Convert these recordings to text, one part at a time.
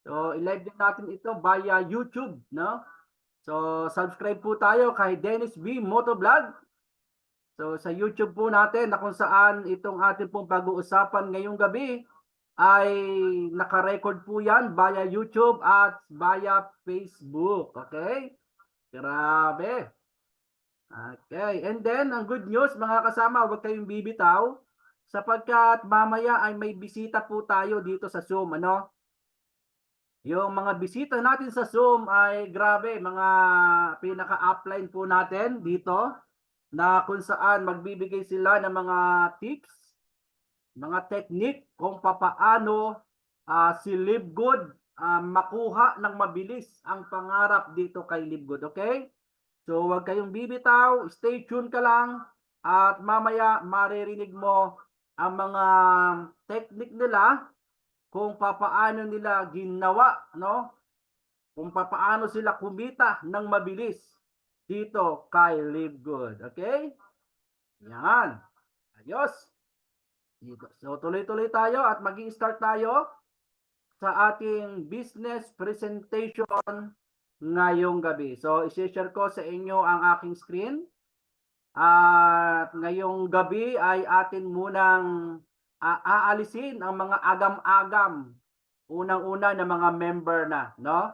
So, i-live din natin ito via YouTube, no? So, subscribe po tayo kay Dennis B. Motovlog. So, sa YouTube po natin na kung saan itong ating pong pag-uusapan ngayong gabi ay naka-record po yan via YouTube at via Facebook. Okay? Grabe. Okay. And then, ang good news, mga kasama, huwag kayong bibitaw sapagkat mamaya ay may bisita po tayo dito sa Zoom. Ano? Yung mga bisita natin sa Zoom ay grabe, mga pinaka-upline po natin dito na kung saan magbibigay sila ng mga tips, mga technique kung papaano si Livegood makuha ng mabilis ang pangarap dito kay Livegood. Okay? So huwag kayong bibitaw, stay tuned ka lang at mamaya maririnig mo ang mga technique nila kung papaano nila ginawa, no? Kung papaano sila kumita ng mabilis dito kay Livegood. Okay? Yan. Ayos. So tuloy-tuloy tayo at magi-start tayo sa ating business presentation ngayong gabi. So i-share ko sa inyo ang aking screen. At ngayong gabi ay atin munang aalisin ang mga agam-agam. Unang-una na mga member na, no?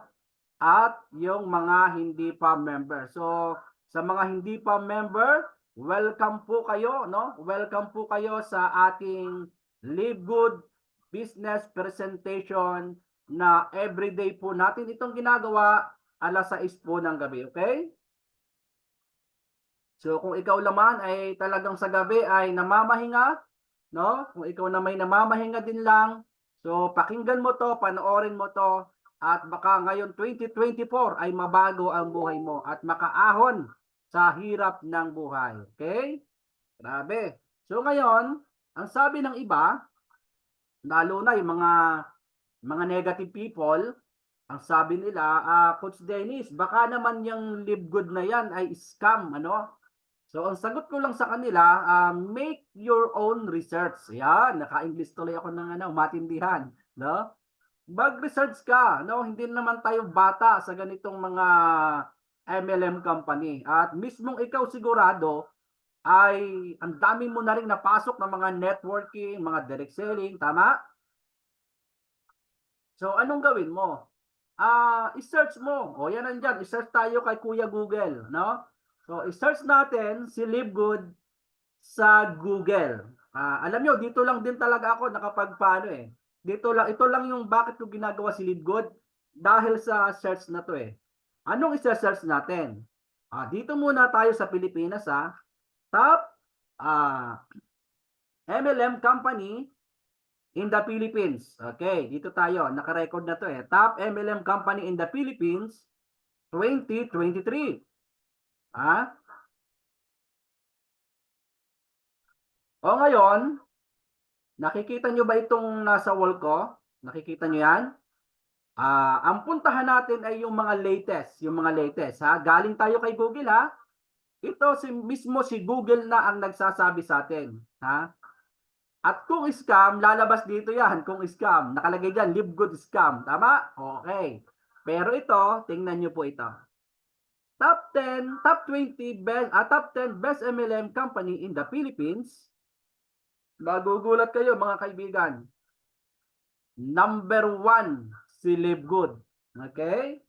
At yung mga hindi pa member. So, sa mga hindi pa member, welcome po kayo, no? Welcome po kayo sa ating Live Good Business Presentation na everyday po natin itong ginagawa alas 6 po ng gabi, okay? So, kung ikaw naman ay talagang sa gabi ay namamahinga, no? Kung ikaw na may namamahinga din lang, so pakinggan mo to, panoorin mo to, at baka ngayon 2024 ay mabago ang buhay mo at makaahon sa hirap ng buhay. Okay? Grabe. So ngayon, ang sabi ng iba, lalo na yung mga negative people, ang sabi nila, Coach Dennis, baka naman yung Live Good na yan ay scam, ano? So, ang sagot ko lang sa kanila, make your own research. Yan, naka-English tuloy ako ng matindihan, no? Mag-research ka, no? Hindi naman tayo bata sa ganitong mga MLM company. At mismong ikaw sigurado ay ang dami mo na rin napasok ng mga networking, mga direct selling, tama? So, anong gawin mo? I-search mo. O, yan nandyan. I-search tayo kay Kuya Google, no? So, i-search natin si Live Good sa Google. Alam nyo, dito lang din talaga ako nakapagpaano eh. Dito lang, ito lang yung bakit ko ginagawa si Live Good dahil sa search na to eh. Anong isa-search natin? Dito muna tayo sa Pilipinas Top MLM company in the Philippines. Okay, dito tayo. Naka-record na to eh. Top MLM company in the Philippines 2023. O ngayon, nakikita nyo ba itong nasa wall ko? Nakikita nyo yan? Ang puntahan natin ay yung mga latest. Yung mga latest. Galing tayo kay Google Ito mismo si Google na ang nagsasabi sa atin. At kung scam, lalabas dito yan. Kung scam, nakalagay dyan, Live Good Scam. Tama? Okay. Pero ito, tingnan nyo po ito. Top 10, top 20, top 10 best MLM company in the Philippines. Magugulat kayo mga kaibigan. Number 1, si Live Good. Okay?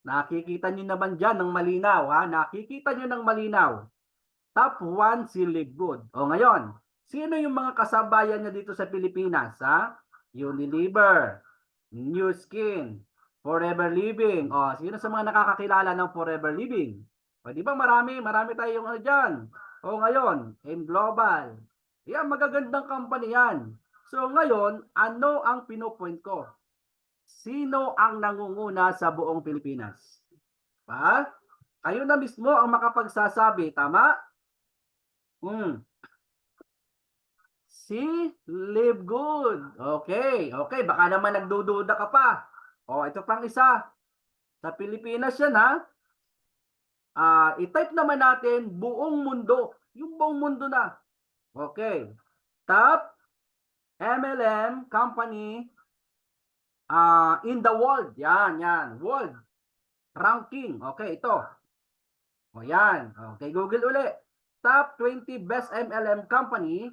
Nakikita nyo naman dyan ng malinaw. Nakikita nyo ng malinaw. Top 1, si Live Good. O ngayon, sino yung mga kasabayan niya dito sa Pilipinas? Unilever, New Skin, Forever Living. O, sino sa mga nakakakilala ng Forever Living? O, di ba marami tayong dyan. O ngayon, M Global. Yan, magagandang company yan. So ngayon, ano ang pinopoint ko? Sino ang nangunguna sa buong Pilipinas? Kayo na mismo ang makapagsasabi, tama? Si Live Good. Okay, okay, baka naman nagdududa ka pa. Ito pang isa. Sa Pilipinas yan i-type naman natin buong mundo. Yung buong mundo na. Okay. Top MLM company in the world. Yan. World ranking. Okay, ito. O yan. Okay, Google uli. Top 20 best MLM company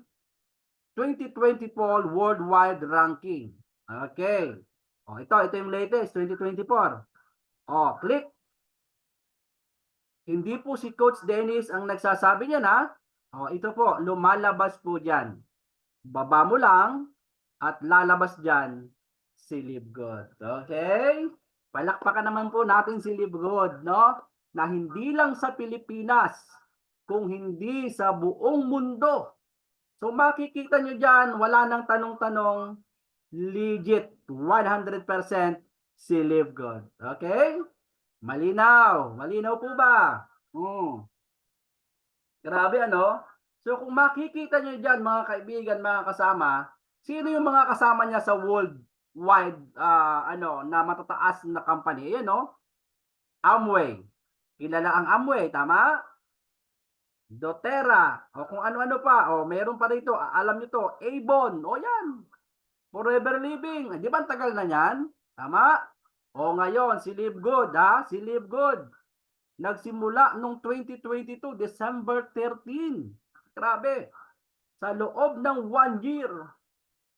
2024 worldwide ranking. Okay. Ito yung latest, 2024. Click. Hindi po si Coach Dennis ang nagsasabi niyan, ha. Ito po, lumalabas po diyan. Baba mo lang at lalabas diyan si Libgood. Okay? Palakpakan naman po natin si Libgood, no? Na hindi lang sa Pilipinas, kung hindi sa buong mundo. So makikita nyo dyan, wala nang tanong-tanong, legit, 100% si Libgood. Okay? Malinaw. Malinaw po ba? Grabe ano? So kung makikita nyo dyan mga kaibigan, mga kasama, sino yung mga kasama niya sa worldwide na matataas na company? Ayan no? Amway. Kilala ang Amway, tama? doTERRA, o kung ano-ano pa, meron pa rito, alam nyo to, Avon, yan, Forever Living, di ba ang tagal na yan? Tama? Ngayon, si Libgood, si Libgood, nagsimula nung 2022, December 13, grabe, sa loob ng 1 year,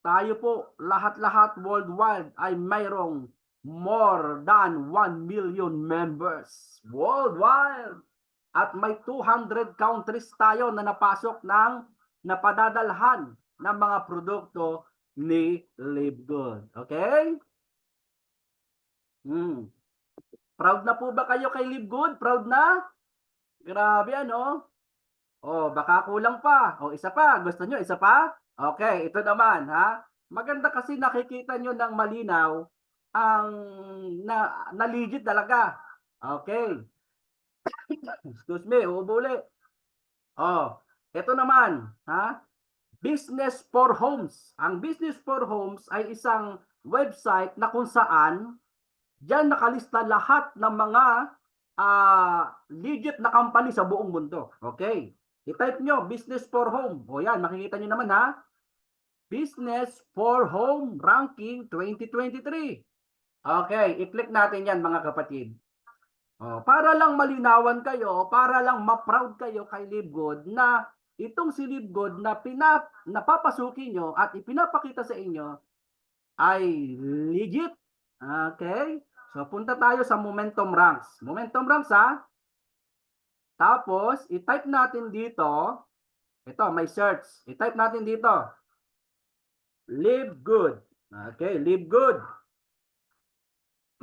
tayo po, lahat-lahat worldwide ay mayroong more than 1 million members worldwide. At may 200 countries tayo na napasok ng napadadalhan ng mga produkto ni Libgood. Okay? Proud na po ba kayo kay Libgood? Proud na? Grabe ano? Baka kulang pa. Isa pa. Gusto nyo isa pa? Okay, ito naman ha. Maganda kasi nakikita nyo ng malinaw ang na legit talaga. Okay. Excuse me, uubuli. Ito naman, Business for Homes. Ang Business for Homes ay isang website na kung saan diyan nakalista lahat ng mga legit na company sa buong mundo. Okay. I-type nyo, Business for Home. Yan, makikita nyo naman ha. Business for Home Ranking 2023. Okay, i-click natin yan mga kapatid. Para lang malinawan kayo, para lang ma-proud kayo kay Libgood na itong si Libgood na napapasukin nyo at ipinapakita sa inyo ay legit. Okay? So punta tayo sa Momentum Ranks. Momentum Ranks Tapos i-type natin dito, ito may search. I-type natin dito. Libgood. Okay, Libgood.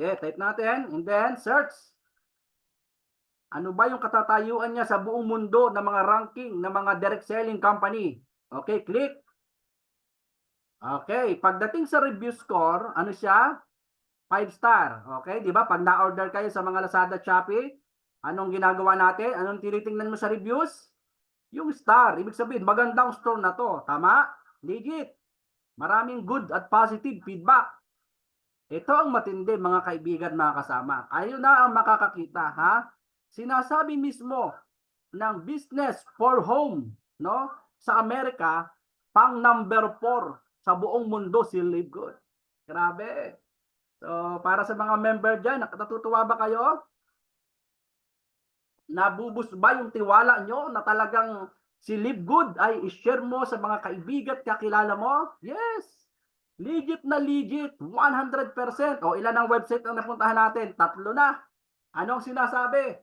Okay, type natin and then search. Ano ba yung katatayuan niya sa buong mundo ng mga ranking ng mga direct selling company? Okay, click. Okay, pagdating sa review score, ano siya? 5 star. Okay, di ba? Pag na-order kayo sa mga Lazada, Shopee, anong ginagawa natin? Anong tinitingnan mo sa reviews? Yung star. Ibig sabihin, magandang store na to. Tama? Legit. Maraming good at positive feedback. Ito ang matindi mga kaibigan, mga kasama. Kayo na ang makakakita, ha? Sinasabi mismo ng Business for Home, no? Sa Amerika, pang number 4 sa buong mundo si Libgood. Grabe. So, para sa mga member dyan, natutuwa ba kayo? Nabubus ba yung tiwala nyo na talagang si Libgood ay i-share mo sa mga kaibigan at kakilala mo? Yes! Legit na legit, 100%. Ilan ang website ang napuntahan natin? 3 na. Anong sinasabi?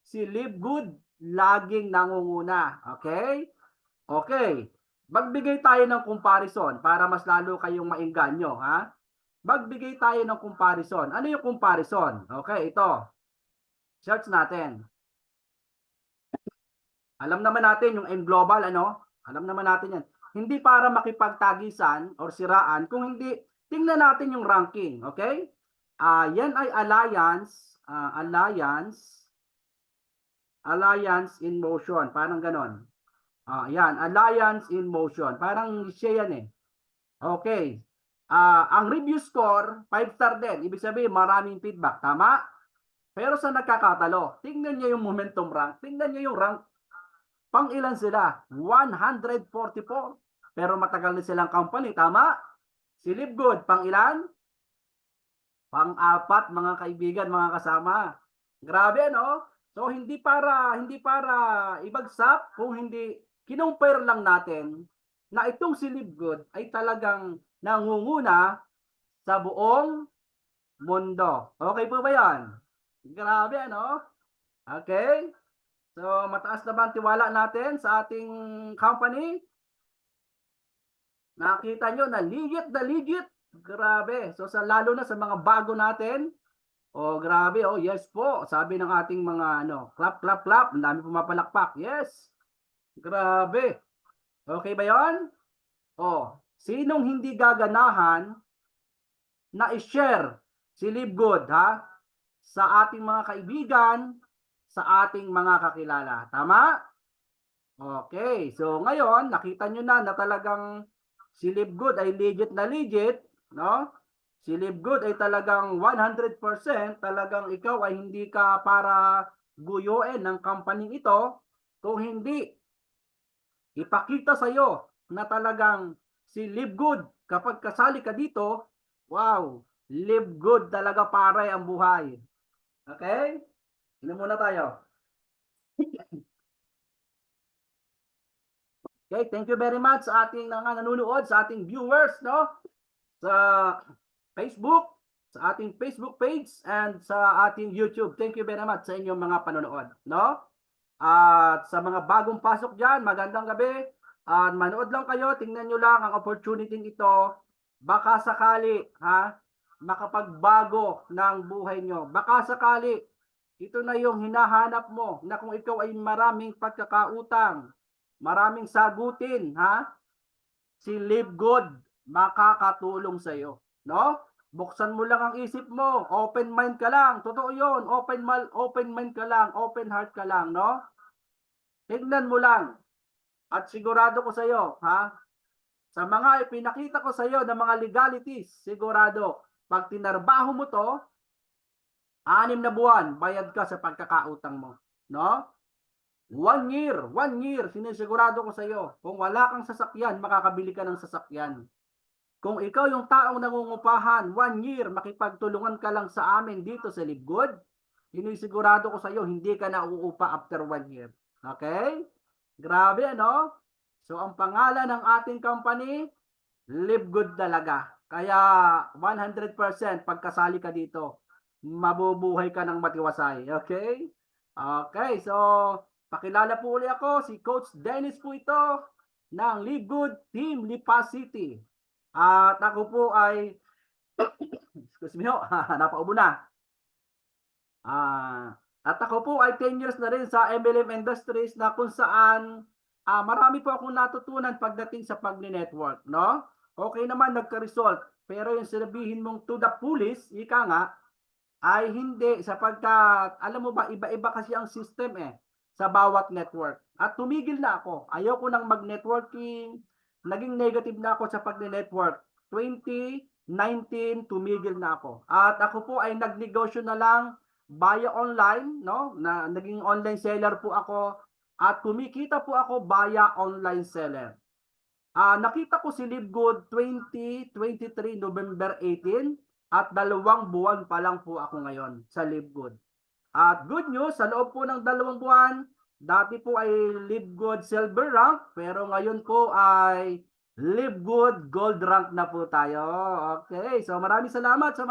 Si Libgood laging nangunguna. Okay? Okay. Magbigay tayo ng comparison para mas lalo kayong maingganyo, ha? Magbigay tayo ng comparison. Ano yung comparison? Okay, ito. Search natin. Alam naman natin yung M Global, ano? Alam naman natin yan. Hindi para makipagtagisan or siraan, kung hindi, tingnan natin yung ranking, okay? Yan ay Alliance in Motion, parang ganon. Yan, Alliance in Motion, parang siya yan eh. Okay. Ang review score, 5 star din. Ibig sabihin, maraming feedback. Tama? Pero sa nagkakatalo, tingnan nyo yung momentum rank. Tingnan nyo yung rank. Pang ilan sila? 144. Pero matagal na silang company. Tama? Si Libgood, pang ilan? Pang-apat mga kaibigan, mga kasama. Grabe no? So hindi para ibagsak kung hindi kinumpare lang natin na itong si Libgood ay talagang nangunguna sa buong mundo. Okay po ba 'yan? Grabe ano? Okay? So mataas na ba ang tiwala natin sa ating company? Nakita nyo na legit na legit. Grabe. So lalo na sa mga bago natin. Oh, grabe. Oh, yes po. Sabi ng ating mga clap, clap, clap. Ang dami pumapalakpak. Yes. Grabe. Okay ba 'yon? Oh, sinong hindi gaganahan na i-share si Libgood sa ating mga kaibigan, sa ating mga kakilala. Tama? Okay. So ngayon, nakita nyo na talagang si Libgood ay legit na legit, no? Si Libgood ay talagang 100%, talagang ikaw ay hindi ka para guyuin ng company ito, kung hindi ipakita sa iyo na talagang si Libgood, kapag kasali ka dito, wow, Libgood talaga pare ang buhay. Okay? Inom muna tayo. Okay, thank you very much sa ating mga nanonood, sa ating viewers, no? Sa Facebook, sa ating Facebook page, and sa ating YouTube. Thank you very much sa inyong mga panonood, no? At sa mga bagong pasok dyan, magandang gabi. At manood lang kayo, tingnan nyo lang ang opportunity ito. Baka sakali, makapagbago ng buhay nyo. Baka sakali, ito na yung hinahanap mo na kung ikaw ay maraming pagkakautang, maraming sagutin, si Libgood makakatulong sa iyo, no? Buksan mo lang ang isip mo, open mind ka lang. Totoo 'yon, open mind ka lang, open heart ka lang, no? Tingnan mo lang. At sigurado ko sa iyo, sa mga ipinakita ko sa iyo ng mga legalities, sigurado pag tinarbaho mo 'to, 6 na buwan bayad ka sa pagkakautang mo, no? 1 year, sinisigurado ko sa iyo. Kung wala kang sasakyan, makakabili ka ng sasakyan. Kung ikaw yung taong nangungupahan, 1 year, makipagtulungan ka lang sa amin dito sa Libgood, sinisigurado ko sa iyo, hindi ka na uupa after 1 year. Okay? Grabe, ano? So, ang pangalan ng ating company, Libgood talaga. Kaya 100% pagkasali ka dito, mabubuhay ka ng matiwasay. Okay? Okay, so pakilala po ulit ako, si Coach Dennis po ito ng Libgood Team Lipa City. At ako po ay excuse me ho, napaubo na. At ako po ay 10 years na rin sa MLM Industries na kung saan marami po akong natutunan pagdating sa pag-network, no? Okay naman nagka-result, pero yung sinabihin mong to the fullest, ika nga, ay hindi sapagkat alam mo ba iba-iba kasi ang system sa bawat network. At tumigil na ako. Ayoko nang mag-networking. Naging negative na ako sa pag-network. 2019 tumigil na ako. At ako po ay nagnegosyo na lang via online, no? Na naging online seller po ako at kumikita po ako via online seller. Nakita ko si Libgood 2023 November 18 at 2 buwan pa lang po ako ngayon sa Libgood. At good news, sa loob po ng 2 buwan, dati po ay Libgood Silver rank, pero ngayon po ay Libgood Gold rank na po tayo. Okay, so maraming salamat sa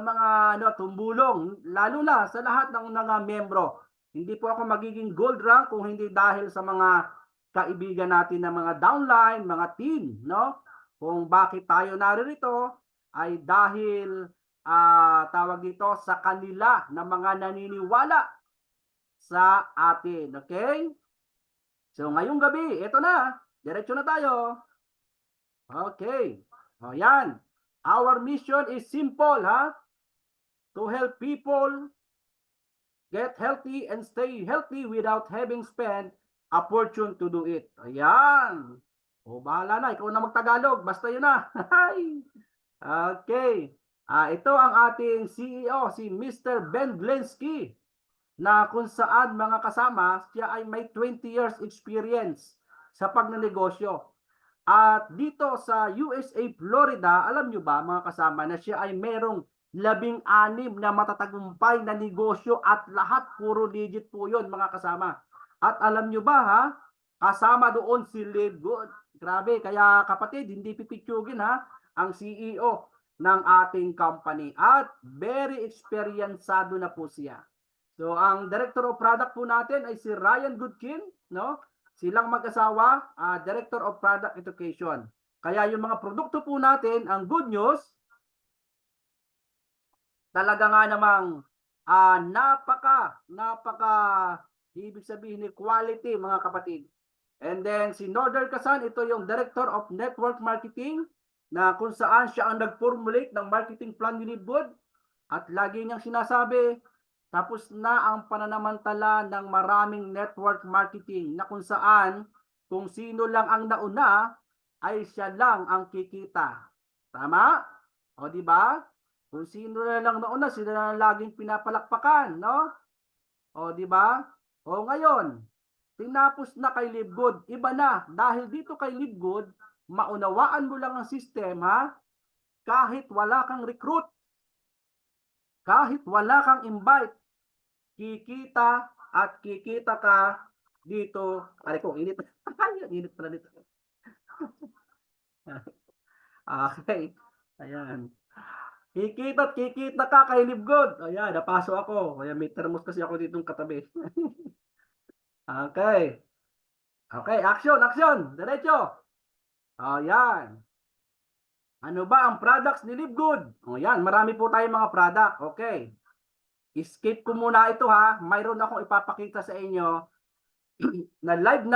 mga tumulong, lalo na sa lahat ng mga membro. Hindi po ako magiging gold rank kung hindi dahil sa mga kaibigan natin na mga downline, mga team, no? Kung bakit tayo naririto ay dahil tawag dito sa kanila na mga naniniwala sa atin. Okay? So ngayong gabi, ito na. Diretso na tayo. Okay. O yan. Our mission is simple, to help people get healthy and stay healthy without having spent a fortune to do it. Ayan. O bahala na, ikaw na magtagalog. Basta yun na. Okay. Ito ang ating CEO, si Mr. Ben Glensky, na kung saan mga kasama, siya ay may 20 years experience sa pagnenegosyo. At dito sa USA, Florida, alam nyo ba mga kasama na siya ay merong 16 na matatagumpay na negosyo at lahat puro legit po yun mga kasama. At alam nyo ba ha, kasama doon si Live Good. Grabe, kaya kapatid, hindi pipitsugin ha, ang CEO ng ating company. At very experiencado na po siya. So, ang Director of Product po natin ay si Ryan Goodkin, no? Silang mag-asawa, Director of Product Education. Kaya yung mga produkto po natin, ang good news, talaga nga namang napaka ibig sabihin ni quality mga kapatid. And then si Northern Kasan, ito yung Director of Network Marketing na kung saan siya ang nag-formulate ng marketing plan ni Libwood at lagi niyang sinasabi, tapos na ang pananamantala ng maraming network marketing na kung saan kung sino lang ang nauna ay siya lang ang kikita. Tama? O di ba? Kung sino na lang nauna, sila na laging pinapalakpakan, no? O di ba? O ngayon, tinapos na kay Libgood, iba na. Dahil dito kay Libgood, maunawaan mo lang ang sistema kahit wala kang recruit, kahit wala kang invite, kikita at kikita ka dito. Aray ko, init. Init pala dito. Okay. Ayan. Kikita at kikita ka kay Libgood. Ayan, napasok ako. Kaya may thermos kasi ako ditong katabi. Okay. Okay, action, action. Diretso. Ayan. Ano ba ang products ni Libgood? O yan, marami po tayong mga product. Okay. Skip ko muna ito ha. Mayroon akong ipapakita sa inyo na live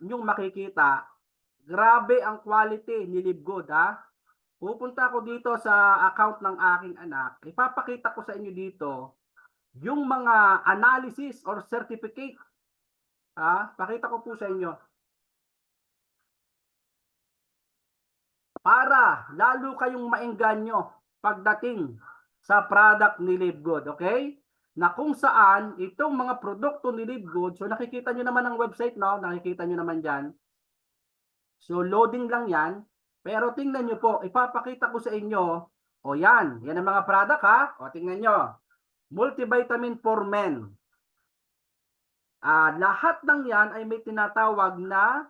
yung makikita. Grabe ang quality ni Libgood ha. Pupunta ako dito sa account ng aking anak. Ipapakita ko sa inyo dito yung mga analysis or certificate. Ha? Pakita ko po sa inyo. Para lalo kayong maengganyo pagdating sa product ni Livegood, okay? Na kung saan itong mga produkto ni Livegood, so nakikita nyo naman ang website, no? Nakikita nyo naman dyan. So loading lang yan. Pero tingnan nyo po, ipapakita ko sa inyo, o yan ang mga product ha. O tingnan nyo, multivitamin for men. Lahat ng yan ay may tinatawag na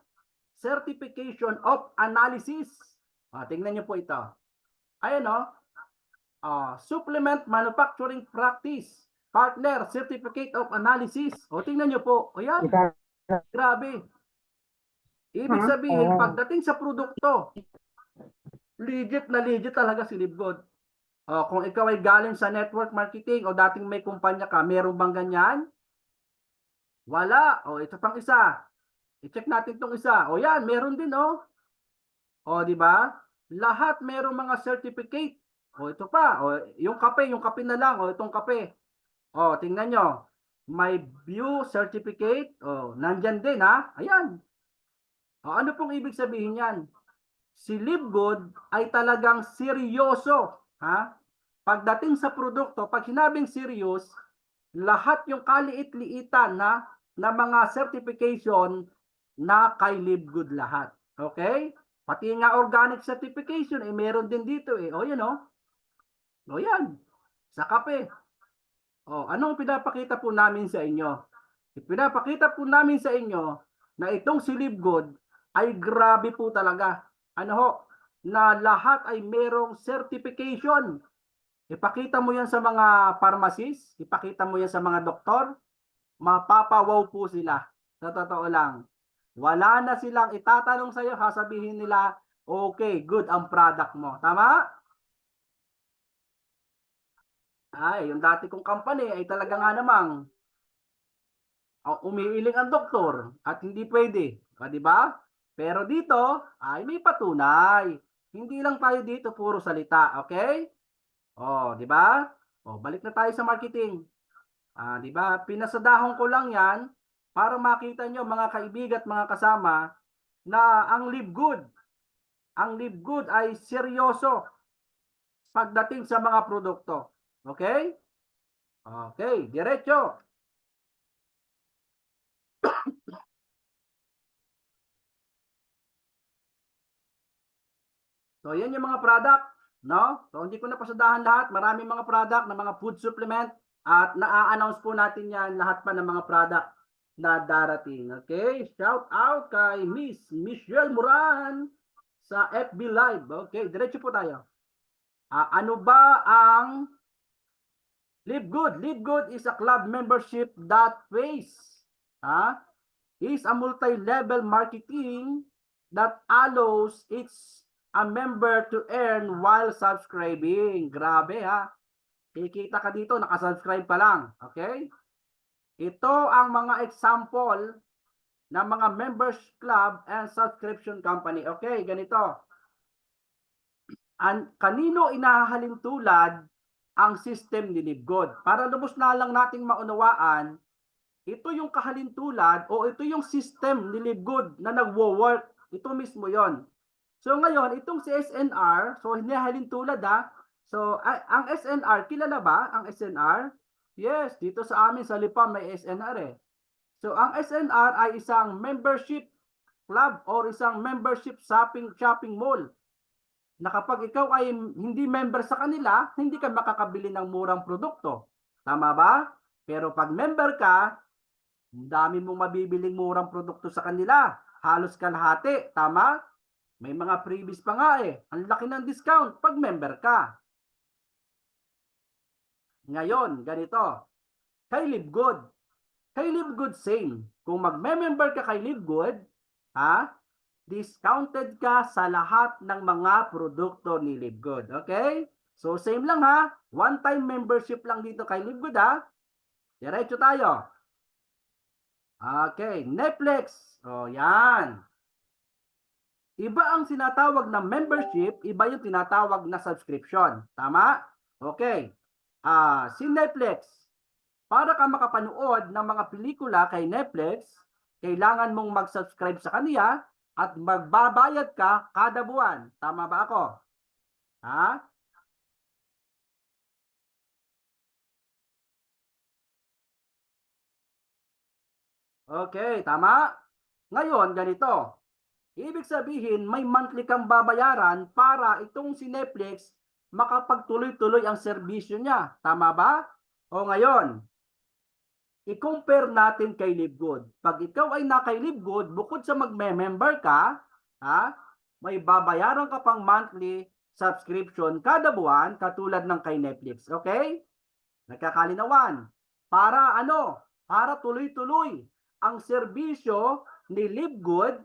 certification of analysis. Tingnan nyo po ito. Ayan o. Supplement Manufacturing Practice. Partner Certificate of Analysis. Tingnan nyo po. Ayan. Grabe. Ibig sabihin, pagdating sa produkto, legit na legit talaga si Libgood. Kung ikaw ay galing sa network marketing o dating may kumpanya ka, meron bang ganyan? Wala. Ito pang isa. I-check natin itong isa. Yan, meron din di ba? Lahat merong mga certificate. Ito pa. Yung kape na lang. Itong kape. Tingnan nyo. May view certificate. Nandyan din ha. Ayan. Ano pong ibig sabihin yan? Si Libgood ay talagang seryoso. Ha? Pagdating sa produkto, pag sinabing serious, lahat yung kaliit-liitan na mga certification na kay Libgood lahat. Okay? Pati nga organic certification, meron din dito yan yan. Sa kape. Anong pinapakita po namin sa inyo? Pinapakita po namin sa inyo na itong si Libgood ay grabe po talaga. Na lahat ay merong certification. Ipakita mo yan sa mga pharmacist, ipakita mo yan sa mga doktor, mapapawaw po sila. Sa totoo lang. Wala na silang itatanong sa iyo, sasabihin nila, okay, good ang product mo. Tama? Yung dati kong company ay talaga nga namang umiiling ang doktor at hindi pwede. Di ba? Pero dito ay may patunay. Hindi lang tayo dito puro salita, okay? Di ba? Balik na tayo sa marketing. Di ba? Pinasadahon ko lang 'yan para makita nyo mga kaibigan at mga kasama na ang Libgood ay seryoso pagdating sa mga produkto. Okay? Okay, diretso. So, yan yung mga product. no? So hindi ko na pasadahan lahat, maraming mga product na mga food supplement at na-announce po natin yan lahat pa ng mga product na darating. Okay? Shout out kay Miss Michelle Moran sa FB Live. Okay, diretso po tayo. Ano ba ang Live Good? Live Good is a club membership that pays. Is a multi-level marketing that allows its a member to earn while subscribing. Grabe ha. Kikita ka dito, nakasubscribe pa lang. Okay? Ito ang mga example ng mga members club and subscription company. Okay, ganito. Kanino inahalin tulad ang system ni Live Good? Para lubos na lang nating maunawaan, ito yung kahalintulad o ito yung system ni Live Good na nagwo-work. Ito mismo yon. So ngayon, itong si SNR, so hinahalintulad ha. So ang SNR, kilala ba ang SNR? Yes, dito sa amin sa Lipa may SNR eh. So ang SNR ay isang membership club or isang membership shopping mall na kapag ikaw ay hindi member sa kanila, hindi ka makakabili ng murang produkto. Tama ba? Pero pag member ka, ang dami mong mabibiling murang produkto sa kanila. Halos kalahati. Tama? May mga freebies pa nga eh. Ang laki ng discount pag member ka. Ngayon, ganito. Kay Live Good. Kay Live Good, same. Kung magme-member ka kay Live Good, discounted ka sa lahat ng mga produkto ni Live Good. Okay? So, same lang ha. One-time membership lang dito kay Live Good ha. Diretso tayo. Okay, Netflix. O, yan. Iba ang sinatawag na membership, iba yung tinatawag na subscription. Tama? Okay. Si Netflix, para ka makapanood ng mga pelikula kay Netflix, kailangan mong mag-subscribe sa kaniya at magbabayad ka kada buwan. Tama ba ako? Okay, tama? Ngayon, ganito. Ibig sabihin, may monthly kang babayaran para itong si Netflix makapagtuloy-tuloy ang serbisyo niya. Tama ba? O ngayon, i-compare natin kay Live Good. Pag ikaw ay kay Live Good, bukod sa magme-member ka, may babayaran ka pang monthly subscription kada buwan katulad ng kay Netflix. Okay? Nagkakalinawan. Para ano? Para tuloy-tuloy ang serbisyo ni Live Good,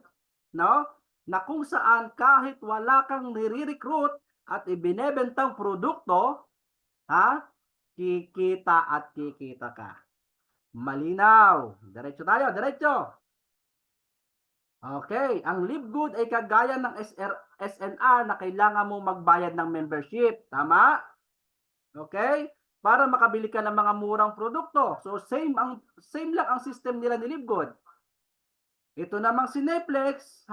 no? Na kung saan kahit wala kang nire-recruit at ibinebentang produkto, kikita at kikita ka. Malinaw. Diretso tayo, diretso. Okay, ang Live Good ay kagaya ng SNR na kailangan mo magbayad ng membership. Tama? Okay? Para makabili ka ng mga murang produkto. So same lang ang system nila ni Live Good. Ito namang si Netflix,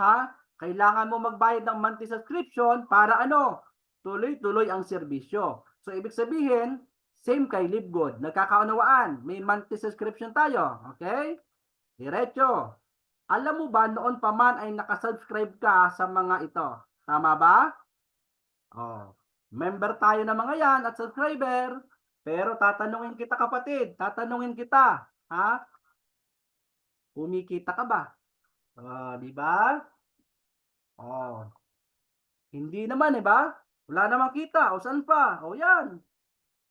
kailangan mo magbayad ng monthly subscription para ano? Tuloy-tuloy ang serbisyo. So ibig sabihin, same kay Live Good. Nagkakaunawaan, may monthly subscription tayo. Okay? Diretso. Alam mo ba, noon pa man ay nakasubscribe ka sa mga ito. Tama ba? Member tayo ng mga yan at subscriber. Pero tatanungin kita kapatid, tatanungin kita, kumikita ka ba? Di ba? Hindi naman, ba? Wala namang kita. O saan pa? O yan.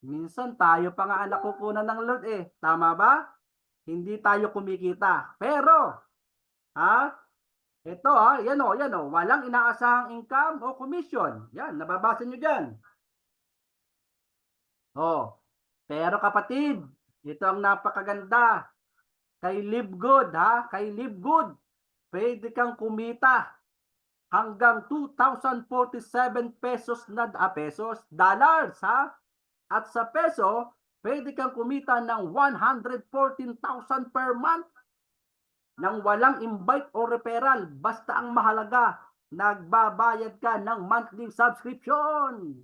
Minsan tayo pa nga ang nakukunan ng Lord eh. Tama ba? Hindi tayo kumikita. Pero, ito yan o. Walang inaasahang income o commission. Yan, nababasa nyo dyan. Pero kapatid, ito ang napakaganda. Kay Live Good, Kay Live Good, pwede kang kumita hanggang 2,047 pesos dollars, At sa peso, pwede kang kumita ng 114,000 per month nang walang invite o referral. Basta ang mahalaga, nagbabayad ka ng monthly subscription.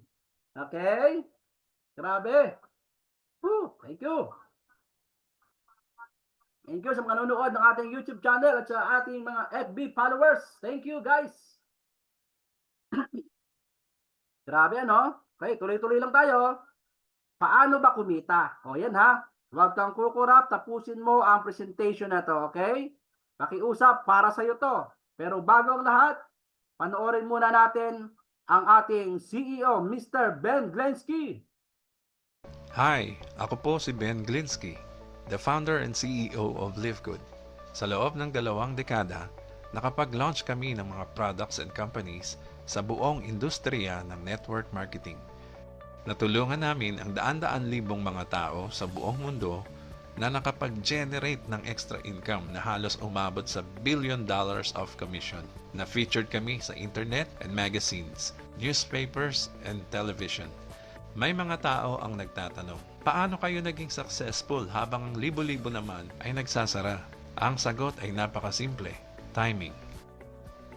Okay? Grabe. Thank you. Thank you sa mga nanonood ng ating YouTube channel at sa ating mga FB followers. Thank you guys. Grabe ano? Okay, tuloy-tuloy lang tayo. Paano ba kumita? O yan ha. Huwag kang kukurap, tapusin mo ang presentation na to, okay? Pakiusap, para sa'yo to. Pero bago ang lahat, panoorin muna natin ang ating CEO, Mr. Ben Glensky. Hi, ako po si Ben Glinsky, the founder and CEO of LiveGood. Sa loob ng 2 dekada, nakapag-launch kami ng mga products and companies sa buong industriya ng network marketing. Natulungan namin ang daan-daan libong mga tao sa buong mundo na nakapag-generate ng extra income na halos umabot sa $1 billion of commission. Na-featured kami sa internet and magazines, newspapers, and television. May mga tao ang nagtatanong, paano kayo naging successful habang ang libo-libo naman ay nagsasara? Ang sagot ay napakasimple, timing.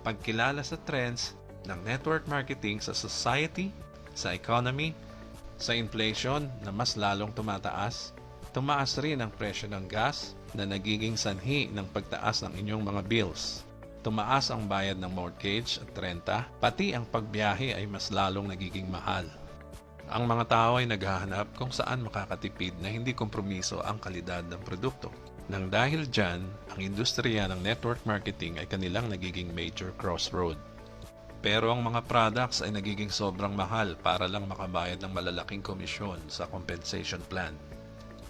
Pagkilala sa trends ng network marketing sa society, sa economy, sa inflation na mas lalong tumataas, tumaas rin ang presyo ng gas na nagiging sanhi ng pagtaas ng inyong mga bills. Tumaas ang bayad ng mortgage at renta, pati ang pagbiyahe ay mas lalong nagiging mahal. Ang mga tao ay naghahanap kung saan makakatipid na hindi kompromiso ang kalidad ng produkto. Nang dahil dyan, ang industriya ng network marketing ay kanilang nagiging major crossroad. Pero ang mga products ay nagiging sobrang mahal para lang makabayad ng malalaking komisyon sa compensation plan.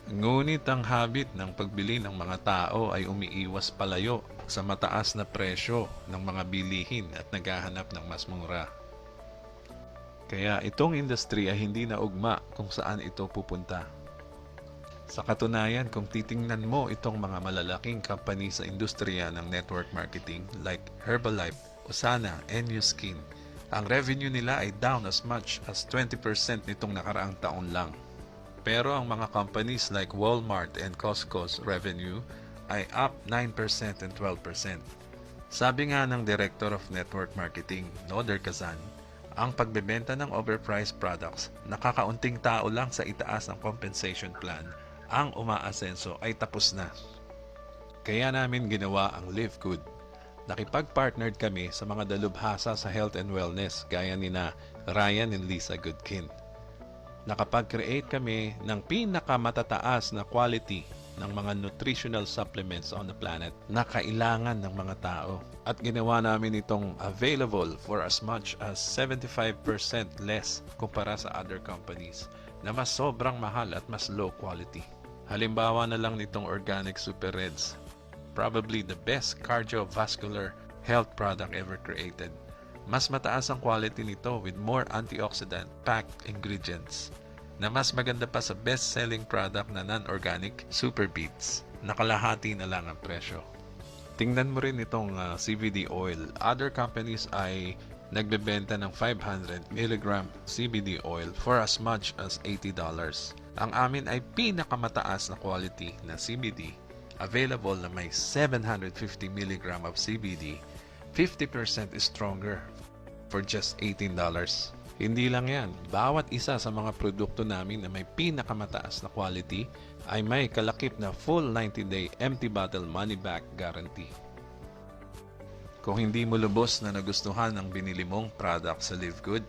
Ngunit ang habit ng pagbili ng mga tao ay umiiwas palayo sa mataas na presyo ng mga bilihin at naghahanap ng mas mura. Kaya itong industry ay hindi na ugma kung saan ito pupunta. Sa katunayan, kung titingnan mo itong mga malalaking company sa industriya ng network marketing like Herbalife, Usana, and Nu Skin, ang revenue nila ay down as much as 20% nitong nakaraang taon lang. Pero ang mga companies like Walmart and Costco's revenue ay up 9% and 12%. Sabi nga ng Director of Network Marketing, Noder Kazan, ang pagbebenta ng overpriced products, nakakaunting tao lang sa itaas ng compensation plan, ang umaasenso ay tapos na. Kaya namin ginawa ang LiveGood. Nakipag-partnered kami sa mga dalubhasa sa health and wellness gaya nina Ryan and Lisa Goodkin. Nakapag-create kami ng pinakamatataas na quality ng mga nutritional supplements on the planet na kailangan ng mga tao. At ginawa namin itong available for as much as 75% less kumpara sa other companies na mas sobrang mahal at mas low quality. Halimbawa na lang nitong Organic Super Reds, probably the best cardiovascular health product ever created. Mas mataas ang quality nito with more antioxidant packed ingredients na mas maganda pa sa best-selling product na non-organic Super Beets. Nakalahati na lang ang presyo. Tingnan mo rin itong CBD oil. Other companies ay nagbebenta ng 500 mg CBD oil for as much as $80. Ang amin ay pinakamataas na quality na CBD available na may 750 mg of CBD, 50% stronger for just $18. Hindi lang yan, bawat isa sa mga produkto namin na may pinakamataas na quality ay may kalakip na full 90-day empty bottle money-back guarantee. Kung hindi mo lubos na nagustuhan ang binili mong product sa LiveGood,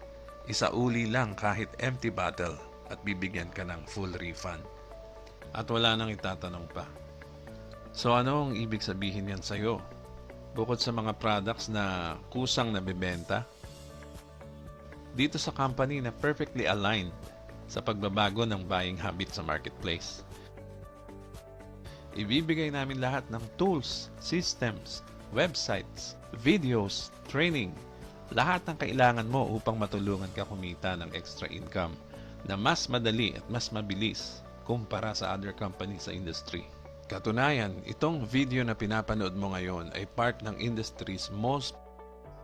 isauli lang kahit empty bottle at bibigyan ka ng full refund. At wala nang itatanong pa. So ano ang ibig sabihin yan sa'yo? Bukod sa mga products na kusang nabibenta, dito sa company na perfectly aligned sa pagbabago ng buying habit sa marketplace. Ibibigay namin lahat ng tools, systems, websites, videos, training, lahat ng kailangan mo upang matulungan ka kumita ng extra income na mas madali at mas mabilis kumpara sa other companies sa industry. Katunayan, itong video na pinapanood mo ngayon ay part ng industry's most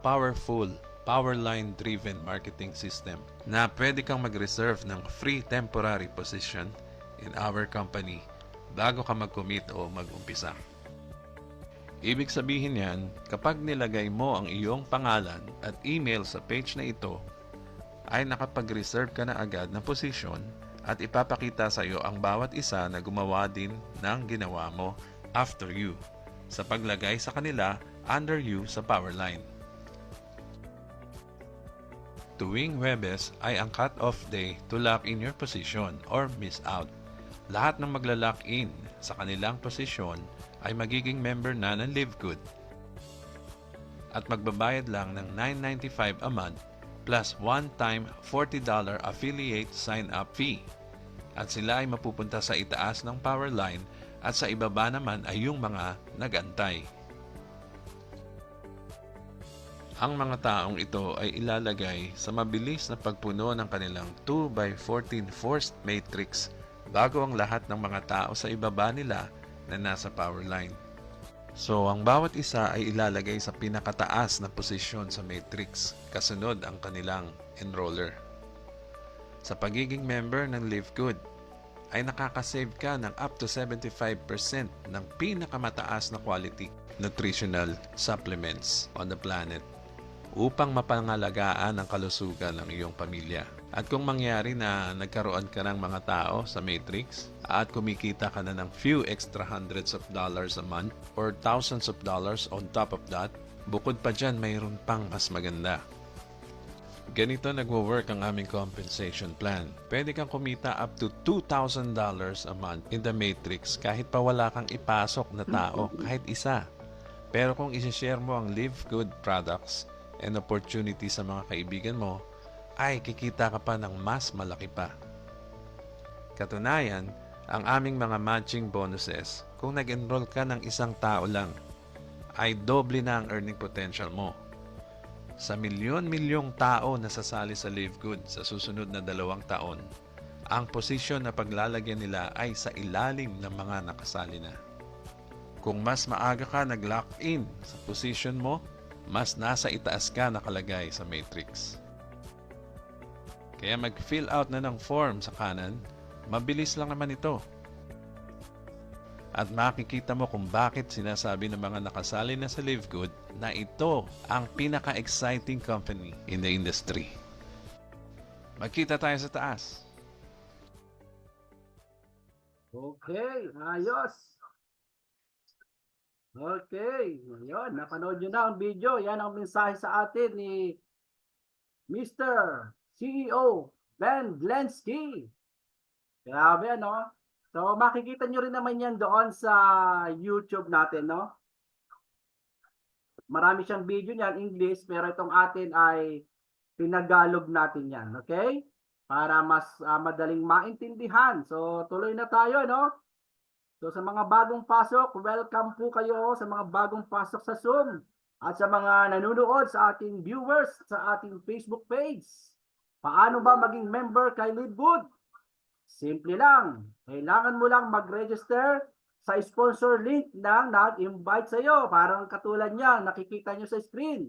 powerful Powerline-driven marketing system na pwede kang mag-reserve ng free temporary position in our company bago ka mag-commit o mag-umpisa. Ibig sabihin yan, kapag nilagay mo ang iyong pangalan at email sa page na ito, ay nakapag-reserve ka na agad ng position at ipapakita sa iyo ang bawat isa na gumawa din ng ginawa mo after you sa paglagay sa kanila under you sa Powerline. Tuwing Huwebes ay ang cut-off day to lock in your position or miss out. Lahat ng magla-lock in sa kanilang posisyon ay magiging member na ng LiveGood at magbabayad lang ng $9.95 a month plus one-time $40 affiliate sign-up fee. At sila ay mapupunta sa itaas ng power line at sa ibaba naman ay yung mga nagantay. Ang mga taong ito ay ilalagay sa mabilis na pagpuno ng kanilang 2x14 forced matrix bago ang lahat ng mga tao sa ibaba nila na nasa power line. So, ang bawat isa ay ilalagay sa pinakataas na posisyon sa matrix, kasunod ang kanilang enroller. Sa pagiging member ng LiveGood, ay nakakasave ka ng up to 75% ng pinakamataas na quality nutritional supplements on the planet upang mapangalagaan ang kalusugan ng iyong pamilya. At kung mangyari na nagkaroon ka ng mga tao sa Matrix at kumikita ka na ng few extra hundreds of dollars a month or thousands of dollars on top of that, bukod pa dyan mayroon pang mas maganda. Ganito nagwo-work ang aming compensation plan. Pwede kang kumita up to $2,000 a month in the Matrix kahit pa wala kang ipasok na tao, kahit isa. Pero kung isi-share mo ang LiveGood products and opportunity sa mga kaibigan mo, ay kikita ka pa ng mas malaki pa. Katunayan, ang aming mga matching bonuses, kung nag-enroll ka ng isang tao lang, ay doble na ang earning potential mo. Sa milyon-milyong tao na sasali sa LiveGood sa susunod na 2 taon, ang posisyon na paglalagyan nila ay sa ilalim ng mga nakasali na. Kung mas maaga ka nag-lock in sa position mo, mas nasa itaas ka nakalagay sa matrix. Kaya mag-fill out na ng form sa kanan, mabilis lang naman ito. At makikita mo kung bakit sinasabi ng mga nakasali na sa LiveGood na ito ang pinaka-exciting company in the industry. Magkita tayo sa taas. Okay, ayos. Okay, ngayon, napanood nyo na ang video. Yan ang mensahe sa atin ni Mr. CEO Ben Glensky. Grabe, ano? So, makikita nyo rin naman yan doon sa YouTube natin, no? Marami siyang video niyan, English, pero itong atin ay Tinagalog natin yan, okay? Para mas madaling maintindihan. So, tuloy na tayo, no? So, sa mga bagong pasok, welcome po kayo sa mga bagong pasok sa Zoom. At sa mga nanonood sa ating viewers sa ating Facebook page. Paano ba maging member kay LiveGood? Simple lang. Kailangan mo lang mag-register sa sponsor link na nag-invite sa iyo. Parang katulad niya, nakikita nyo sa screen.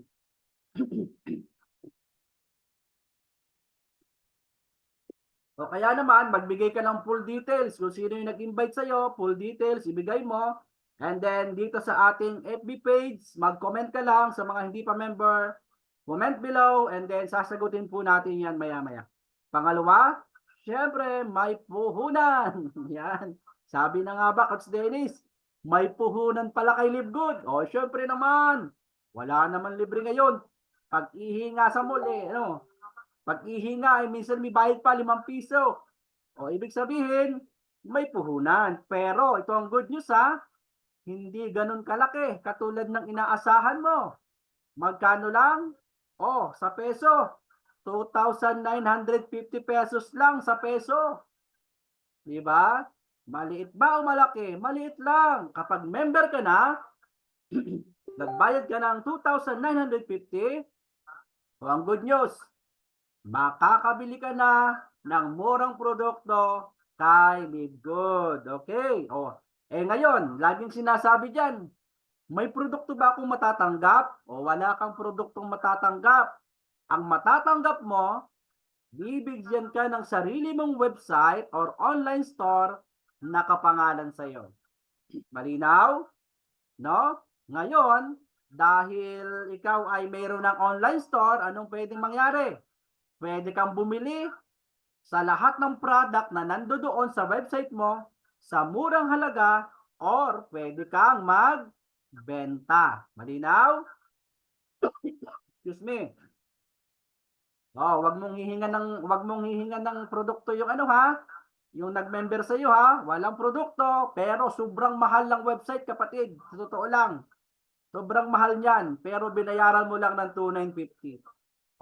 O kaya naman, magbigay ka ng full details. Kung sino yung nag-invite sa iyo, full details, ibigay mo. And then, dito sa ating FB page, mag-comment ka lang sa mga hindi pa member. Comment below, and then sasagutin po natin yan maya-maya. Pangalawa, syempre, may puhunan. Yan. Sabi na nga ba, Coach Dennis, may puhunan pala kay LiveGood. O, syempre naman, wala naman libre ngayon. Pag-ihinga sa mall, ano? Pag-ihinga ay minsan may bayad pa 5 piso. O, ibig sabihin, may puhunan. Pero, ito ang good news ha, hindi ganun kalaki, katulad ng inaasahan mo. Magkano lang? O, sa peso. 2,950 pesos lang sa peso. Diba? Maliit ba o malaki? Maliit lang. Kapag member ka na, nagbayad ka ng 2,950, o ang good news, makakabili ka na ng murang produkto kay LiveGood. Okay? O, ngayon, laging sinasabi dyan, may produkto ba akong matatanggap o wala kang produktong matatanggap? Ang matatanggap mo, bibigyan ka ng sarili mong website or online store na kapangalan sa iyo. Malinaw? No? Ngayon, dahil ikaw ay mayroon ng online store, anong pwedeng mangyari? Pwede kang bumili sa lahat ng product na nandoon sa website mo sa murang halaga or pwede kang magbenta. Malinaw? Excuse me. Oh, wag mong hihingan ng produkto yung ano ha, yung nag-member sa iyo ha, walang produkto, pero sobrang mahal ng website kapatid. Sa totoo lang, sobrang mahal niyan, pero binayaran mo lang ng 2,950.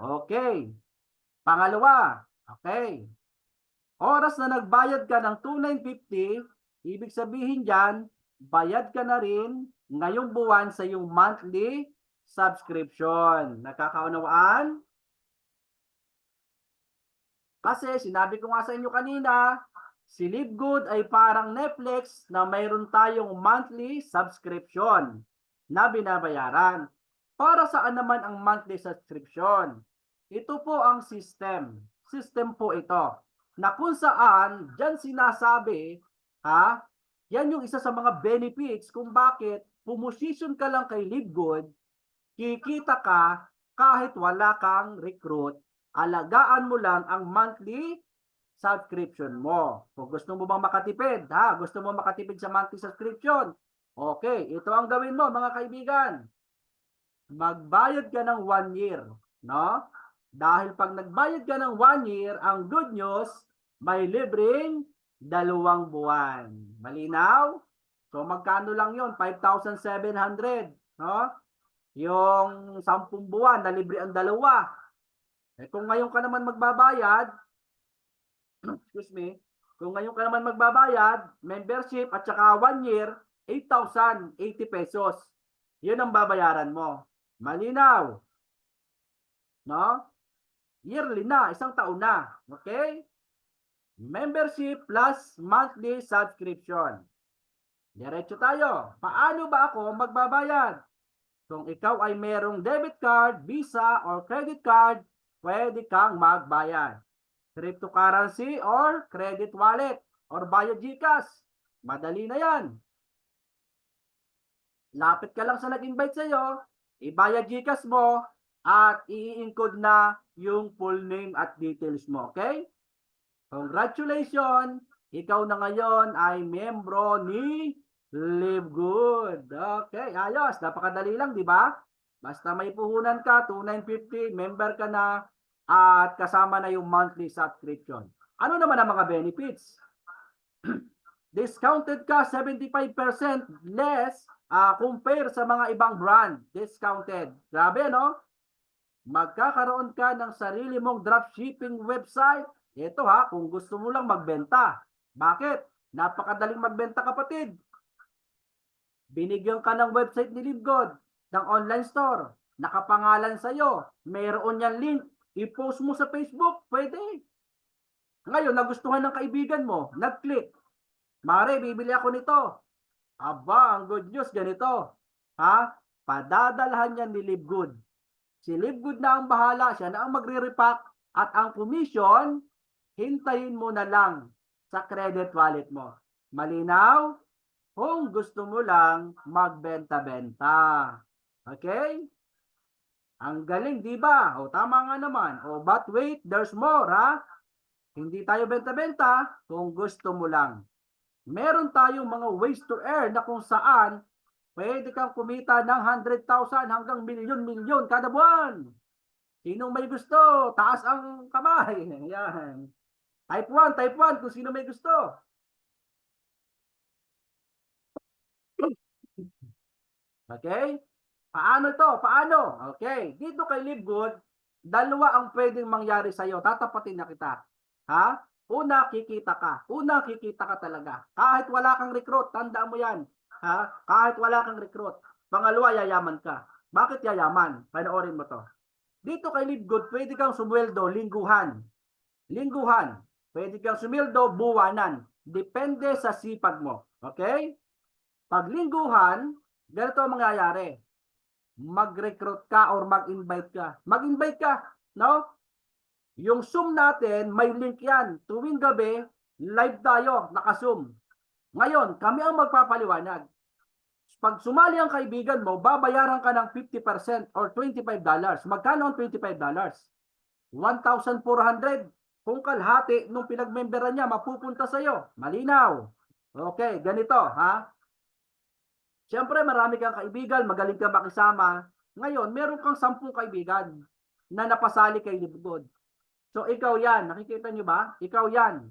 Okay. Pangalawa, okay. Oras na nagbayad ka ng 2,950, ibig sabihin diyan, bayad ka na rin ngayong buwan sa iyong monthly subscription. Nakakaunawaan? Kasi sinabi ko nga sa inyo kanina, si Livegood ay parang Netflix na mayroon tayong monthly subscription na binabayaran. Para saan naman ang monthly subscription? Ito po ang system. System po ito. Na kung saan, dyan sinasabi, ha, yan yung isa sa mga benefits kung bakit pumosisyon ka lang kay Livegood, kikita ka kahit wala kang recruit, alagaan mo lang ang monthly subscription mo. Kung gusto mo bang makatipid, ha? Gusto mo makatipid sa monthly subscription? Okay, ito ang gawin mo mga kaibigan. Magbayad ka ng 1 year, no? Dahil pag nagbayad ka ng 1 year, ang good news, may libreng 2 buwan. Malinaw? So magkano lang 'yon? 5,700, no? Yung 10 buwan na libre ang dalawa. Eh kung ngayon ka naman magbabayad, excuse me, kung ngayon ka naman magbabayad, membership at saka 1 year, 8,080 pesos. Yun ang babayaran mo. Malinaw. No? Yearly na, isang taon na. Okay? Membership plus monthly subscription. Diretso tayo. Paano ba ako magbabayad? Kung ikaw ay merong debit card, Visa, or credit card, pwede kang magbayad. Cryptocurrency or credit wallet or bayad GCash. Madali na yan. Lapit ka lang sa nag-invite sa'yo, ibayad GCash mo, at i-encode na yung full name at details mo. Okay? Congratulations! Ikaw na ngayon ay membro ni Livegood. Okay, ayos. Napakadali lang, di ba? Basta may puhunan ka, 2,950, member ka na, at kasama na yung monthly subscription. Ano naman ang mga benefits? Discounted ka 75% less compare sa mga ibang brand. Discounted. Grabe, no? Magkakaroon ka ng sarili mong dropshipping website. Ito ha, kung gusto mo lang magbenta. Bakit? Napakadaling magbenta kapatid. Binigyan ka ng website ni Livegood, ng online store, nakapangalan sa'yo, mayroon yan link, i-post mo sa Facebook, pwede. Ngayon, nagustuhan ng kaibigan mo, nag-click, Mare, bibili ako nito. Aba, ang good news, ganito. Ha? Padadalhan yan ni Livegood. Si Livegood na ang bahala, siya na ang magre-repack, at ang commission, hintayin mo na lang sa credit wallet mo. Malinaw? Kung gusto mo lang magbenta-benta. Okay? Ang galing, di ba? O tama nga naman. O but wait, there's more, ha? Hindi tayo benta-benta kung gusto mo lang. Meron tayong mga ways to earn na kung saan pwede kang kumita ng 100,000 hanggang milyon-milyon kada buwan. Sinong may gusto? Taas ang kamay. Yan. Type 1 kung sino may gusto. Okay? Paano to? Paano? Okay. Dito kay Livegood, dalawa ang pwedeng mangyari sa'yo. Tatapatin na kita. Ha? Una, kikita ka. Una, kikita ka talaga. Kahit wala kang recruit, tandaan mo yan. Ha? Kahit wala kang recruit. Pangalawa, yayaman ka. Bakit yayaman? Panoorin mo to. Dito kay Livegood, pwede kang sumweldo lingguhan. Lingguhan. Pwede kang sumweldo buwanan. Depende sa sipag mo. Okay? Pag lingguhan, ganito ang mangyayari. Mag-recruit ka or mag-invite ka. Mag-invite ka, no? Yung Zoom natin, may link yan. Tuwing gabi, live tayo, naka-Zoom. Ngayon, kami ang magpapaliwanag. Pag sumali ang kaibigan mo, babayaran ka ng 50% or $25. Magkano ang $25? 1,400. Kung kalahati nung pinag-memberan niya, mapupunta sa'yo. Malinaw. Okay, ganito, ha? Siyempre, marami kang kaibigan, magaling kang makisama. Ngayon, meron kang 10 kaibigan na napasali kay Livegood. So ikaw yan, nakikita nyo ba? Ikaw yan.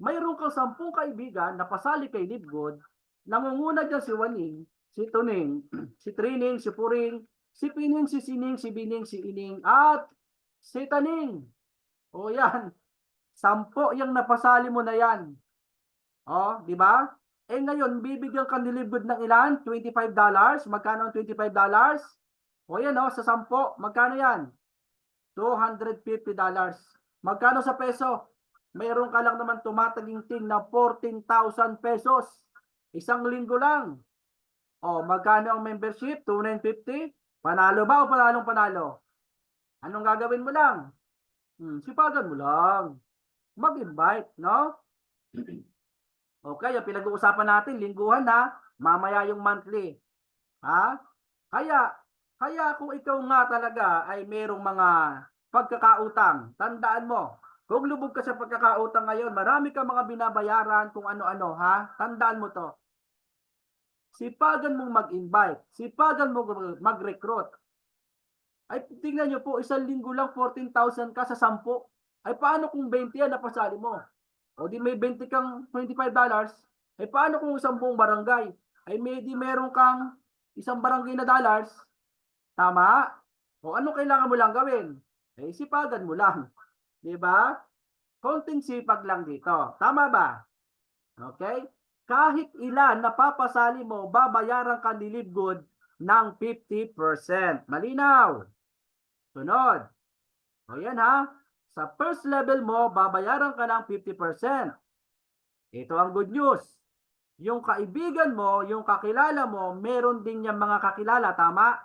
Mayroon kang 10 kaibigan na pasali kay Livegood, nangunguna dyan si Waning, si Tuning, si Trining, si Puring, si Pining, si Sining, si Bining, si Ining, at si Taning. O yan, 10 yung napasali mo na yan. O, di ba? Eh ngayon, bibigyan ka ni Livegood ng ilan? $25. Magkano ang $25? O yan o, sa 10, magkano yan? $250. Magkano sa peso? Mayroon ka lang naman tumataginting na 14,000 pesos. Isang linggo lang. O, magkano ang membership? 2,950? Panalo ba o panalong panalo? Anong gagawin mo lang? Sipagan mo lang. Mag-invite, no? Okay, yung pinag-uusapan natin, lingguhan na, mamaya yung monthly. Ha? Kaya kung ikaw nga talaga ay merong mga pagkakautang, tandaan mo, kung lubog ka sa pagkakautang ngayon, marami ka mga binabayaran kung ano-ano, ha? Tandaan mo to. Sipagan mong mag-invite, sipagan mong mag-recruit. Ay, tingnan nyo po, isang linggo lang 14,000 ka sa 10. Ay, paano kung 20 yan napasali mo? O di may 20 kang $25, ay paano kung isang buong barangay? Ay may di meron kang isang barangay na dollars, tama? O ano kailangan mo lang gawin? Eh sipagan mo lang. Di ba? Konting sipag lang dito. Tama ba? Okay? Kahit ilan napapasali mo, babayaran ka ni Livegood ng 50%. Malinaw. Sunod. O yan ha. Sa first level mo, babayaran ka ng 50%. Ito ang good news. Yung kaibigan mo, yung kakilala mo, meron din yung mga kakilala. Tama?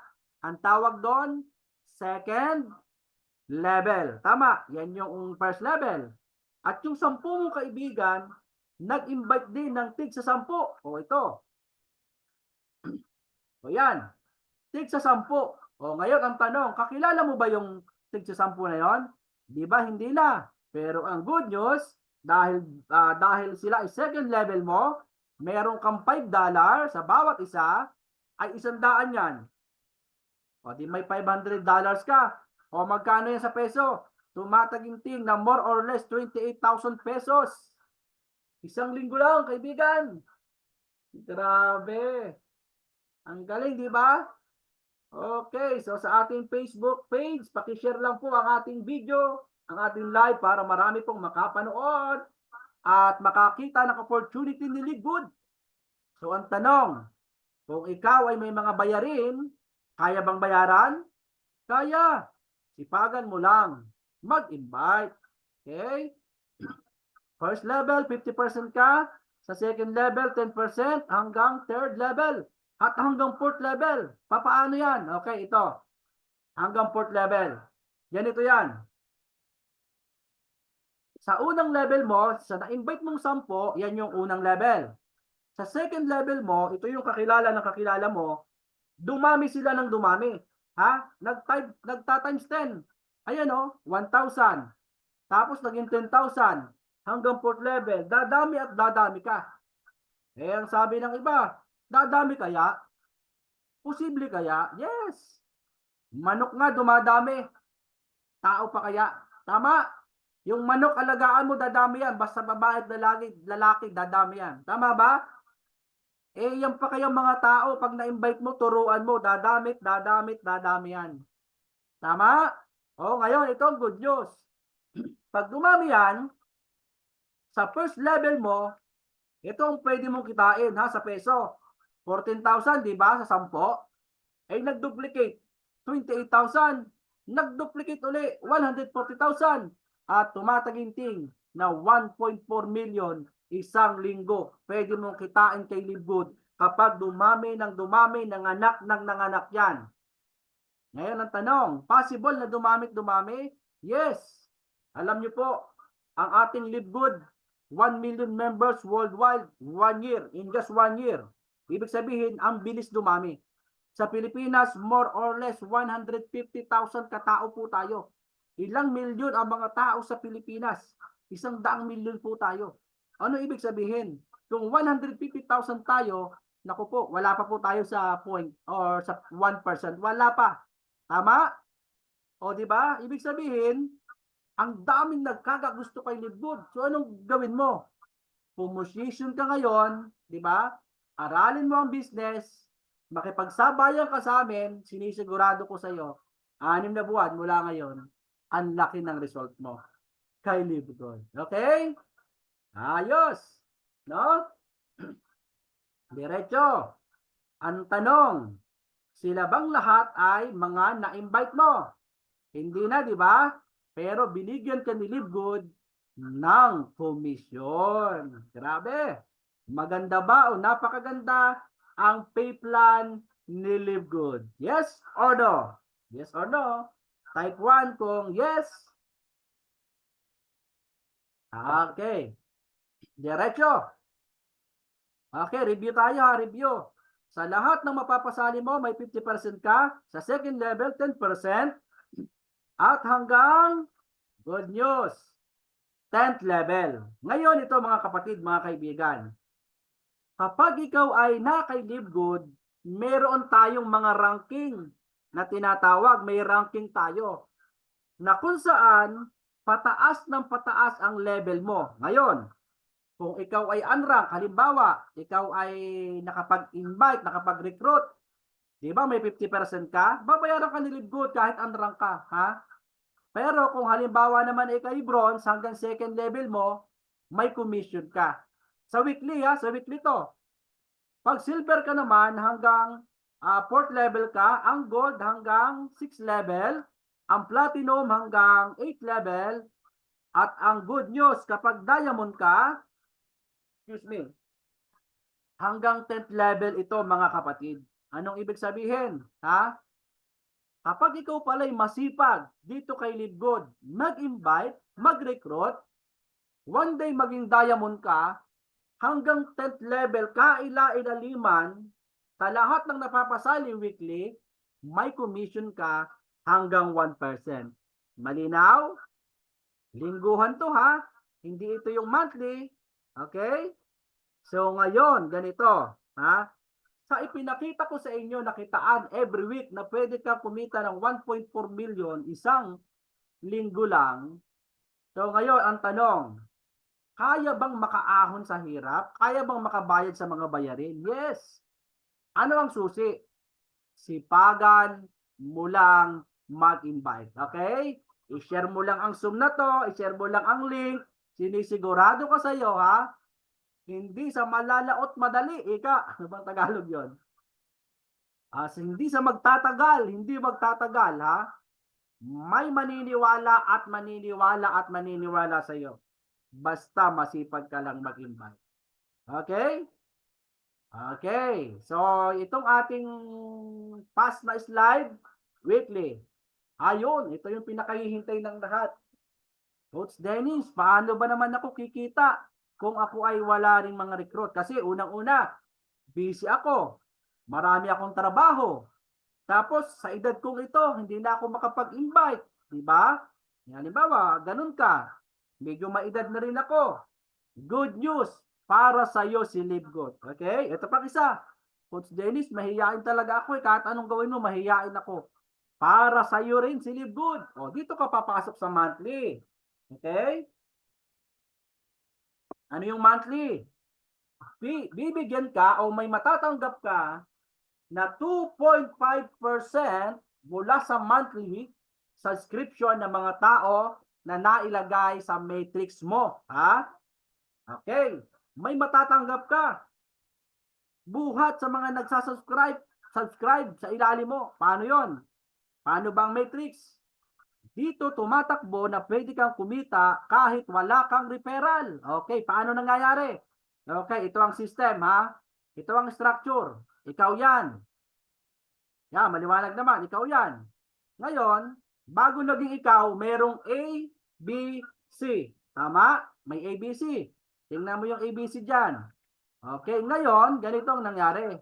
Ang tawag doon, second level. Tama? Yan yung first level. At yung 10 mong kaibigan, nag-invite din ng tig sa 10. O ito. O yan. Tig sa 10. O ngayon ang tanong, kakilala mo ba yung tig sa 10 na yon? Di ba hindi na? Pero ang good news, dahil sila ay second level mo, meron kang $5 sa bawat isa, ay 100 yan. O di may $500 ka. O magkano yan sa peso? Tumataginting na more or less 28,000 pesos. Isang linggo lang, kaibigan. Grabe. Ang galing, di ba? Okay, so sa ating Facebook page, paki-share lang po ang ating video, ang ating live para marami pong makapanood at makakita ng opportunity ni Livegood. So ang tanong, kung ikaw ay may mga bayarin, kaya bang bayaran? Kaya. Sipagan mo lang. Mag-invite. Okay? First level, 50% ka. Sa second level, 10% hanggang third level. At hanggang 4th level. Papaano yan? Okay, ito. Hanggang 4th level. Ganito yan. Sa unang level mo, sa na-invite mong 10, yan yung unang level. Sa second level mo, ito yung kakilala ng kakilala mo, dumami sila ng dumami. Ha? Nagta-times 10. Ayan o, 1,000. Tapos naging 10,000. Hanggang 4th level. Dadami at dadami ka. Eh, ang sabi ng iba, dadami kaya? Posible kaya? Yes. Manok nga dumadami. Tao pa kaya? Tama. Yung manok alagaan mo, dadami yan. Basta babae at lalaki, dadami yan. Tama ba? Eh, yan pa kayang mga tao, pag na-invite mo, turuan mo, dadami yan. Tama? O, ngayon, ito ang good news. Pag dumami yan, sa first level mo, ito ang pwede mong kitain ha, sa peso. 14,000, di ba? Sa 10. Ay nag-duplicate. 28,000. Nag-duplicate uli. 140,000. At tumataginting na 1.4 million isang linggo. Pwede mong kitain kay Livegood kapag dumami ng anak yan. Ngayon ang tanong, possible na dumami? Yes. Alam niyo po, ang ating Livegood, 1 million members worldwide, 1 year, in just 1 year. Ibig sabihin, ang bilis dumami. Sa Pilipinas, more or less 150,000 katao po tayo. Ilang milyon ang mga tao sa Pilipinas? 100 milyon po tayo. Ano ibig sabihin? Kung 150,000 tayo, naku po, wala pa po tayo sa point or sa 1%. Wala pa. Tama? O di ba? Ibig sabihin, Ang daming nagkakagusto kay Live Good. So anong gawin mo? Pumusisyon ka ngayon, di ba? Aralin mo ang business, makipagsabayan ka sa amin, sinisigurado ko sa iyo, 6 na buwan mula ngayon, ang laki ng result mo kay Live Good. Okay? Ayos. No? Diretso. Ang tanong, sila bang lahat ay mga na-invite mo? Hindi na, di ba? Pero binigyan ka ni Live Good ng komisyon. Grabe. Maganda ba o napakaganda ang pay plan ni Live Good? Yes or no? Yes or no? Type 1 kung yes. Okay. Diretso. Okay, review tayo ha, review. Sa lahat ng mapapasali mo, may 50% ka. Sa second level, 10%. At hanggang, good news, 10th level. Ngayon ito mga kapatid, mga kaibigan. Kapag ikaw ay na-kay Live Good, meron tayong mga ranking na tinatawag, may ranking tayo. Na kung saan, pataas ng pataas ang level mo. Ngayon, kung ikaw ay unrank, halimbawa, ikaw ay nakapag-invite, nakapag-recruit, di ba may 50% ka, babayaran ka ni Live Good kahit unrank ka. Ha? Pero kung halimbawa naman ikaw ay bronze hanggang second level mo, may commission ka. Sa weekly ha, sa weekly to. Pag silver ka naman hanggang 4th level ka, ang gold hanggang 6th level, ang platinum hanggang 8th level, at ang good news kapag diamond ka, hanggang 10th level ito mga kapatid. Anong ibig sabihin? Ha? Kapag ikaw pala'y masipag dito kay Live Good, mag-invite, mag-recruit, one day maging diamond ka, hanggang 10th level ka ila-ilaliman, sa lahat ng napapasali weekly, may commission ka hanggang 1%. Malinaw? Lingguhan to ha, hindi ito yung monthly. Okay? So ngayon, ganito, ha? Sa ipinakita ko sa inyo, nakitaan every week na pwede ka kumita ng 1.4 million isang linggo lang. So ngayon, ang tanong, kaya bang makaahon sa hirap? Kaya bang makabayad sa mga bayarin? Yes. Ano ang susi? Sipagan mo lang mag-invite. Okay? I-share mo lang ang Zoom na to, i-share mo lang ang link. Sinisigurado ko sa iyo, ha? Hindi sa malalaot madali, ika. Ano bang Tagalog yon? Hindi sa magtatagal, hindi magtatagal, ha? May maniniwala at maniniwala at maniniwala sa iyo. Basta masipag ka lang mag-invite. Okay? Okay. So, itong ating past na slide, weekly. Ayun, ito yung pinakahihintay ng lahat. Coach Dennis, paano ba naman ako kikita kung ako ay wala ring mga recruit? Kasi unang-una, busy ako. Marami akong trabaho. Tapos, sa edad kong ito, hindi na ako makapag-invite. Diba? Halimbawa, ganun ka. Medyo maedad na rin ako. Good news para sa iyo si Live Good. Okay? Ito pa isa. Coach Dennis, mahihain talaga ako. Kahit anong gawin mo, mahihain ako. Para sa iyo rin si Live Good. O, dito ka papasok sa monthly. Okay? Ano yung monthly? Bibigyan ka o may matatanggap ka na 2.5% mula sa monthly subscription ng mga tao na nailagay sa matrix mo. Ha? Okay. May matatanggap ka. Buhat sa mga nagsasubscribe sa ilalim mo. Paano yon? Paano bang matrix? Dito tumatakbo na pwede kang kumita kahit wala kang referral. Okay, paano nangyayari? Okay, ito ang system ha. Ito ang structure. Ikaw yan. Yan, maliwanag naman. Ikaw yan. Ngayon, bago naging ikaw, merong A, B, C. Tama? May A, B, C. Tingnan mo yung A, B, C dyan. Okay, ngayon, ganito ang nangyari.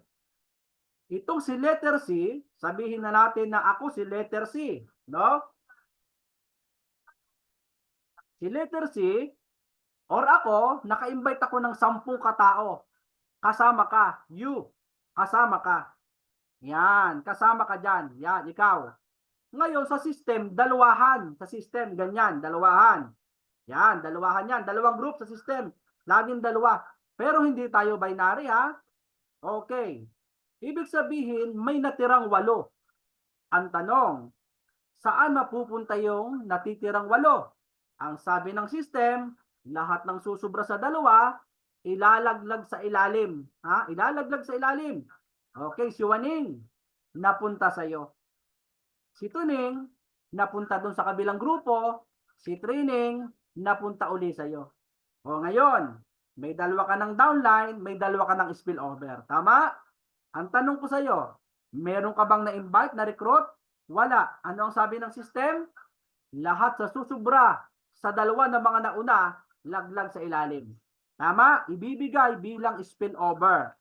Itong si letter C, sabihin na natin na ako si letter C. No? Si letter C, or ako, naka-invite ako ng 10 katao. Kasama ka. You. Kasama ka. Yan. Kasama ka dyan. Yan. Ikaw. Ngayon, sa system, dalawahan. Sa system, ganyan, dalawahan. Yan, dalawahan yan. Dalawang group sa system. Laging dalawa. Pero hindi tayo binary, ha? Okay. Ibig sabihin, may natirang 8. Ang tanong, saan mapupunta yung natitirang 8? Ang sabi ng system, lahat ng susubra sa dalawa, ilalaglag sa ilalim. Ha? Ilalaglag sa ilalim. Okay, si Waning, napunta sa'yo. Si Tuning, napunta dun sa kabilang grupo. Si Trining, napunta uli sa'yo. O ngayon, may dalawa ka ng downline, may dalawa ka ng spillover. Tama? Ang tanong ko sa'yo, meron ka bang na-invite, na-recruit? Wala. Ano ang sabi ng system? Lahat sa susubra sa dalawa na mga nauna, laglag sa ilalim. Tama? Ibibigay bilang spillover.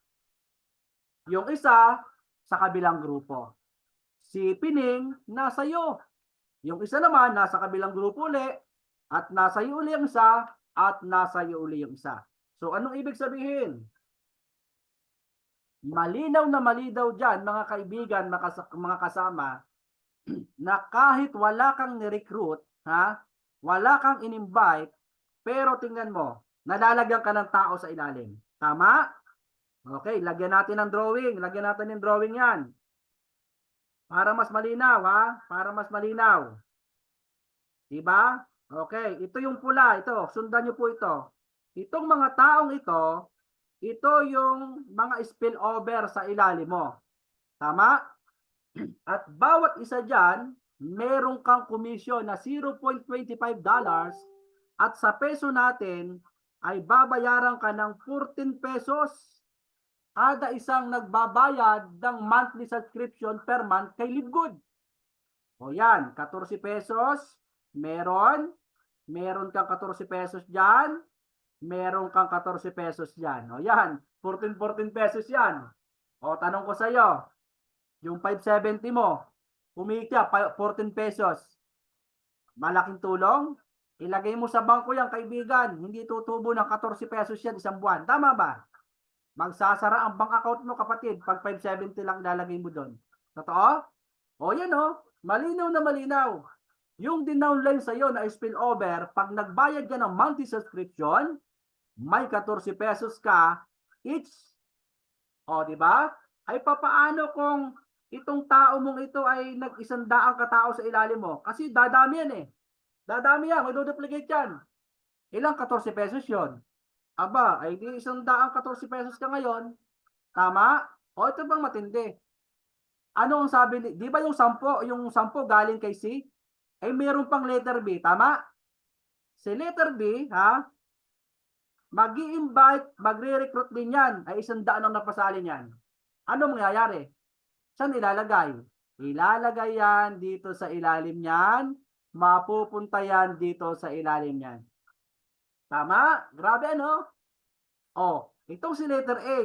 Yung isa, sa kabilang grupo. Si Pining, nasa iyo. Yung isa naman, nasa kabilang grupo uli, at nasa iyo uli yung isa, at nasa iyo uli yung isa. So, anong ibig sabihin? Malinaw na malinaw dyan, mga kaibigan, mga kasama, na kahit wala kang ni-recruit, ha? Wala kang in-invite, pero tingnan mo, nalalagyan ka ng tao sa ilalim. Tama? Okay, lagyan natin ng drawing. Lagyan natin ng drawing yan. Para mas malinaw, ha? Para mas malinaw. Diba? Okay, ito yung pula. Ito, sundan nyo po ito. Itong mga taong ito yung mga spillover sa ilalim mo. Tama? At bawat isa dyan, meron kang komisyon na $0.25 at sa peso natin ay babayaran ka ng 14 pesos. Kada isang nagbabayad ng monthly subscription per month kay LiveGood. O yan, 14 pesos, meron kang 14 pesos dyan, meron kang 14 pesos dyan. O yan, 14 pesos yan. O tanong ko sa iyo, yung 570 mo, kumikya 14 pesos. Malaking tulong? Ilagay mo sa bangko yan, kaibigan. Hindi tutubo ng 14 pesos yan isang buwan. Tama ba? Magsasara ang bank account mo, kapatid, pag 570 lang lalagay mo doon. Totoo? O yan o, malinaw na malinaw. Yung dinownline sa'yo na spillover, pag nagbayad ka ng monthly subscription, may 14 pesos ka each. O, di ba? Ay papaano kung itong tao mong ito ay nag-100 katao sa ilalim mo? Kasi dadami yan eh. Dadami yan, may duplicate yan. Ilang 14 pesos yon? Aba, ay di 114 pesos ka ngayon. Tama? O ito bang matindi? Ano ang sabi, di ba yung 10 galing kay C? Ay meron pang letter B, tama? Si letter B, ha? Mag-i-invite, magre-recruit din yan. Ay 100 ang napasali niyan. Ano mangyayari? Saan ilalagay? Ilalagay yan dito sa ilalim niyan. Mapupunta yan dito sa ilalim niyan. Tama? Grabe ano? O, itong si letter A.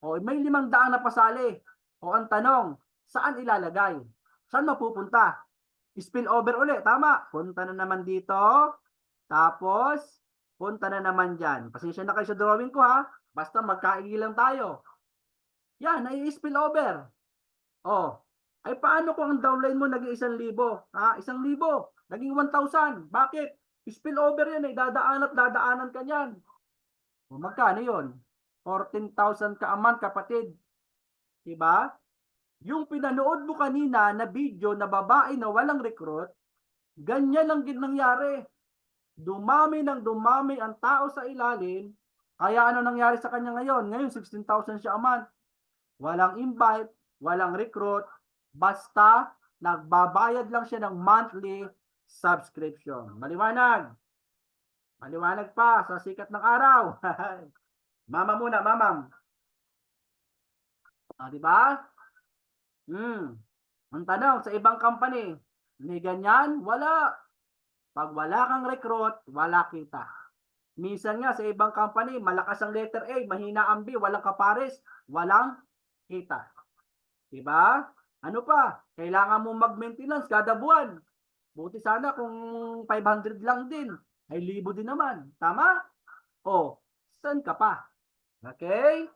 O, may 500 na pasali. O, ang tanong, saan ilalagay? Saan mapupunta? Spillover uli, tama? Punta na naman dito. Tapos, punta na naman dyan. Pasensya na kayo sa drawing ko ha. Basta magkaigilang tayo. Yan, nai-spillover. O, ay paano kung ang downline mo naging 1,000? Ha? 1,000. Naging 1,000. Bakit? Spillover yan eh. Dadaanan ka yan. O magkano yun? 14,000 ka a month, kapatid. Diba? Yung pinanood mo kanina na video na babae na walang recruit, ganyan lang din nangyari. Dumami ng dumami ang tao sa ilalim. Kaya ano nangyari sa kanya ngayon? Ngayon 16,000 siya a month. Walang invite, walang recruit, basta nagbabayad lang siya ng monthly subscription. Maliwanag. Maliwanag pa sa sikat ng araw. Mama muna, mamam. Di ba? Ang tanong sa ibang company, may ganyan? Wala. Pag wala kang recruit, wala kita. Minsan nga sa ibang company, malakas ang letter A, mahina ang B, walang kapares, walang kita. Diba? Ano pa? Kailangan mo mag-maintenance kada buwan. Buti sana kung 500 lang din, ay 1,000 din naman. Tama? O, saan ka pa? Okay?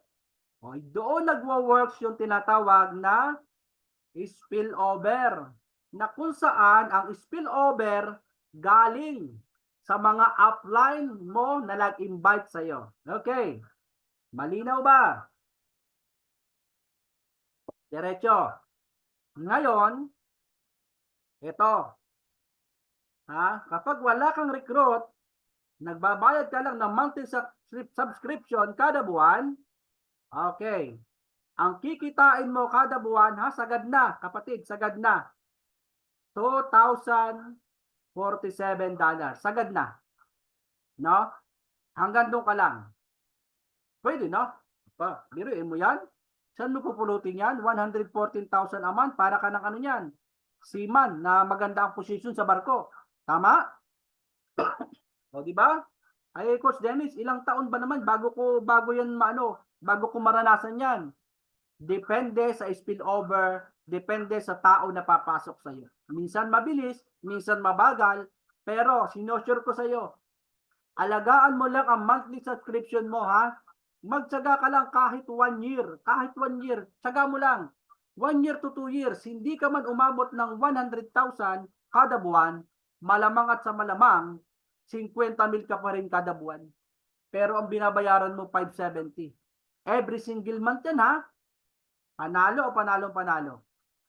O, doon nagwa-works yung tinatawag na spillover. na kung saan ang spillover galing sa mga upline mo na nag-invite sa'yo. Okay. Malinaw ba? Diretso. Ngayon, ito. Kapag wala kang recruit, nagbabayad ka lang ng monthly subscription kada buwan, okay. Ang kikitain mo kada buwan, sagad na, kapatid, sagad na. $2,047. Sagad na. No? Hanggang doon ka lang. Pwede, no? Biruin mo yan. Saan mo pupulutin yan? 114,000 a month para ka ng ano yan? Seaman na maganda ang position sa barko. Tama? O, di ba? Ay, Coach Dennis, ilang taon ba naman bago ko maranasan yan? Depende sa spillover, depende sa tao na papasok sa iyo. Minsan mabilis, minsan mabagal, pero sinosure ko sa iyo, alagaan mo lang ang monthly subscription mo, ha? Magtsaga ka lang kahit 1 year, tsaga mo lang. 1 year to 2 years, hindi ka man umabot ng 100,000 kada buwan, malamang at sa malamang, 50,000 ka pa rin kada buwan. Pero ang binabayaran mo, 570. Every single month yan, ha? Panalo o panalo.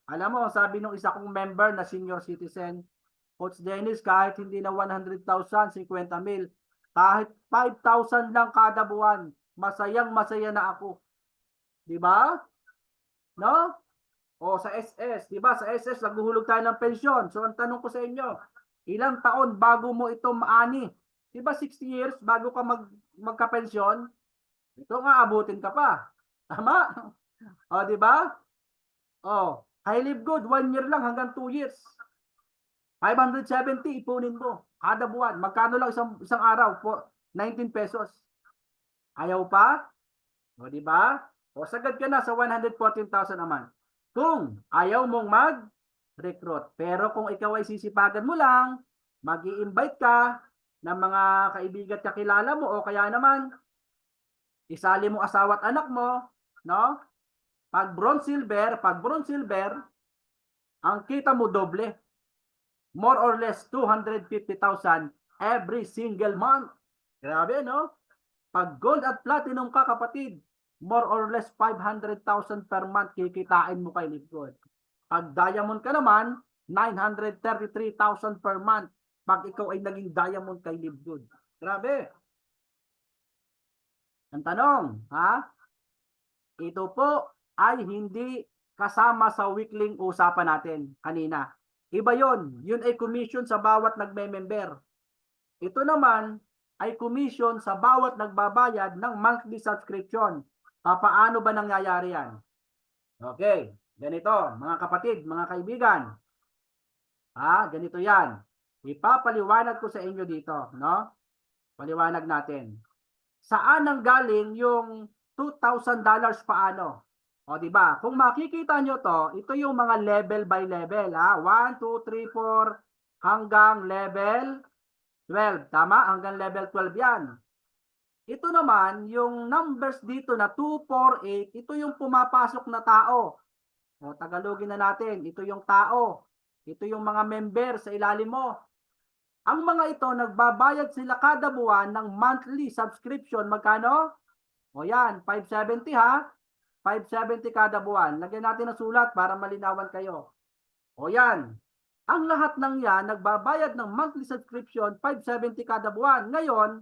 Alam mo, sabi nung isa kong member na senior citizen, Coach Dennis, kahit hindi na 100,000, 50,000, kahit 5,000 lang kada buwan, masayang-masaya na ako. Di ba? No? O sa SS, di ba? Sa SS, naghuhulog tayo ng pensyon. So, ang tanong ko sa inyo, ilang taon bago mo ito maani? Di ba 60 years bago ka magka-pensyon? Ito nga, abutin ka pa. Tama? O, di ba? O, I live good, 1 year lang hanggang 2 years. 570 ipunin mo kada buwan. Magkano lang isang araw? 19 pesos. Ayaw pa? O, di ba? O, sagad ka na sa 114,000 a month. Kung ayaw mong mag-recruit. Pero kung ikaw ay sisipagan mo lang, mag-i-invite ka ng mga kaibigan at kakilala mo o kaya naman isali mo asawa at anak mo, no? Pag bronze silver, ang kita mo doble. More or less 250,000 every single month. Grabe, no? Pag gold at platinum ka, kapatid, more or less 500,000 per month kikitain mo kay Livgood. Pag diamond ka naman, 933,000 per month pag ikaw ay naging diamond kay Livgood. Grabe. Ang tanong, ito po ay hindi kasama sa weekly usapan natin kanina. Iba yon, yun ay commission sa bawat nagme-member. Ito naman ay commission sa bawat nagbabayad ng monthly subscription. Paano ba nangyayari yan? Okay, ganito mga kapatid, mga kaibigan. Ganito yan. Ipapaliwanag ko sa inyo dito, no? Paliwanag natin. Saan ang galing yung $2,000 paano? O, di ba? Kung makikita nyo to, ito yung mga level by level, 1, 2, 3, 4 hanggang level 12, tama? Hanggang level 12 yan. Ito naman, yung numbers dito na 2, 4, 8, ito yung pumapasok na tao. O, Tagalogin na natin, ito yung tao. Ito yung mga member sa ilalim mo. Ang mga ito, nagbabayad sila kada buwan ng monthly subscription. Magkano? O yan, 570 ha? 570 kada buwan. Lagyan natin ng sulat para malinawan kayo. O yan. Ang lahat ng yan, nagbabayad ng monthly subscription, 570 kada buwan. Ngayon,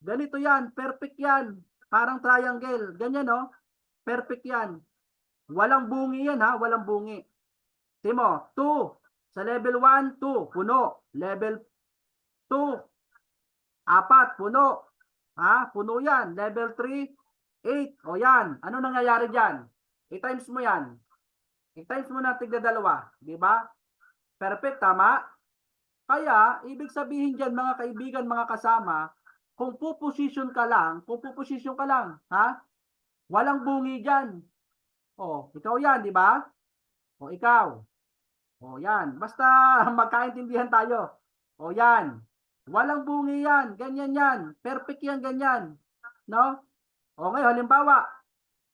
ganito yan. Perfect yan. Parang triangle. Ganyan, no? Perfect yan. Walang bungi yan, ha? Walang bungi. Timo, 2. Sa level 1, 2. Puno. Level 2, 4. Puno. Puno yan. Level 3, 8. O yan. Ano nangyayari dyan? I-times mo yan. I-times mo na tigda dalawa. Diba? Perfect, tama? Kaya, ibig sabihin dyan mga kaibigan, mga kasama, kung puposisyon ka lang, walang bungi dyan. O, ikaw yan, diba? O, ikaw. O, yan. Basta magkaintindihan tayo. O, yan. Walang bungi yan. Ganyan yan. Perfect yan, ganyan. No? O ngayon, halimbawa,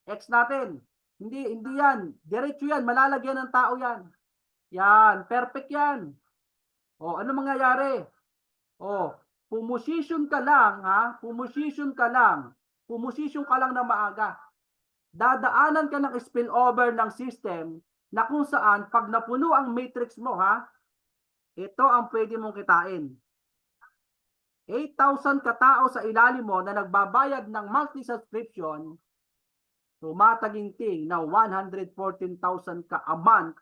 X natin. Hindi yan. Diretso yan. Malalagyan ng tao yan. Yan, perfect yan. O, ano mangyayari? O, pumosisyon ka lang, ha? Pumosisyon ka lang. Pumosisyon ka lang na maaga. Dadaanan ka ng spillover ng system na kung saan pag napuno ang matrix mo, ha? Ito ang pwede mong kitain. 8,000 katao sa ilalim mo na nagbabayad ng monthly subscription, tumataginting na 114,000 ka a month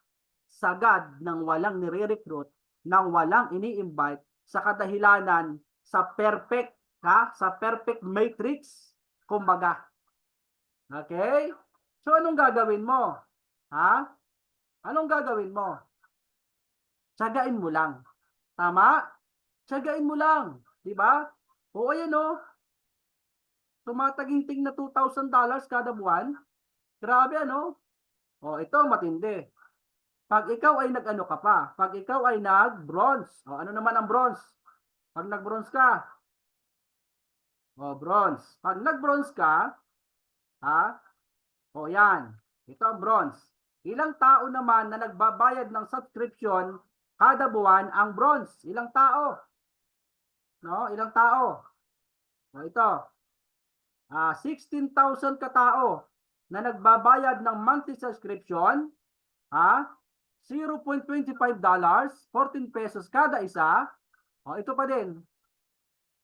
sagad ng walang nire-recruit, ng walang ini-invite sa kadahilanan sa perfect, sa perfect matrix, kumbaga. Okay? So anong gagawin mo? Ha? Anong gagawin mo? Tsagain mo lang. Tama? Tsagain mo lang, 'di ba? O ayan o. Tumataginting na $2,000 kada buwan. Grabe ano? O ito matindi. Pag ikaw ay nag-ano ka pa, pag ikaw ay nag-bronze. O ano naman ang bronze? Pag nag-bronze ka. O bronze. Pag nag-bronze ka, ha? O yan. Ito ang bronze. Ilang tao naman na nagbabayad ng subscription kada buwan ang bronze? Ilang tao? No? Ilang tao? O ito. 16,000 katao na nagbabayad ng monthly subscription, $0.25, 14 pesos kada isa. O ito pa din.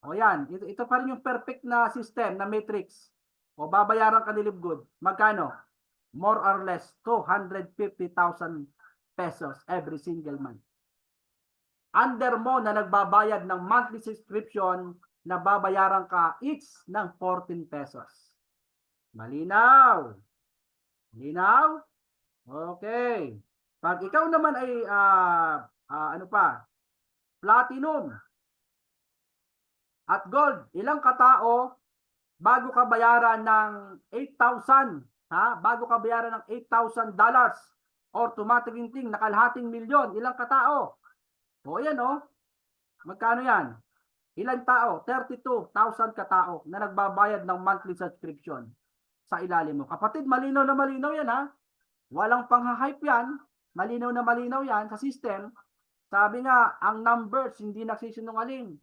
O yan, ito pa rin yung perfect na system na matrix. O babayaran ka ni Livgood. Magkano? More or less 250,000 pesos every single month. Under mo na nagbabayad ng monthly subscription na babayaran ka each ng 14 pesos. Malinaw? Malinaw? Okay. Pag ikaw naman ay ano pa? Platinum at gold, ilang katao bago ka bayaran ng 8,000, bago ka bayaran ng $8,000 or tumataginting na kalahating milyon, ilang katao? O yan o. Magkano yan? Ilang tao? 32,000 katao na nagbabayad ng monthly subscription sa ilalim mo. Kapatid, malinaw na malinaw yan ha. Walang pangha-hype yan. Malinaw na malinaw yan sa system. Sabi nga, ang numbers hindi nagsisinungaling.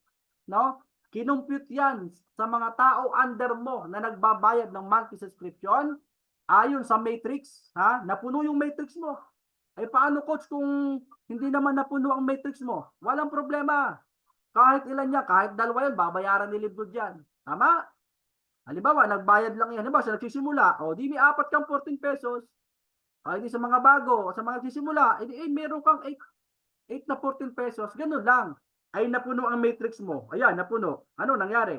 No? Kinumpute yan sa mga tao under mo na nagbabayad ng monthly subscription ayon sa matrix. Napuno yung matrix mo. Eh paano coach kung hindi naman napuno ang matrix mo? Walang problema. Kahit ilan yan, kahit dalawa yan, babayaran ni Livgood yan. Tama? Halimbawa, nagbayad lang yan. Halimbawa, sa nagsisimula, o di may 4 kang 14 pesos. O di sa mga bago, sa mga nagsisimula, meron kang 8 na 14 pesos. Ganun lang. Ay napuno ang matrix mo. Ayan, napuno. Ano nangyari?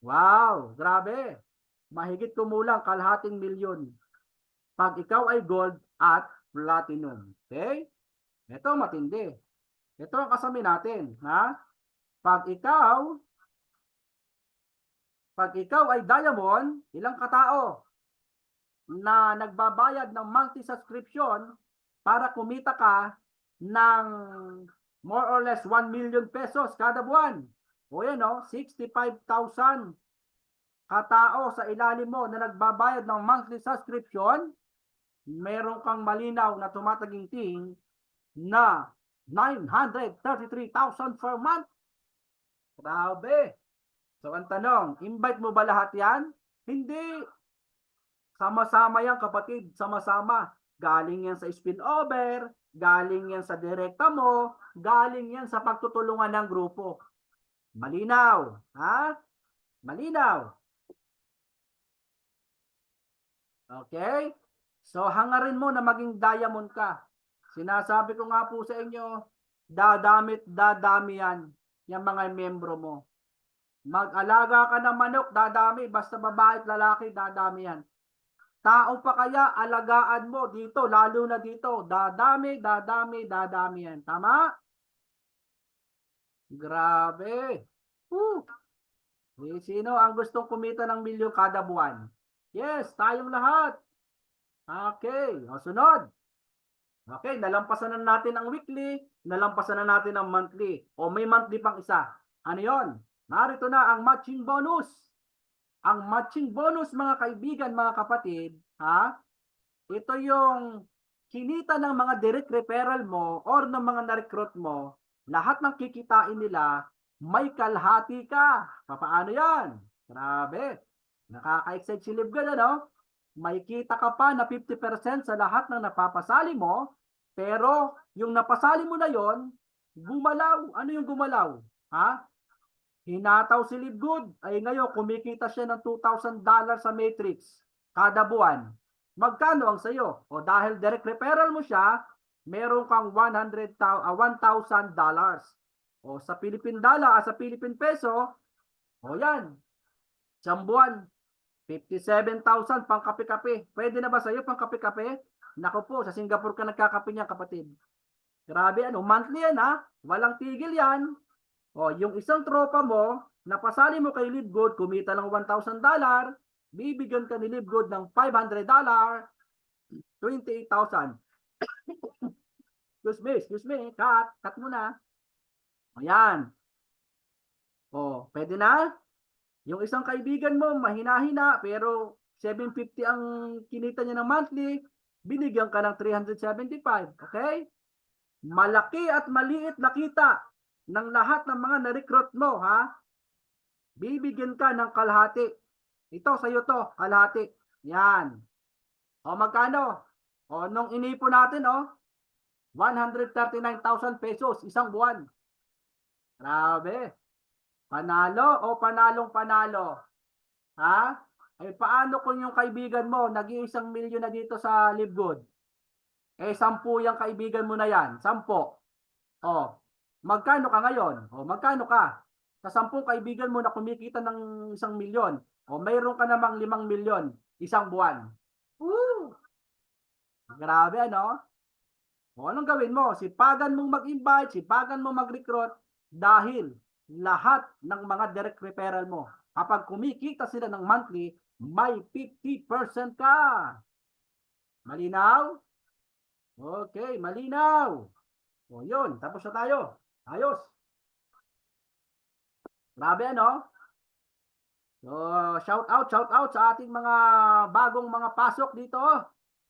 Wow, grabe. Mahigit kumulang kalahating milyon. Pag ikaw ay gold at platinum. Okay? Ito matindi. Ito ang kasama natin. Pag ikaw ay diamond, ilang katao na nagbabayad ng monthly subscription para kumita ka ng more or less 1 million pesos kada buwan. O yan 65,000 katao sa ilalim mo na nagbabayad ng monthly subscription, meron kang malinaw na tumataginting na 933,000 per month. Grabe. So ang tanong, invite mo ba lahat yan? Hindi. Sama-sama yan kapatid, sama-sama. Galing yan sa spin-over, galing yan sa direkta mo, galing yan sa pagtutulungan ng grupo. Malinaw. Malinaw. Okay? So hangarin mo na maging diamond ka. Sinasabi ko nga po sa inyo, dadami yan, yung mga membro mo. Mag-alaga ka ng manok, dadami. Basta babae at lalaki, dadami yan. Tao pa kaya, alagaan mo dito, lalo na dito. Dadami yan. Tama? Grabe. Sino ang gustong kumita ng milyon kada buwan? Yes, tayong lahat. Okay, o sunod. Okay, nalampasan na natin ang weekly, nalampasan na natin ang monthly. O may monthly pang isa. Ano yon? Narito na ang matching bonus. Ang matching bonus mga kaibigan, mga kapatid, ito yung kinita ng mga direct referral mo or ng mga na-recruit mo, lahat ng kikitain nila, may kalahati ka. Paano yan? Grabe. Nakaka-excite si Livgod, ano? May kita ka pa na 50% sa lahat ng napapasali mo, pero yung napasali mo na yon, gumalaw. Ano yung gumalaw? Ha? Hinataw si Livgod. Ay ngayon, kumikita siya ng $2,000 sa Matrix kada buwan. Magkano ang sayo? O dahil direct referral mo siya, meron kang $1,000. O sa Philippine dollar, sa Philippine peso, o yan, isang buwan, 57,000 pang kape-kape. Pwede na ba sa'yo pang kape-kape? Nako po, sa Singapore ka nagkakape niyan, kapatid. Grabe, ano, monthly yan ha. Walang tigil yan. O, yung isang tropa mo, napasali mo kay Livgood, kumita ng $1,000, bibigyan ka ni Livgood ng $500, 28,000. Excuse me, cut muna. Ayan. O, pwede na? Yung isang kaibigan mo, mahina-hina, pero 750 ang kinita niya ng monthly, binigyan ka ng 375. Okay? Malaki at maliit na kita ng lahat ng mga na-recruit mo, ha? Bibigyan ka ng kalahati. Ito, sa'yo to, kalahati. Yan. O, magkano? O, nung inipo natin, 139,000 pesos, isang buwan. Grabe. Panalo o panalong panalo? Ha? Ay paano kung yung kaibigan mo nag-1 milyon na dito sa Livgood? 10 yung kaibigan mo na yan. 10. O, magkano ka ngayon? O, magkano ka? Sa 10 kaibigan mo na kumikita ng 1 milyon. O, mayroon ka namang 5 milyon isang buwan. Woo! Grabe, ano? O, anong gawin mo? Sipagan mong mag-invite, sipagan mong mag-recruit dahil lahat ng mga direct referral mo, kapag kumikita sila ng monthly, may 50% ka. Malinaw? Okay, malinaw. O yun, tapos na tayo. Ayos. Grabe, ano? So, shout out sa ating mga bagong mga pasok dito.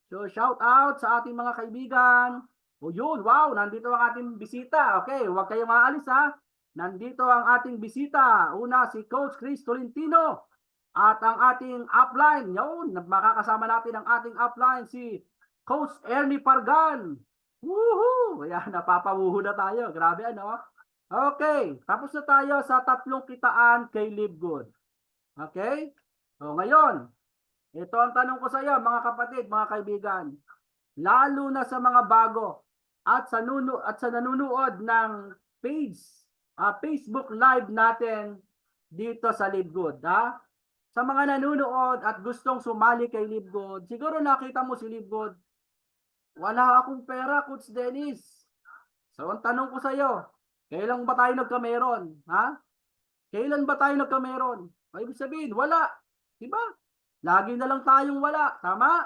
So, shout out sa ating mga kaibigan. O yun, wow, nandito ang ating bisita. Okay, huwag kayong maalis ha. Nandito ang ating bisita. Una si Coach Chris Tolentino at ang ating upline. Yun, makakasama natin ang ating upline si Coach Ernie Pargan. Woohoo! Ayan, napapawuho na tayo. Grabe, ano? Okay, tapos na tayo sa 3 kitaan kay Livgood. Okay? So ngayon, ito ang tanong ko sa iyo, mga kapatid, mga kaibigan. Lalo na sa mga bago at sa nanonood ng page, Facebook Live natin dito sa Livgood, ha? Sa mga nanonood at gustong sumali kay Livgood, siguro nakita mo si Livgood, wala akong pera, Coach Dennis. So ang tanong ko sa iyo, kailan ba tayo nagkameron, ha? Kailan ba tayo nagkameron? Ibig sabihin, wala. Diba? Lagi na lang tayong wala. Tama?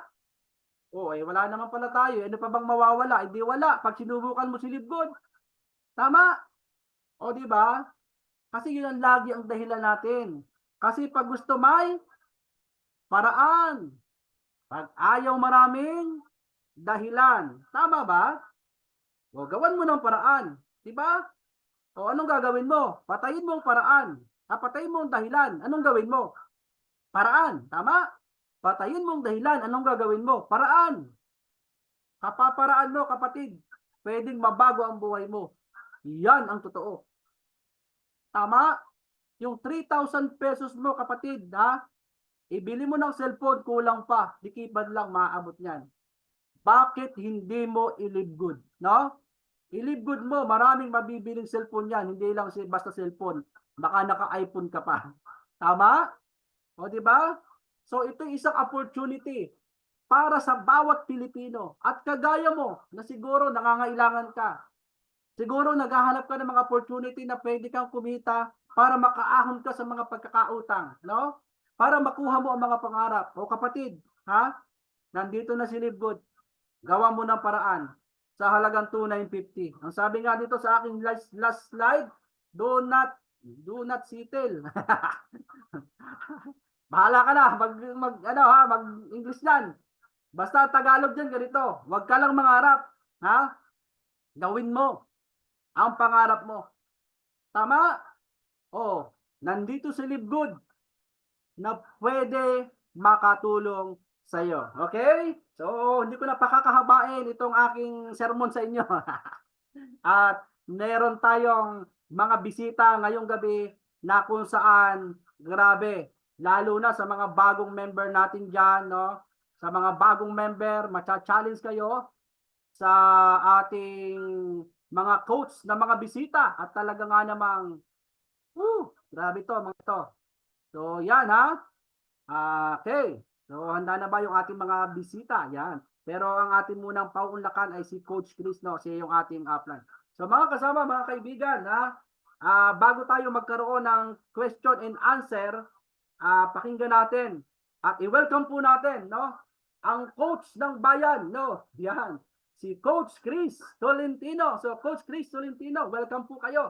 O, wala naman pala tayo. Ano pa bang mawawala? Hindi wala. Pag sinubukan mo si Livgood. Tama? O, diba? Kasi yun ang lagi ang dahilan natin. Kasi pag gusto may paraan. Pag ayaw maraming dahilan. Tama ba? O, gawan mo ng paraan. Diba? O, anong gagawin mo? Patayin mo ang paraan. Patayin mo ang dahilan. Anong gawin mo? Paraan. Tama? Patayin mo ang dahilan. Anong gagawin mo? Paraan. Kapaparaan mo, kapatid. Pwedeng mabago ang buhay mo. Yan ang totoo. Tama? Yung 3,000 pesos mo, kapatid, ha? Ibili mo ng cellphone, kulang pa. Dikipad lang, maaabot niyan. Bakit hindi mo i-Livgood? No? I-Livgood mo, maraming mabibiling cellphone yan. Hindi lang basta cellphone. Baka naka-iPhone ka pa. Tama? O, di ba? So, ito isang opportunity para sa bawat Pilipino. At kagaya mo, na siguro nangangailangan ka. Siguro naghahanap ka ng mga opportunity na pwede kang kumita para makaahon ka sa mga pagkakautang. No? Para makuha mo ang mga pangarap. O kapatid, ha? Nandito na si Livgood. Gawa mo ng paraan sa halagang 2,950. Ang sabi nga dito sa aking last slide, do not settle. Bahala ka na mag English yan. Basta Tagalog dyan, ganito. Huwag ka lang mangarap. Ha? Gawin mo ang pangarap mo. Tama? O, nandito si Live Good na pwede makatulong sa iyo. Okay? So, hindi ko na pakakahabain itong aking sermon sa inyo. At meron tayong mga bisita ngayong gabi na kung saan, grabe, lalo na sa mga bagong member natin dyan, no? Sa mga bagong member, matcha-challenge kayo sa ating mga coach na mga bisita at talaga nga namang, grabe to, mga to. So, yan ha. Okay. So, handa na ba yung ating mga bisita? Yan. Pero ang ating munang pauunlakan ay si Coach Chris, no? Siya yung ating upline. So, mga kasama, mga kaibigan, ha? Bago tayo magkaroon ng question and answer, pakinggan natin at i-welcome po natin, no? Ang coach ng bayan, no? Yan. Si Coach Chris Tolentino. So, Coach Chris Tolentino, welcome po kayo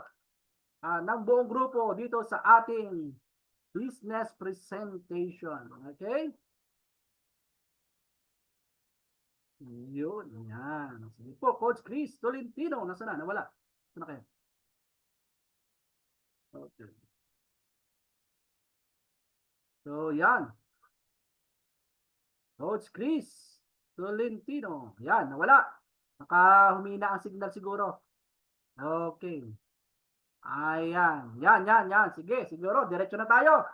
ng buong grupo dito sa ating business presentation. Okay? Yun. Yan. Sige po, Coach Chris Tolentino. Nasaan na? Nawala. Saan na kayo? Okay. So, yan. Coach Chris Tolentino. Yan, nawala. Humina ang signal siguro. Okay. Ayan. Yan. Sige, siguro. Diretso na tayo.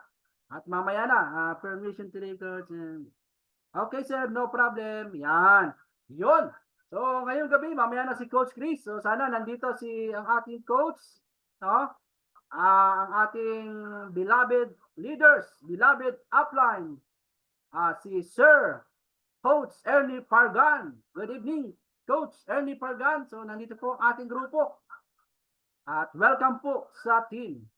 At mamaya na. Permission to record. Okay, sir. No problem. Yan. Yun. So, ngayong gabi, mamaya na si Coach Chris. So, sana nandito ang ating coach. No? Ang ating beloved leaders, beloved upline. Si Sir Coach Ernie Pargan. Good evening, Coach Ernie Pargan. So, nandito po ang ating grupo. At welcome po sa team.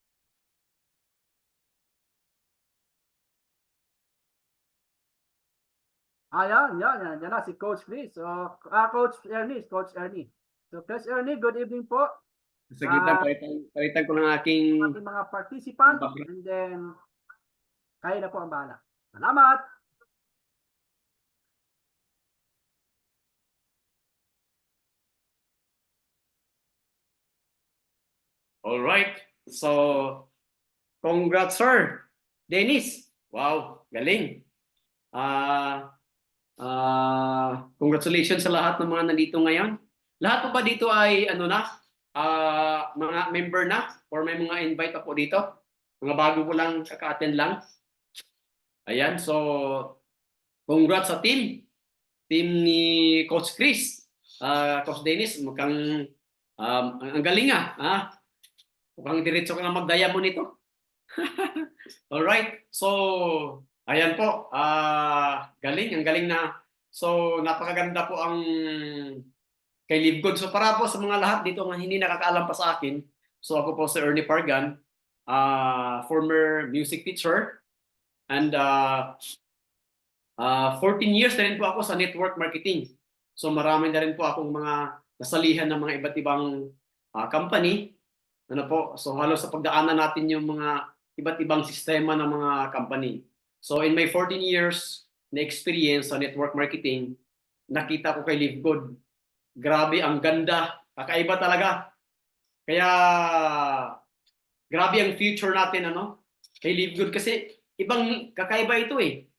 Yan na si Coach Chris. So, Coach Ernie. So, Coach Ernie, good evening po. Sa gitna, palitan ko ng aking mga participant. And then, kayo na po ang bahala. Salamat! All right. So, congrats, sir. Dennis. Wow, galing. Congratulations sa lahat ng mga nandito ngayon. Lahat po ba dito ay mga member na or may mga invite pa po dito? Mga bago po lang, kaka-attend lang. Ayan, so congrats sa team ni Coach Chris. Coach Dennis, mukhang ang galing mukhang diretso ka na mag-diamond nito. Alright, so ayan po, ang galing na. So napakaganda po ang kay Live Good. So para po sa mga lahat dito nga hindi nakakaalam pa sa akin, so ako po si Ernie Pargan, former music teacher, and 14 years na rin po ako sa network marketing. So marami na rin po akong mga nasalihan ng mga iba't ibang company. So halos sa pagdaanan natin yung mga iba't ibang sistema ng mga company. So in my 14 years na experience sa network marketing, nakita ko kay Live Good. Grabe, ang ganda. Kakaiba talaga. Kaya grabe ang future natin kay Live Good kasi ibang kakaiba ito eh.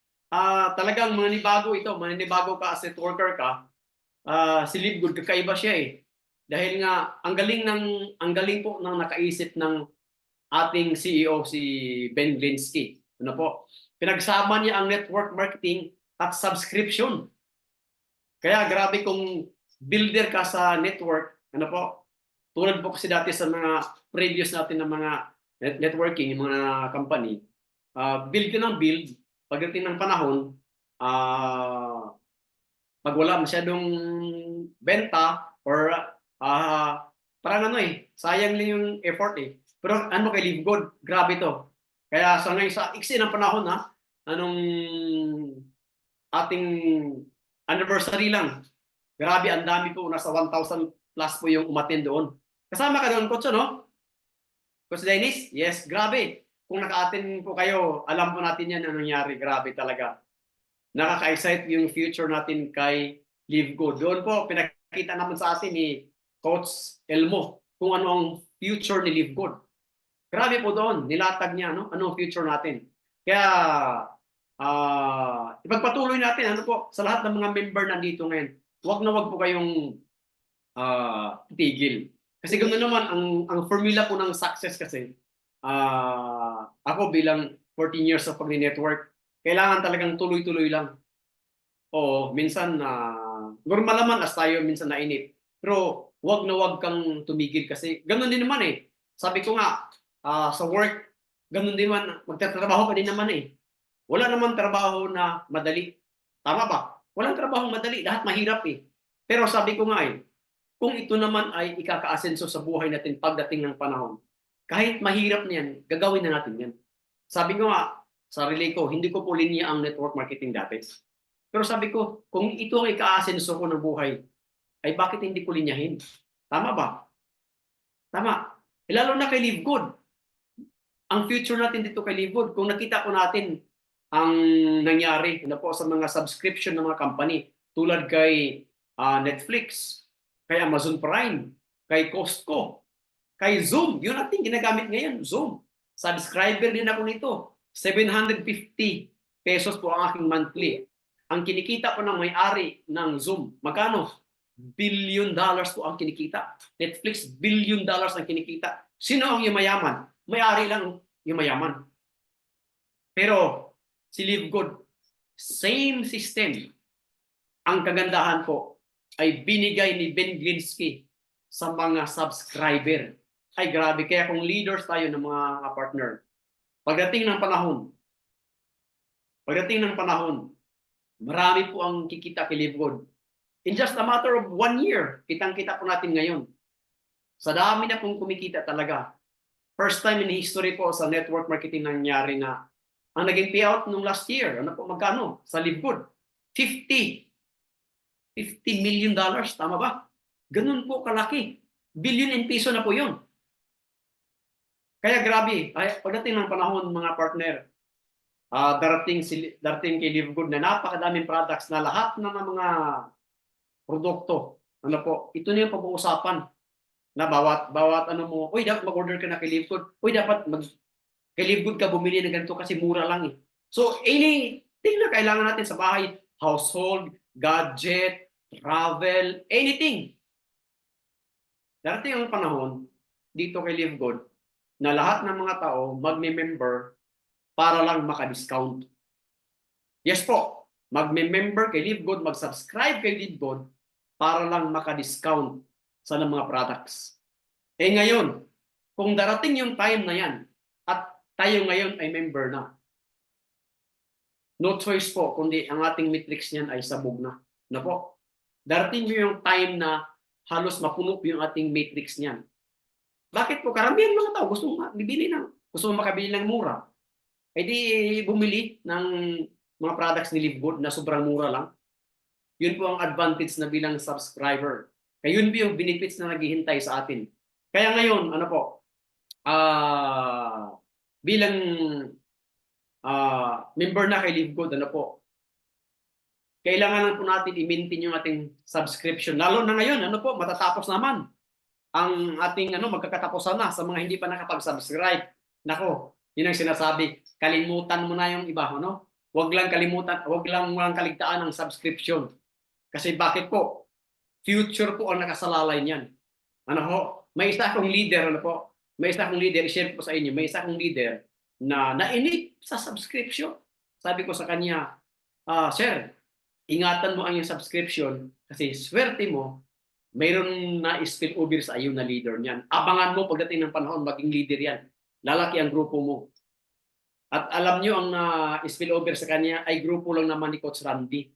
Talagang manibago ito. Manibago ka as networker ka. Si Live Good kakaiba siya eh. Dahil nga ang galing po ng nakaisip ng ating CEO si Ben Glinsky. Pinagsama niya ang network marketing at subscription. Kaya grabe kung builder ka sa network, tulad po kasi dati sa mga previous natin ng mga networking, yung mga company, build ka ng build, pagdating ng panahon, pag wala masyadong benta or parang sayang lang yung effort eh. Pero kay Live Good, grabe to. Kaya sa ngayon, sa iksi ng panahon anong ating anniversary lang, grabe, ang dami po, nasa 1,000 plus po yung umattend doon. Kasama ka doon, Coach, Coach Dennis? Yes, grabe. Kung naka-attend po kayo, alam po natin yan ang nangyari. Grabe talaga. nakaka-excite yung future natin kay Live Good. Doon po, pinakita naman sa atin ni Coach Elmo kung ano ang future ni Live Good. Grabe po doon, nilatag niya ano ang future natin. Kaya ipagpatuloy natin ano po sa lahat ng mga member nandito ngayon. Huwag na huwag po kayong titigil. Kasi ganoon naman ang formula po ng success kasi ako bilang 14 years of pag-network, kailangan talagang tuloy-tuloy lang. Oo, minsan normal naman as tayo minsan nainip. Pero wag na wag kang tumigil kasi ganoon din naman eh. Sabi ko nga sa work, ganoon din naman, magtatrabaho ka din naman eh. Wala naman trabaho na madali. Tama ba? Walang trabaho madali, lahat mahirap eh. Pero sabi ko nga eh, kung ito naman ay ikakaasenso sa buhay natin pagdating ng panahon, kahit mahirap na yan, gagawin na natin yan. Sabi ko nga, sarili ko, hindi ko po linya ang network marketing dati. Pero sabi ko, kung ito ang ikaasenso ko ng buhay, ay bakit hindi ko linyahin? Tama ba? Tama. Lalo na kay Live Good. Ang future natin dito kay Live Good, kung nakita ko natin ang nangyari na po sa mga subscription ng mga company, tulad kay Netflix, kay Amazon Prime, kay Costco, kay Zoom, yun natin ginagamit ngayon, Zoom. Subscriber din ako nito. 750 pesos po ang aking monthly. Ang kinikita po ng may-ari ng Zoom, magkano? $1 billion po ang kinikita. Netflix, $1 billion ang kinikita. Sino ang yumayaman? May-ari lang yumayaman. Pero si Live Good, same system. Ang kagandahan po ay binigay ni Ben Glinsky sa mga subscriber. Ay grabe, kaya kung leaders tayo ng mga partner, pagdating ng panahon, marami po ang kikita kay Live Good. In just a matter of 1 year, kitang-kita po natin ngayon. Sa dami na pong kumikita talaga. First time in history po sa network marketing nangyari na ang naging payout nung last year, ano po magkano? Sa Live Good, $50 million, tama ba? Ganun po kalaki. Billion in piso na po yun. Kaya grabe, pagdating ng panahon mga partner, darating kay Live Good na napakadaming products na lahat ng mga produkto. Ano po, ito na yung pag-uusapan na bawat ano mo, uy, dapat mag-order ka na kay Live Good. Uy, dapat kay Live Good ka bumili ng ganito kasi mura lang eh. So, anything na kailangan natin sa bahay, household, gadget, travel, anything. Darating ang panahon dito kay Live Good na lahat ng mga tao magme-member para lang maka-discount. Yes po, magme-member kay Live Good, mag-subscribe kay Live Good para lang maka-discount sa mga products. Eh ngayon, kung darating yung time na yan at tayo ngayon ay member na, no choice po, kundi ang ating metrics niyan ay sabog na. Na po, darating yung time na halos mapuno yung ating matrix niyan. Bakit po? Karamihan mga tao gusto makabili ng mura. Eh di bumili ng mga products ni Live Good na sobrang mura lang. Yun po ang advantage na bilang subscriber. Kaya yun po yung benefits na naghihintay sa atin. Kaya ngayon, ano po, bilang member na kay Live Good, ano po, kailangan lang po natin i-maintain yung ating subscription. Lalo na ngayon, ano po, matatapos naman ang ating magkakatapusan na sa mga hindi pa nakapag-subscribe. Nako, yun ang sinasabi. Kalimutan mo na yung iba, no? Huwag lang kalimutan, huwag lang kaligtaan ng subscription. Kasi bakit po? Future po ang nakasalalay niyan. Ano po? May isa akong leader, i-share ko sa inyo, may isa akong leader na nainip sa subscription. Sabi ko sa kanya, sir, ingatan mo ang iyong subscription kasi swerte mo, mayroon na spill over sa iyo na leader niyan. Abangan mo pagdating ng panahon, maging leader yan. Lalaki ang grupo mo. At alam nyo, ang spill over sa kanya ay grupo lang naman ni Coach Randy.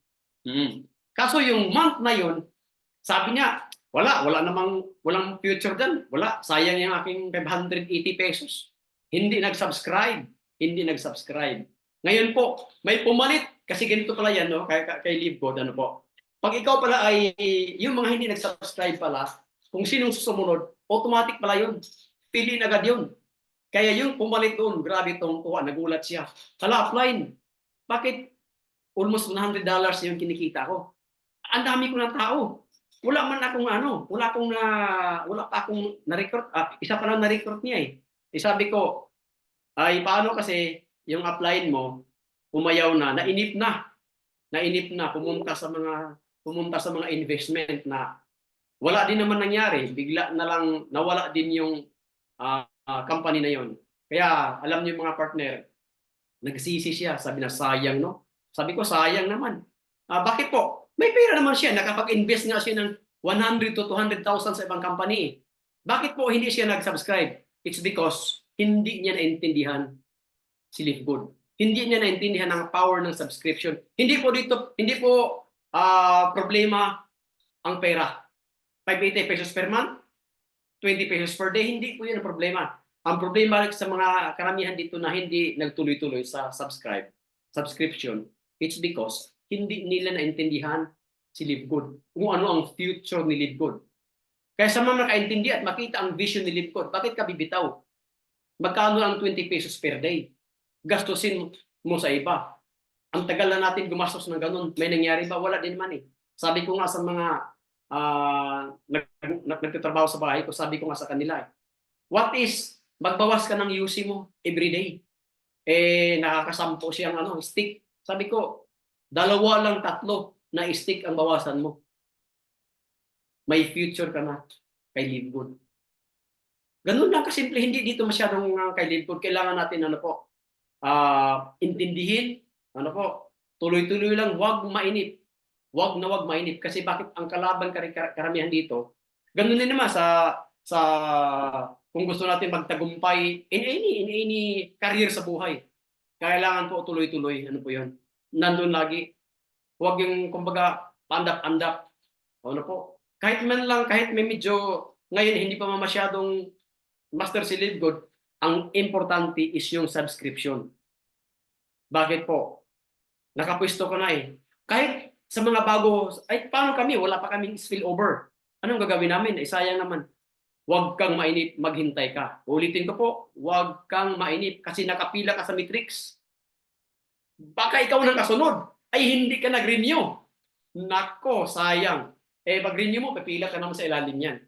Kaso yung month na yun, sabi niya, walang future dyan. Wala, sayang yung aking 580 pesos. Hindi nag-subscribe. Ngayon po, may pumalit. Kasi ganito pala yan, no? Kay Live Good, ano po. Pag ikaw pala ay, yung mga hindi nag-subscribe pala, kung sinong susunod, automatic pala yun. Pili agad yun. Kaya yung pumalit doon, grabe itong tuwa, nagulat siya. Hala, offline. Bakit almost $100 yung kinikita ko. Ang dami ko ng tao. Wala man akong ano, wala pa akong na-recruit. Isa pa lang na-recruit niya eh. Sabi ko, ay paano kasi yung upline mo, umayaw na, nainip na, pumunta sa mga investment na wala din naman nangyari. Bigla na lang nawala din yung company na yon. Kaya alam niyo mga partner, nagsisi siya, sabi na sayang no. Sabi ko sayang naman. Bakit po? May pera naman siya, nakapag-invest nga siya ng 100 to 200,000 sa ibang company. Bakit po hindi siya nag-subscribe? It's because hindi niya naintindihan si Livegood. Hindi niya naintindihan ang power ng subscription. Hindi po problema ang pera. 580 pesos per month, 20 pesos per day, hindi po yun ang problema. Ang problema sa mga karamihan dito na hindi nagtuloy-tuloy sa subscription, it's because hindi nila naintindihan si Livegood, kung ano ang future ni Livegood. Kaya sa mga nakaintindi at makita ang vision ni Livegood, bakit ka bibitaw? Magkano ang 20 pesos per day? Gastusin mo sa iba. Ang tagal na natin gumastos ng ganun. May nangyari ba? Wala din naman eh. Sabi ko nga sa mga nagtatrabaho sa bahay ko, sabi ko nga sa kanila, what is, magbawas ka ng UC mo everyday. Nakakasampo siyang stick. Sabi ko, 2 lang 3 na stick ang bawasan mo. May future ka na kay Livegood. Ganun lang kasimple, hindi dito masyadong kay Livegood. Kailangan natin intindihin, tuloy-tuloy lang, wag mainip. Wag mainip kasi bakit ang kalaban karamihan dito. Ganun din naman sa kung gusto natin magtagumpay in any career sa buhay. Kailangan po tuloy-tuloy, po 'yon. Nandun lagi. Wag yung kumbaga pandap-andap. Kahit may medyo ngayon hindi pa masyadong master si Livegood, ang importante is yung subscription. Bakit po? Nakapwesto ko na eh. Kahit sa mga bago, ay paano kami? Wala pa kaming spillover. Anong gagawin namin? Sayang naman. Huwag kang mainip, maghintay ka. Ulitin ko po, huwag kang mainip kasi nakapila ka sa Matrix. Baka ikaw nang kasunod, ay hindi ka nag-renew. Nako, sayang. Pag-renew mo, pipila ka naman sa ilalim yan.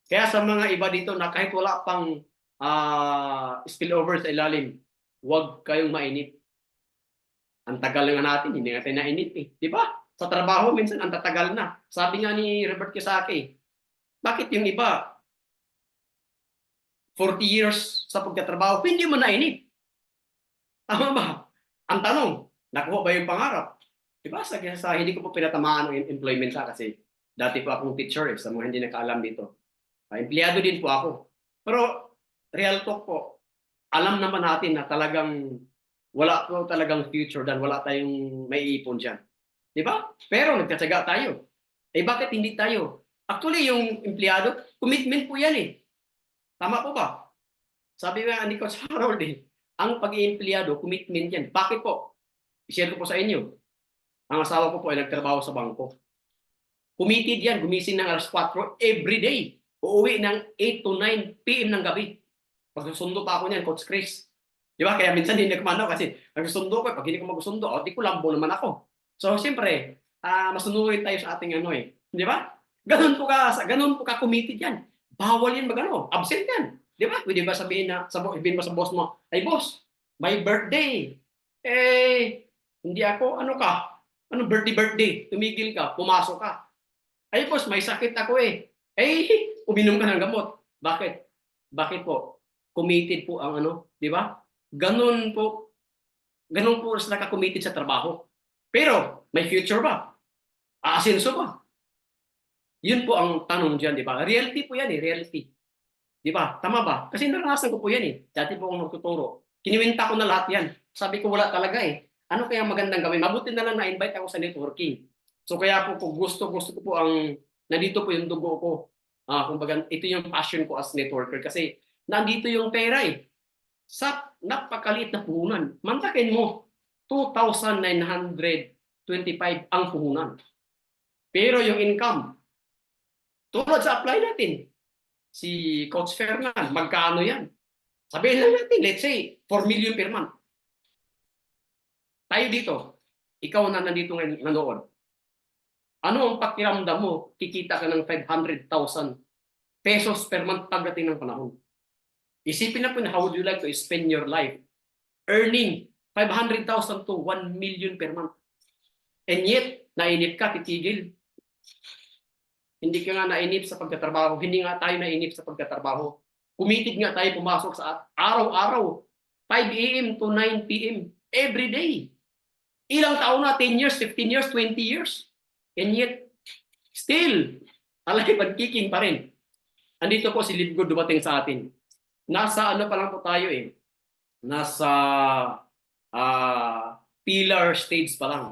Kaya sa mga iba dito na kahit wala pang spillover sa ilalim, huwag kayong mainip. Ang tagal nga natin, hindi natin nainip eh. Di ba? Sa trabaho, minsan ang tatagal na. Sabi nga ni Robert Kiyosaki, bakit yung iba 40 years sa pagtatrabaho, hindi mo nainip? Tama ba? Ang tanong, nakuha ba yung pangarap? Di ba? Sa hindi ko po pinatamaan ng employment kasi dati po akong teacher sa mga hindi nakaalam dito. Empleyado din po ako. Pero real talk po, alam naman natin na talagang wala po talagang future dan, wala tayong maiipon dyan. Di ba? Pero nagtatsaga tayo. Bakit hindi tayo? Actually, yung empleyado, commitment po yan eh. Tama po ba? Sabi nga ni Coach Harold ang pag-iempleyado, commitment yan. Bakit po? I-share ko po sa inyo. Ang asawa ko po ay nagtrabaho sa bangko. Committed yan, gumising ng alas 4 every day. Uuwi ng 8 to 9 p.m. ng gabi. Pagsusundo pa ako niyan, Coach Chris. Di ba? Kaya minsan hindi nagmano kasi nagsusundo ko. Pag hindi ko magsusundo, di ko lambo naman ako. So, siyempre, masunurin tayo sa ating Di ba? Ganun po ka committed yan. Bawal yan absent yan. Di ba? Pwede ba sabihin mo sa boss mo, ay boss, my birthday. Hindi ako, Anong birthday? Tumigil ka, pumasok ka. Ay boss, may sakit ako uminom ka ng gamot. Bakit? Bakit po? Committed po ang di ba? Ganun po sila ka-committed sa trabaho. Pero, may future ba? Aasenso ba? Yun po ang tanong dyan, di ba? Reality po yan reality. Di ba? Tama ba? Kasi naranasan ko po yan Dati po akong magtuturo. Kiniwinta ko na lahat yan. Sabi ko wala talaga Ano kaya magandang gawin? Mabuti na lang na-invite ako sa networking. So kaya po gusto ko po nandito po yung dugo ko. Kumbaga, ito yung passion ko as networker kasi nandito yung pera sa napakaliit na puhunan. Mantakin mo, 2,925 ang puhunan. Pero yung income, tulad sa apply natin, si Coach Fernand, magkano yan? Sabihin lang natin, let's say, 4 million per month. Tayo dito, ikaw na nandito ngayon nanood, ano ang pakiramdam mo? Kikita ka ng 500,000 pesos per month pagdating ng panahon. Isipin na po na how would you like to spend your life earning 500,000 to 1 million per month. And yet, nainip ka, titigil. Hindi ka nga nainip sa pagtatrabaho. Hindi nga tayo nainip sa pagtatrabaho. Kumitig nga tayo pumasok sa araw-araw. 5 a.m. to 9 p.m. every day. Ilang taon na? 10 years, 15 years, 20 years. And yet, still, alive and kicking pa rin. Andito po si Live Good dumating sa atin. Nasa ano pa lang po tayo eh. Nasa pillar stage pa lang.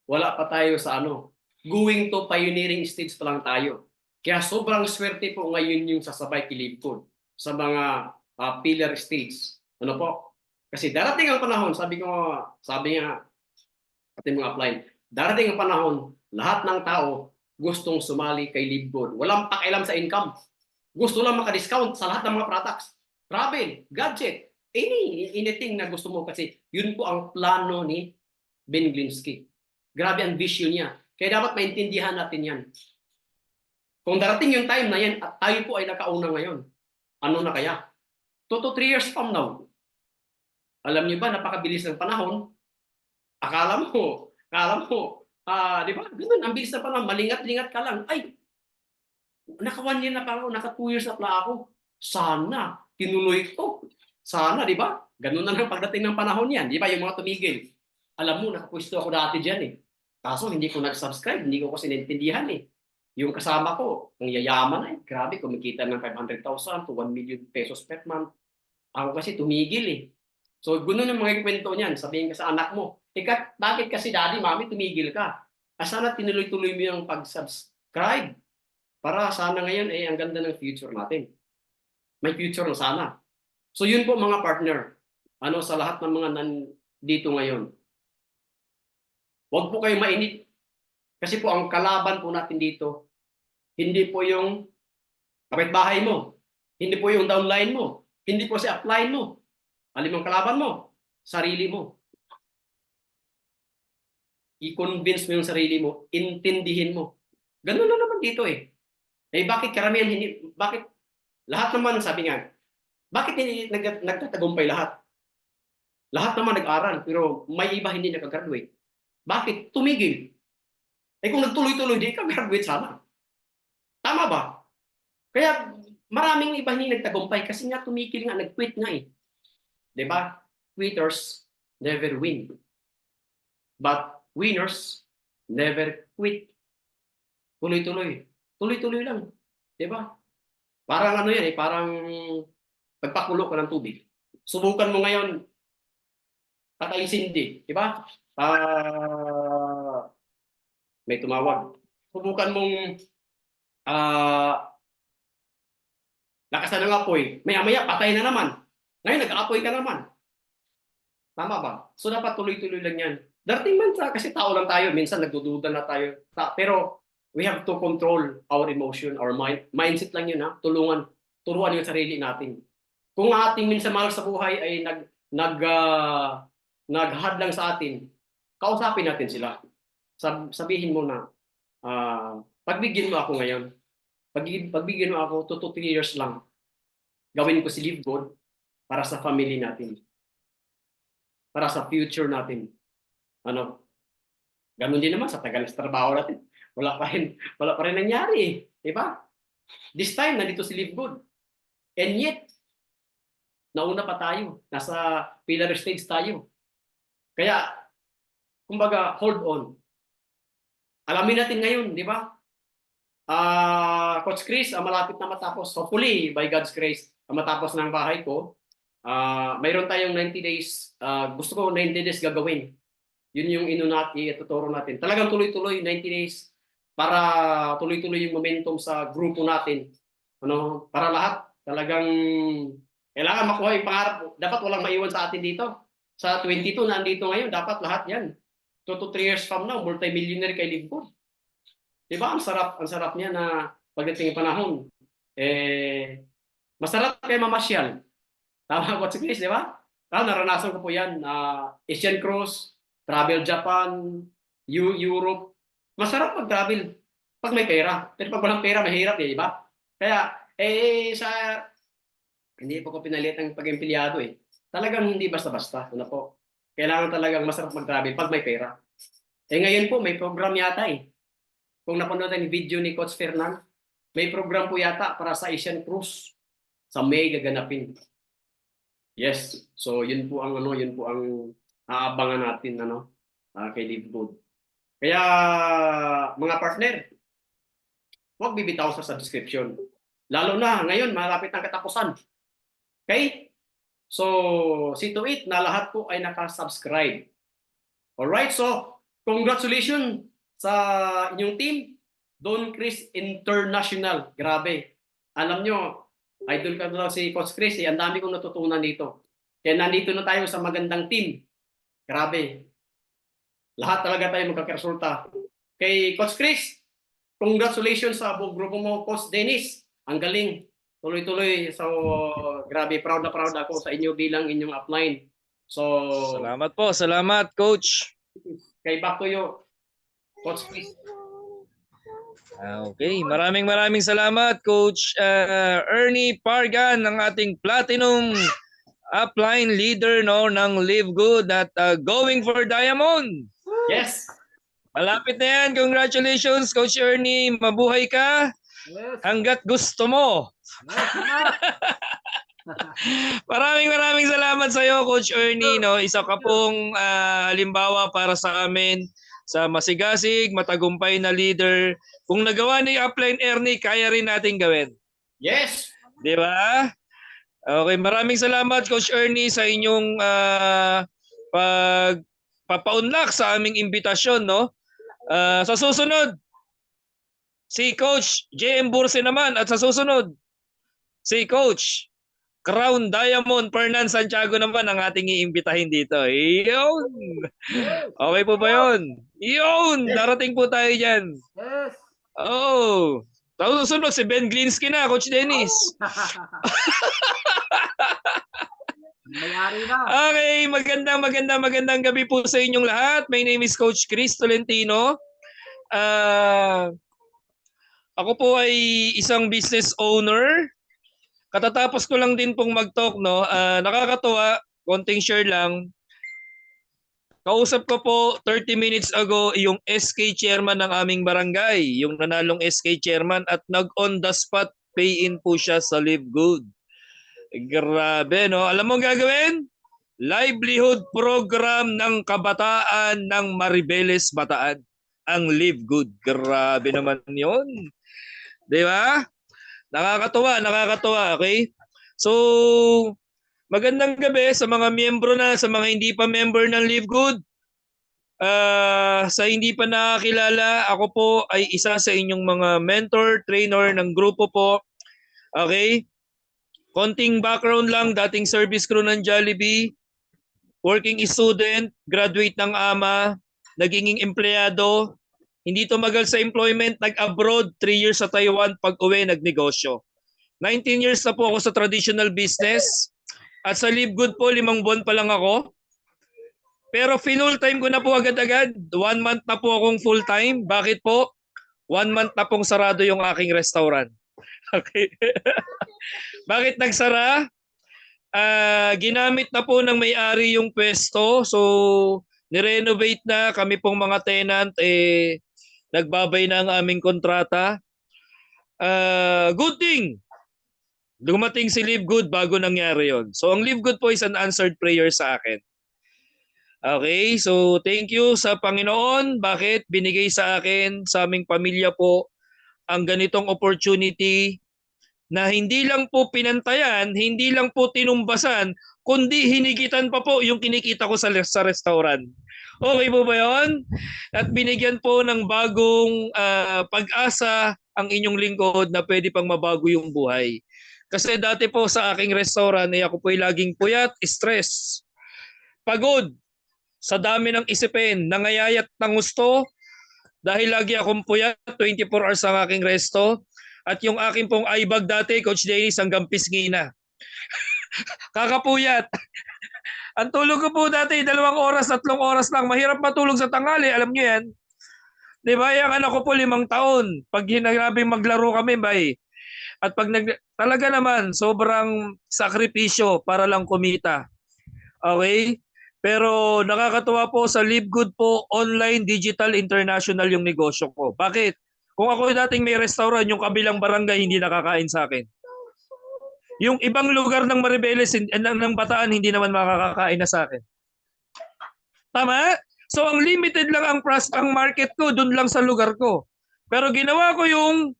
Wala pa tayo sa ano. Going to pioneering stage pa lang tayo. Kaya sobrang swerte po ngayon yung sasabay kay Live Good sa mga pillar stage. Ano po? Kasi darating ang panahon, sabi nga ating mga upline, darating ang panahon, lahat ng tao gustong sumali kay Live Good. Walang pakialam sa income. Gusto lang maka-discount sa lahat ng mga products. Travel, gadget, anything na gusto mo kasi yun po ang plano ni Ben Glinsky. Grabe ang vision niya. Kaya dapat maintindihan natin yan. Kung darating yung time na yan at tayo po ay nakauna ngayon, ano na kaya? 2 to 3 years from now, alam niyo ba, napakabilis ng panahon. Akala mo, di ba? Ganun, ang bilis na panahon, malingat-lingat ka lang. Ay, naka 1 year na pa ako, naka 2 years na pala ako. Sana, tinuloy ko. Sana, di ba? Ganun na lang pagdating ng panahon yan. Di ba, yung mga tumigil. Alam mo, nakapwesto ako dati dyan eh. Kaso hindi ko nag-subscribe, hindi ko kasi naintindihan eh. Yung kasama ko, ang yayaman eh. Grabe, kumikita ng 500,000 to 1 million pesos per month. Ako kasi tumigil eh. So, ganoon yung mga kwento niyan. Sabihin ka sa anak mo, bakit kasi daddy, mami, tumigil ka? Sana tinuloy-tuloy mo yung pag-subscribe. Para sana ngayon, ang ganda ng future natin. May future na sana. So, yun po mga partner. Sa lahat ng mga dito ngayon. Huwag po kayo mainit. Kasi po, ang kalaban po natin dito, hindi po yung kapitbahay mo. Hindi po yung downline mo. Hindi po si upline mo. Alam ang kalaban mo? Sarili mo. I-convince mo yung sarili mo. Intindihin mo. Ganun na naman dito eh. Bakit karamihan bakit lahat naman sabi nga, bakit hindi nagtatagumpay lahat? Lahat naman nag-aral, pero may iba hindi nakagraduate. Bakit? Tumigil. Kung nagtuloy-tuloy, di ka graduate sana. Tama ba? Kaya maraming iba hindi nagtagumpay kasi nga tumigil nga, nag-quit nga eh. Diba? Quitters never win. But winners never quit. Tuloy-tuloy. Tuloy-tuloy lang. Diba? Parang ano yan eh, parang pagpakulo ka ng tubig. Subukan mo ngayon, tatalisin di. Diba? May tumawag. Subukan mong lakasan ng apoy. Maya-maya, patay na naman. Ngayon, nag-aapoy ka naman. Tama ba? So, dapat tuloy-tuloy lang yan. Darating man kasi tao lang tayo. Minsan, nagdududa na tayo. Pero, we have to control our emotion, our mind. Mindset lang yun, ha? Turuan yung sarili natin. Kung ating minsan mahal sa buhay ay naghadlang sa atin, kausapin natin sila. Sabihin mo na, pagbigyan mo ako ngayon. Pagbigyan mo ako 2 to 3 years lang. Gawin ko si Live Good para sa family natin. Para sa future natin. Ganun din naman sa tagal sa trabaho natin. Wala pa rin nangyari. Diba? This time, nandito si Live Good. And yet, nauna pa tayo. Nasa pillar stage tayo. Kaya, kumbaga, hold on. Alamin natin ngayon, di ba? Coach Chris, malapit na matapos. Hopefully, by God's grace, matapos ng bahay ko. Mayroon tayong 90 days. Gusto ko 90 days gagawin. Yun yung ituturo natin. Talagang tuloy-tuloy, 90 days para tuloy-tuloy yung momentum sa grupo natin. Para lahat talagang kailangan makuha yung pangarap. Dapat walang maiwan sa atin dito. Sa 22 na andito ngayon, dapat lahat yan. 2 to 3 years from now, multi-millionaire kay Live Good. Diba? Ang sarap niya na pagdating ng panahon. Masarap kayo mamasyal. Tama ko si Chris, di ba? Naranasan ko po yan. Asian Cruise, travel Japan, Europe. Masarap mag-travel pag may pera. Pero pag walang pera, mahirap eh, di ba? Kaya, hindi po ko pinalit ang pag-empleyado eh. Talagang hindi basta-basta. Ano po? Kailangan talagang masarap mag-travel pag may pera. Ngayon po, may program yata eh. Kung napanood ang video ni Coach Fernan, may program po yata para sa Asian Cruise sa May gaganapin. Yes. So yun po ang aabangan natin kay Live Good. Kaya mga partner, huwag bibitaw sa subscription. Lalo na ngayon, malapit ang katapusan. Okay? So, see to it na lahat po ay naka-subscribe. Alright, so congratulations sa inyong team, Don Chris International. Grabe. Alam nyo, idol ka daw si Coach Chris. Ang dami kong natutunan dito. Kaya nandito na tayo sa magandang team. Grabe. Lahat talaga tayo magkakaresulta. Kay Coach Chris, congratulations sa buong grupo mo, Coach Dennis. Ang galing. Tuloy-tuloy. So, grabe. Proud na proud ako sa inyo bilang inyong upline. So, Salamat po. Salamat, Coach. kay back to you, Coach Chris. Okay, maraming salamat Coach Ernie Pargan, ng ating Platinum upline leader ng Live Good at Going for Diamond. Yes. Malapit na yan. Congratulations Coach Ernie. Mabuhay ka Yes. hanggat gusto mo. Yes. Maraming salamat sa iyo Coach Ernie, no. Isa ka pong halimbawa para sa amin sa masigasig, matagumpay na leader. Kung nagawa ni upline Ernie, kaya rin natin gawin. Yes. Di ba? Okay, maraming salamat Coach Ernie sa inyong pagpapaunlak sa aming imbitasyon, no. Sa susunod, si Coach JM Burse naman, at sa susunod, si Coach Crown Diamond Fernan Santiago naman ang ating iimbitahin dito. Iyon! Okay po ba yun? Iyon! Darating po tayo dyan. Yes. Oh! Tapos susunod, si Ben Glinsky na, Coach Dennis. Mayari na. Okay, magandang gabi po sa inyong lahat. My name is Coach Chris Tolentino. Ako po ay isang business owner. Katatapos ko lang din pong mag-talk, no. Nakakatuwa, konting share lang. Kausap ko po 30 minutes ago yung SK chairman ng aming barangay, yung nanalong SK chairman, at nag-on the spot pay-in po siya sa Live Good. Grabe, no? Alam mo gagawin? Livelihood program ng kabataan ng Maribeles, Bataan. Ang Live Good. Grabe naman yon. Di ba? Nakakatuwa, okay? So, magandang gabi sa mga miyembro na, sa mga hindi pa member ng Live Good. Sa hindi pa nakakilala, ako po ay isa sa inyong mga mentor, trainer ng grupo po. Okay? Konting background lang, dating service crew ng Jollibee, working student, graduate ng AMA, naging empleyado, hindi tumagal sa employment, nag-abroad, 3 years sa Taiwan, pag-uwi, nagnegosyo. 19 years na po ako sa traditional business. At sa Live Good po, 5 buwan pa lang ako. Pero full time ko na po agad-agad. 1 month na po akong full time. Bakit po? 1 month na pong sarado yung aking restaurant. Okay. Bakit nagsara? Ginamit na po ng may-ari yung pwesto. So, nirenovate na kami pong mga tenant. Nagbabay na ang aming kontrata. Good thing. Dumating si Live Good bago nangyari yon. So, ang Live Good po is an answered prayer sa akin. Okay, so thank you sa Panginoon. Bakit binigay sa akin, sa aming pamilya po, ang ganitong opportunity na hindi lang po pinantayan, hindi lang po tinumbasan, kundi hinigitan pa po yung kinikita ko sa restaurant. Okay po ba yun? At binigyan po ng bagong pag-asa ang inyong lingkod na pwede pang mabago yung buhay. Kasi dati po sa aking restaurant, ako po ay laging puyat, stress, pagod, sa dami ng isipin, nangayayat ng gusto, dahil lagi akong puyat, 24 hours ang aking resto, at yung aking pong eyebag dati, Coach Dennis, hanggang pisngi na. Kakapuyat. Ang tulog ko po dati, 2 oras, 3 oras lang. Mahirap matulog sa tanghali, alam nyo yan. Di ba? Yung anak ko po 5 taon. Pag hinagabing maglaro kami, bay. At pag talaga naman, sobrang sakripisyo para lang kumita. Okay? Pero nakakatuwa po sa Live Good po, online, digital, international yung negosyo ko. Bakit? Kung ako dating may restaurant, yung kabilang barangay hindi nakakain sa akin. Yung ibang lugar ng Maribeles, ng Bataan, hindi naman makakakain na sa akin. Tama? So ang limited lang ang market ko, dun lang sa lugar ko. Pero ginawa ko yung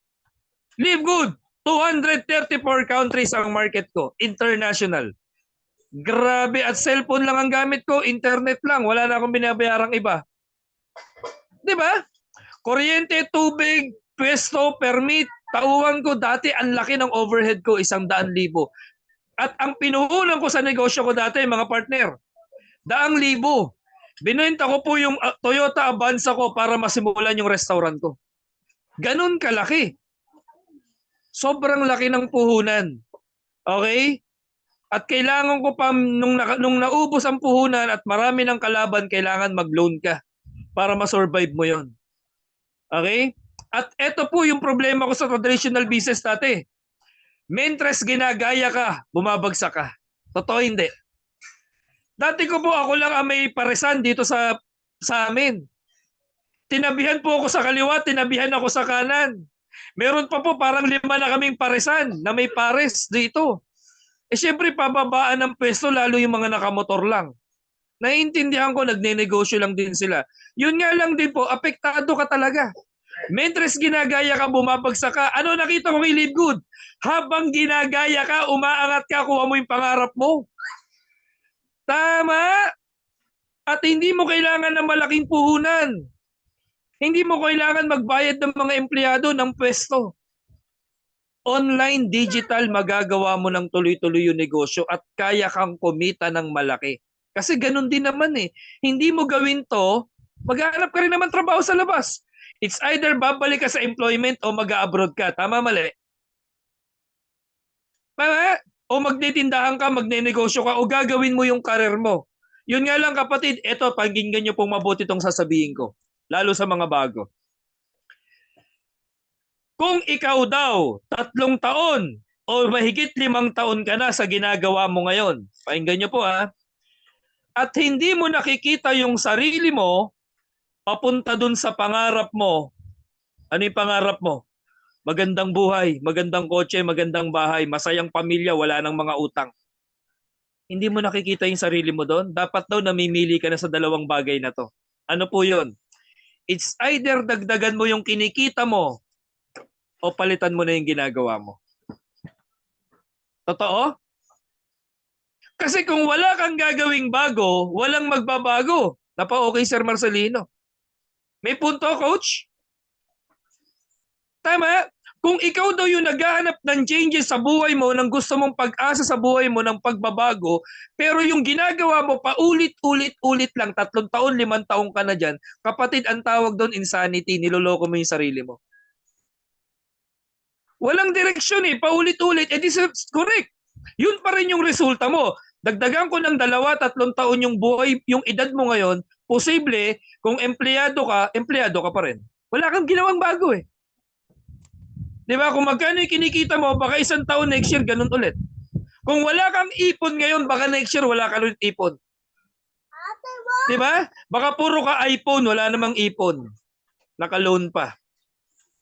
Live Good. 234 countries ang market ko, international. Grabe, at cellphone lang ang gamit ko, internet lang, wala na akong binabayarang iba. 'Di ba? Kuryente, tubig, pwesto, permit, tauhan ko dati ang laki ng overhead ko, 100,000. At ang pinuhunan ko sa negosyo ko dati, mga partner, 100,000. Binenta ko po yung Toyota Avanza ko para masimulan yung restaurant ko. Ganun kalaki. Sobrang laki ng puhunan. Okay? At kailangan ko pa, nung naubos ang puhunan at marami ng kalaban, kailangan mag-loan ka para ma-survive mo yon. Okay? At ito po yung problema ko sa traditional business dati. Mentres ginagaya ka, bumabagsak ka. Totoo hindi. Dati ko po, ako lang ang may paresan dito sa amin. Tinabihan po ako sa kaliwa, tinabihan ako sa kanan. Meron pa po parang 5 na kaming paresan na may pares dito. Eh syempre pababaan ng pwesto lalo yung mga nakamotor lang. Naiintindihan ko, nagne-negosyo lang din sila. Yun nga lang din po, apektado ka talaga. Mentres ginagaya ka, bumabagsak ka. Ano nakita ko kay Live Good? Habang ginagaya ka, umaangat ka, kuha mo yung pangarap mo. Tama! At hindi mo kailangan ng malaking puhunan. Hindi mo kailangan magbayad ng mga empleyado ng pwesto. Online, digital, magagawa mo ng tuloy-tuloy yung negosyo at kaya kang kumita ng malaki. Kasi ganun din naman eh. Hindi mo gawin to, maghanap ka rin naman trabaho sa labas. It's either babalik ka sa employment o mag-abroad ka. Tama, mali? Tama? O magtitindahan ka, magne-negosyo ka, o gagawin mo yung karir mo. Yun nga lang kapatid, eto, pakinggan nyo pong mabuti itong sasabihin ko. Lalo sa mga bago. Kung ikaw daw 3 taon o mahigit 5 taon ka na sa ginagawa mo ngayon, pakinggan nyo po ha, at hindi mo nakikita yung sarili mo papunta dun sa pangarap mo. Ano yung pangarap mo? Magandang buhay, magandang kotse, magandang bahay, masayang pamilya, wala nang mga utang. Hindi mo nakikita yung sarili mo doon? Dapat daw namimili ka na sa 2 bagay na to. Ano po yun? It's either dagdagan mo yung kinikita mo o palitan mo na yung ginagawa mo. Totoo? Kasi kung wala kang gagawing bago, walang magbabago. Napa-okay, Sir Marcelino. May punto, Coach? Tama? Kung ikaw daw yung naghahanap ng changes sa buhay mo, ng gusto mong pag-asa sa buhay mo, ng pagbabago, pero yung ginagawa mo paulit-ulit lang, 3 taon, 5 taon ka na dyan, kapatid, ang tawag doon insanity, niloloko mo yung sarili mo. Walang direksyon eh, paulit-ulit, correct. Yun pa rin yung resulta mo. Dagdagan ko ng 2-3 taon yung buhay, yung edad mo ngayon, posible, kung empleyado ka pa rin. Wala kang ginawang bago eh. Di ba? Kung magkano yung kinikita mo, baka 1 taon next year, ganun ulit. Kung wala kang ipon ngayon, baka next year wala ka ulit ipon. Di ba? Baka puro ka iPhone, wala namang ipon. Naka-loan pa.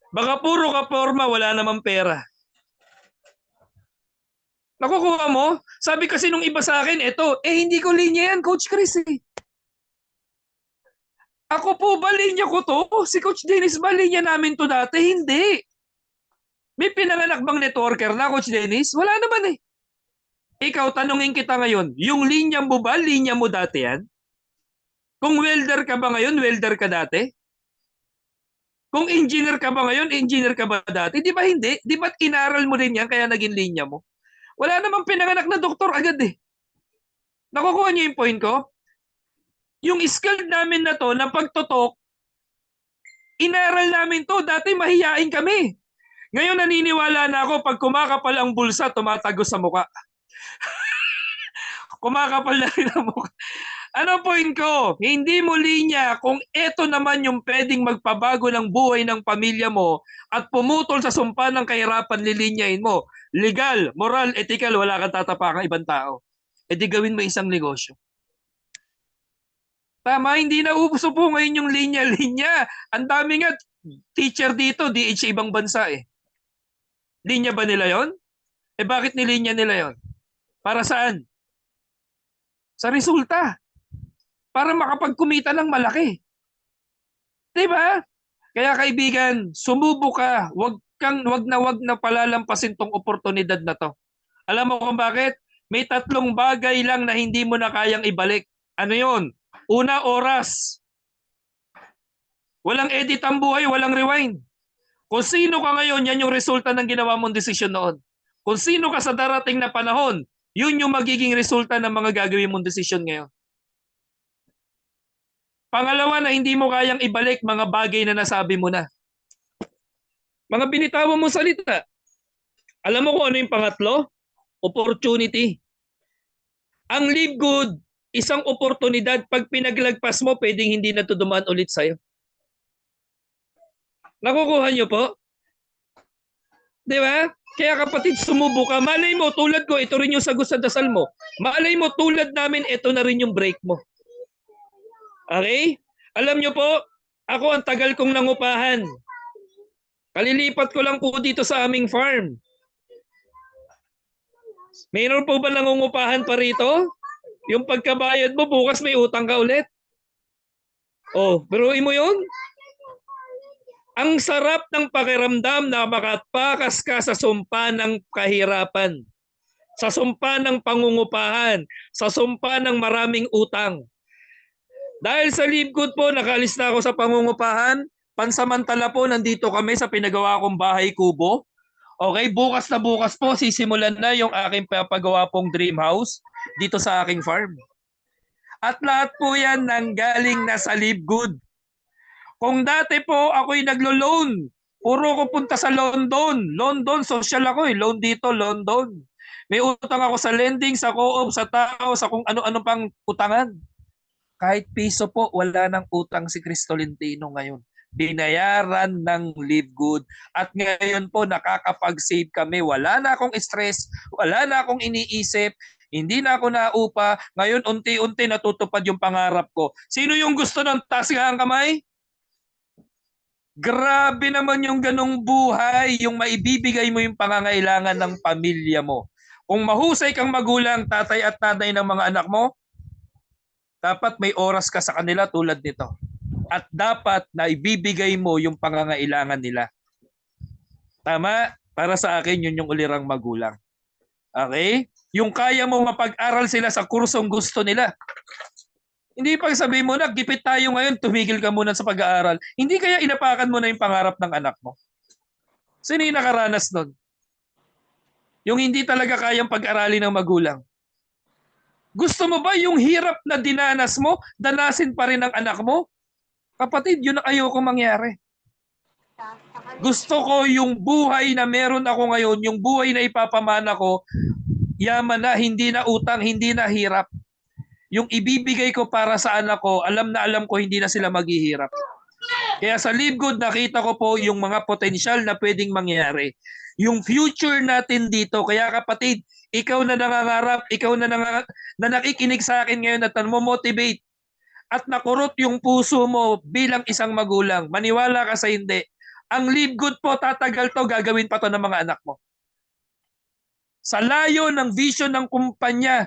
Baka puro ka forma, wala namang pera. Nakukuha mo? Sabi kasi nung iba sa akin, hindi ko linya yan, Coach Chris eh. Ako po ba linya ko to? Si Coach Dennis ba linya namin to dati? Hindi. May pinanganak bang networker na, Coach Dennis? Wala naman eh. Ikaw, tanungin kita ngayon, yung linya mo ba, linya mo dati yan? Kung welder ka ba ngayon, welder ka dati? Kung engineer ka ba ngayon, engineer ka ba dati? Di ba hindi? Di ba inaral mo din yan kaya naging linya mo? Wala namang pinanganak na doktor agad eh. Nakukuha niyo yung point ko? Yung skill namin na to, na pagtotok, inaral namin to. Dati mahiyain kami. Ngayon naniniwala na ako pag kumakapal ang bulsa, tumatagos sa muka. Kumakapal na rin ang mukha. Ano point ko? Hindi mo linya kung ito naman yung pwedeng magpabago ng buhay ng pamilya mo at pumutol sa sumpa ng kahirapan, lilinyain mo. Legal, moral, ethical, wala kang tatapakang ibang tao. E di gawin mo isang negosyo. Tama, hindi na uso po ngayon yung linya-linya. Ang dami nga teacher dito, DH ibang bansa eh. Linya ba nila yon? Eh bakit nilinya nila yon? Para saan? Sa resulta. Para makapagkumita ng malaki. 'Di ba? Kaya kaibigan, sumubo ka. Wag na palalampasin tong oportunidad na to. Alam mo kung bakit? May 3 bagay lang na hindi mo na kayang ibalik. Ano 'yon? Una, oras. Walang edit ang buhay, walang rewind. Kung sino ka ngayon, yan yung resulta ng ginawa mong desisyon noon. Kung sino ka sa darating na panahon, yun yung magiging resulta ng mga gagawin mong desisyon ngayon. Pangalawa na hindi mo kayang ibalik mga bagay na nasabi mo na. Mga binitawan mo salita. Alam mo kung ano yung pangatlo? Opportunity. Ang live good, isang oportunidad. Pag pinaglagpas mo, pwedeng hindi na ito dumaan ulit sa'yo. Nakukuha niyo po? Di ba? Kaya kapatid, sumubo ka. Malay mo, tulad ko, ito rin yung sagot sa dasal mo. Malay mo, tulad namin, ito na rin yung break mo. Okay? Alam niyo po, ako ang tagal kong nangupahan. Kalilipat ko lang po dito sa aming farm. Mayroon po ba nangungupahan pa rito? Yung pagkabayad mo, bukas may utang ka ulit. Oh, biruin mo yun? Ang sarap ng pakiramdam na makatakas ka sa sumpa ng kahirapan, sa sumpa ng pangungupahan, sa sumpa ng maraming utang. Dahil sa Live Good po, nakaalis na ako sa pangungupahan, pansamantala po nandito kami sa pinagawa kong bahay kubo. Okay, bukas na bukas po sisimulan na yung aking papagawa pong dream house dito sa aking farm. At lahat po yan nanggaling na sa Live Good. Kung dati po ako'y naglo-loan, puro ko punta sa London. London, social ako eh. Loan dito, London. May utang ako sa lending, sa co-op, sa tao, sa kung ano-ano pang utangan. Kahit piso po, wala nang utang si Cristolentino ngayon. Binayaran ng Live Good. At ngayon po, nakakapag-save kami. Wala na akong stress, wala na akong iniisip, hindi na ako naupa. Ngayon, unti-unti natutupad yung pangarap ko. Sino yung gusto ng taas nga ang kamay? Grabe naman yung ganong buhay, yung maibibigay mo yung pangangailangan ng pamilya mo. Kung mahusay kang magulang, tatay at nanay ng mga anak mo, dapat may oras ka sa kanila tulad nito. At dapat na ibibigay mo yung pangangailangan nila. Tama? Para sa akin, yun yung ulirang magulang. Okay? Yung kaya mo mapag-aral sila sa kursong gusto nila. Hindi pag sabihin mo na, gipit tayo ngayon, tumigil ka muna sa pag-aaral. Hindi kaya inapakan mo na yung pangarap ng anak mo? Sino yung nakaranas nun? Yung hindi talaga kayang pag-aralin ng magulang. Gusto mo ba yung hirap na dinanas mo, danasin pa rin ng anak mo? Kapatid, yun ang ayoko mangyari. Gusto ko yung buhay na meron ako ngayon, yung buhay na ipapamana ko, yaman na, hindi na utang, hindi na hirap. Yung ibibigay ko para sa anak ko, alam na alam ko hindi na sila maghihirap. Kaya sa Live Good, nakita ko po yung mga potensyal na pwedeng mangyari. Yung future natin dito. Kaya kapatid, ikaw na nangangarap, ikaw na nakikinig sa akin ngayon at mo-motivate at nakurot yung puso mo bilang isang magulang. Maniwala ka sa hindi. Ang Live Good po, tatagal to, gagawin pa to ng mga anak mo. Sa layo ng vision ng kumpanya,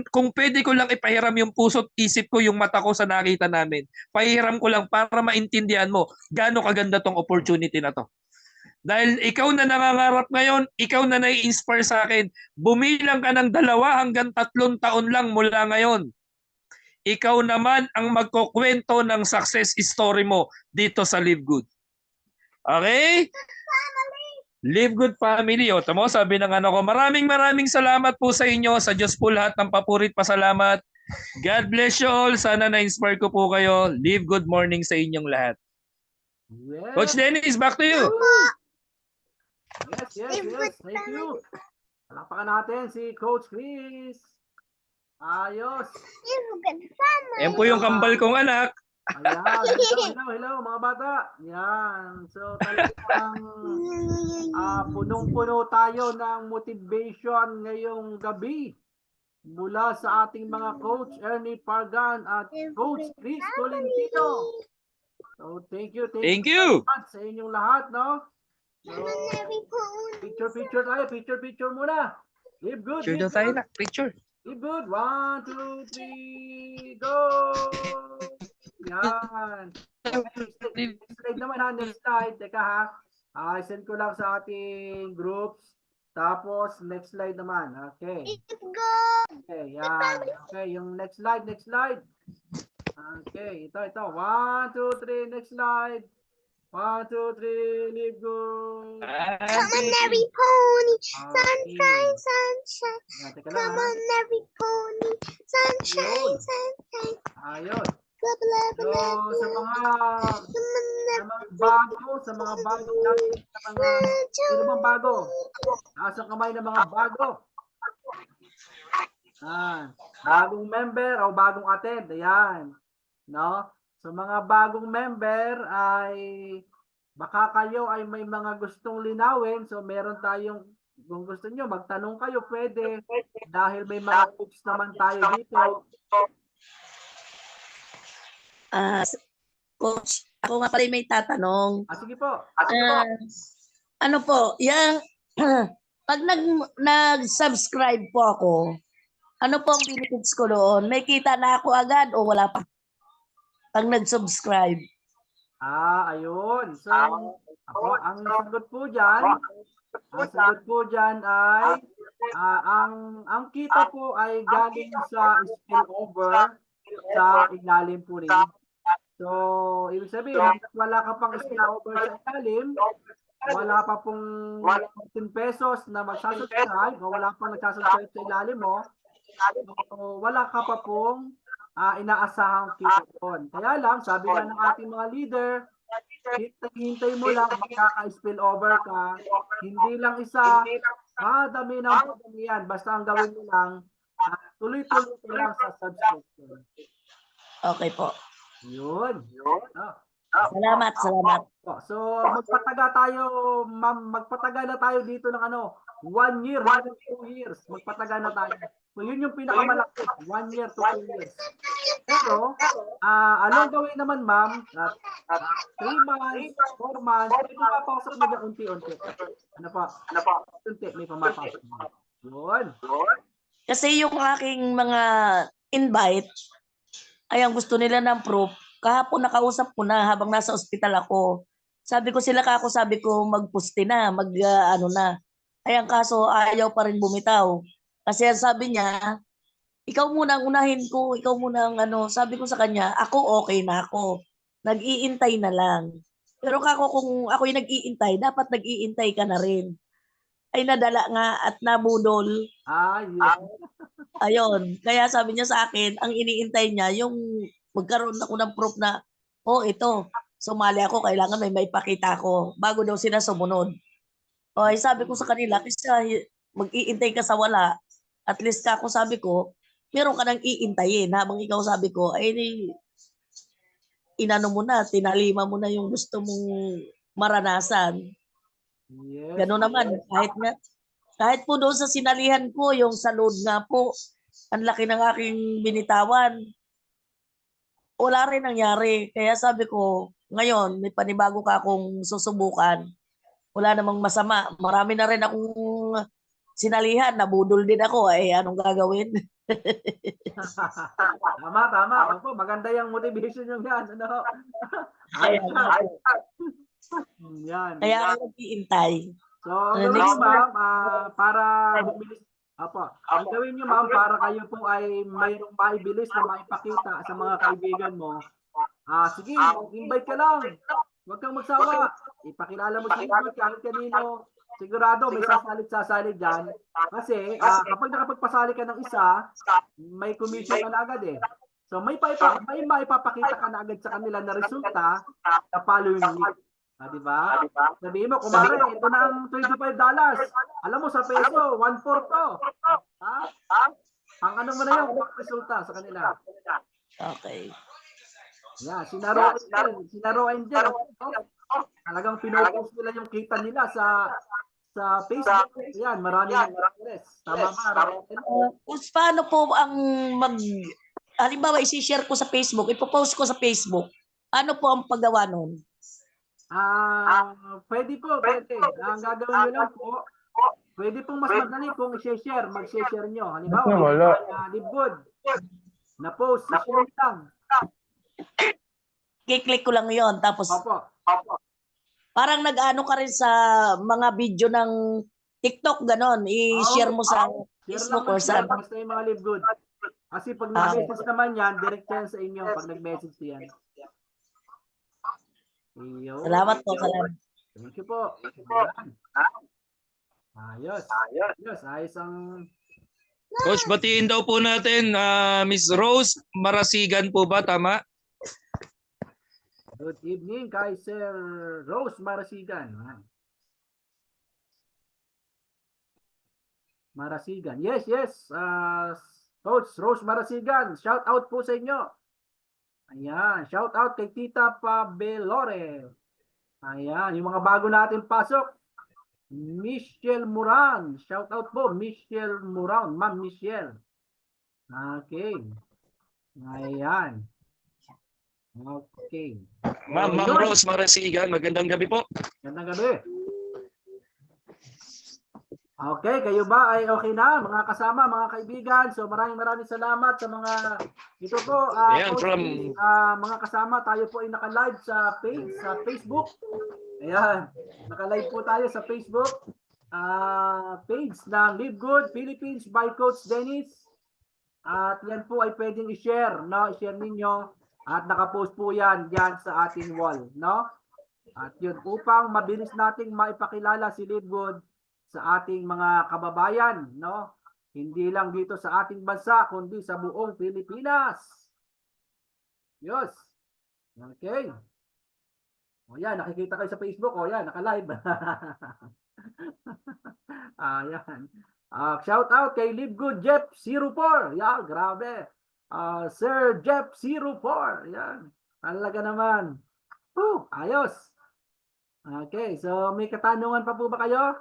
kung pwede ko lang ipahiram yung puso at isip ko, yung mata ko sa nakita namin, pahiram ko lang para maintindihan mo gaano kaganda tong opportunity na to. Dahil ikaw na nangangarap ngayon, ikaw na nai-inspire sa akin, bumilang ka ng 2 hanggang 3 taon lang mula ngayon. Ikaw naman ang magkukwento ng success story mo dito sa Live Good. Okay? Live Good family. O, tamo, sabi ng ano ko, maraming salamat po sa inyo. Sa Diyos po lahat ng papurit pasalamat. God bless you all. Sana na-inspire ko po kayo. Live good morning sa inyong lahat. Yes. Coach Dennis, back to you. Yes. Thank you. Palakpakan natin si Coach Chris. Ayos. Yan po yung kambal kong anak. Ayan. Hello, mga bata. Yan. So, talagang punong-puno tayo ng motivation ngayong gabi mula sa ating mga coach Ernie Pargan at Coach Chris Tolentino. So, thank you Thank you. very much sa inyong lahat, no? So, picture tayo. Picture muna. Live good. Picture daw tayo na. Picture. Live good. 1, 2, 3, go! Yan. Okay, next slide naman ha. Next slide. Teka ha. Send ko lang sa ating groups. Tapos, next slide naman. Okay. Okay, yan. Okay, yung next slide. Okay, ito. 1, 2, 3, next slide. 1, 2, 3, live good. Come on, every pony, sunshine, Okay. sunshine. Yan, teka lang Come ha. on, every pony, sunshine, sunshine. Ayos. Blah, blah, So, blah, sa blah. mga Come on, sa mga bago natin, sino bang bago? Nasa kamay ng mga bago. Bagong member o bagong attend. Ayan. No? So, mga bagong member ay baka kayo ay may mga gustong linawin. So, meron tayong, kung gusto nyo, magtanong kayo, pwede. Dahil may mga tips naman tayo dito. Coach, ako nga pala may tatanong. Sige po. Ano po, yung pag nag-subscribe po ako, ano po ang benefits ko doon? May kita na ako agad o wala pa? Pag nag-subscribe. Ayun. So, ang sagot po dyan ay ang kita po ay galing sa spillover sa ilalim po rin. So, ibig sabihin, wala ka pang spillover sa ilalim, wala pa pong 15 pesos na magsasubscribe o wala pang nagsasubscribe sa ilalim mo, so, wala ka pa pong inaasahang kita doon. Kaya lang, sabi nga ng ating mga leader, hintay mo lang, magkaka-spill over ka. Hindi lang isa, dami ng pagdami yan. Basta ang gawin mo lang, tuloy-tuloy ko lang sa subscription. Okay po. Yun. Salamat. So, magpataga na tayo dito ng 1 year, 2 years. Magpataga na tayo. So, yun yung pinakamalaki. 1 year to 2 years. Pero, anong gawin naman, ma'am? 3 months, 4 months, may pumapasok na dyan unti-unti. Ano pa? Unti, may pumapasok na. Yun. Kasi yung aking mga invite, ay ang gusto nila ng proof. Kahapon nakausap ko na habang nasa ospital ako. Sabi ko magpusti na, na. Ay ang kaso ayaw pa rin bumitaw. Kasi sabi niya, ikaw muna ang unahin ko, ikaw muna ang Sabi ko sa kanya, ako okay na ako. Nag-iintay na lang. Pero kung ako'y nag-iintay, dapat nag-iintay ka na rin. Ay nadala nga at nabudol. Yes. Ayun. Kaya sabi niya sa akin, ang iniintay niya, yung magkaroon ako ng proof na, ito, sumali ako, kailangan may maipakita ko bago daw sila sumunod. Ay sabi ko sa kanila, kasi mag-iintay ka sa wala, at least ako sabi ko, meron ka nang iintayin. Habang ikaw sabi ko, inano mo na, tinalima mo na yung gusto mong maranasan. Yes. Gano'n naman, kahit po doon sa sinalihan ko, yung sa load nga po, ang laki ng aking binitawan. Wala rin nangyari. Kaya sabi ko, ngayon, may panibago ka akong susubukan. Wala namang masama. Marami na rin akong sinalihan, nabudol din ako. Anong gagawin? Tama. Opo, maganda yung motivation yung yan. Yan. Kaya ako nag-iintay. So, ang gawin nyo, ma'am, para bumilis. Ang gawin nyo, ma'am, para kayo po ay mayroong maibilis na maipakita sa mga kaibigan mo. Sige, invite ka lang. Huwag kang magsawa. Ipakilala mo si Libgud kahit kanino. Sigurado may sasalit dyan. Kasi kapag nakapagpasali ka ng isa, may commission ka na agad eh. So may maipapakita ka na agad sa kanila na resulta sa following week. Di ba? Sabihin mo, kumare, ito na ang $25. Alam mo, sa peso, 1/4 to. Ha? Ang ano mo na yun, resulta sa kanila. Okay. Yeah, sinaro Angel. Talagang pinupost nila yung kita nila sa Facebook. Yan, maraming interest. Tama ba? Kung paano po ang halimbawa, isi-share ko sa Facebook, ipopost ko sa Facebook, ano po ang paggawa nun? Pwede po, pwede. Ang gagawin nyo lang po, pwede pong mas madali kung i-share, mag-share nyo. Halimbawa, Live Good, na post, i-share lang. I-click ko lang yon tapos Opo. parang nag-ano ka rin sa mga video ng TikTok, ganon. I-share mo sa Facebook or sa... Basta yung mga Live Good. Kasi pag nag-message naman yan, direct yan sa inyo pag nag-message yan. Salamat po, salamat. Thank you po. Ayos. Ayos ang... Coach, batiin daw po natin Miss Rose Marasigan po ba, tama? Good evening kay Sir Rose Marasigan. Marasigan. Yes. Coach Rose Marasigan. Shout out po sa inyo. Ayan. Shout out kay Tita Pabelore. Ayan. Yung mga bago natin pasok. Michelle Muran. Shout out po. Michelle Muran. Ma'am Michelle. Okay. Ayan. Okay. Ma'am Rose Marasigan, magandang gabi po. Magandang gabi. Okay, kayo ba ay okay na mga kasama, mga kaibigan? So maraming salamat sa mga ito po mga kasama, tayo po ay naka-live sa Facebook. Ayan, naka-live po tayo sa Facebook page ng Live Good Philippines by Coach Dennis. At yan po ay pwedeng i-share, no? I-share ninyo at naka-post po yan diyan sa ating wall, no? At yun upang mabilis nating maipakilala si Live Good sa ating mga kababayan, no? Hindi lang dito sa ating bansa, kundi sa buong Pilipinas. Yes. Okay. O yan, nakikita kayo sa Facebook. O yan, naka-live. Ayan. Shout out kay Live Good Jeff 04. Yan, grabe. Sir Jeff 04. Yan. Talaga naman. Ayos. Okay, so may katanungan pa po ba kayo?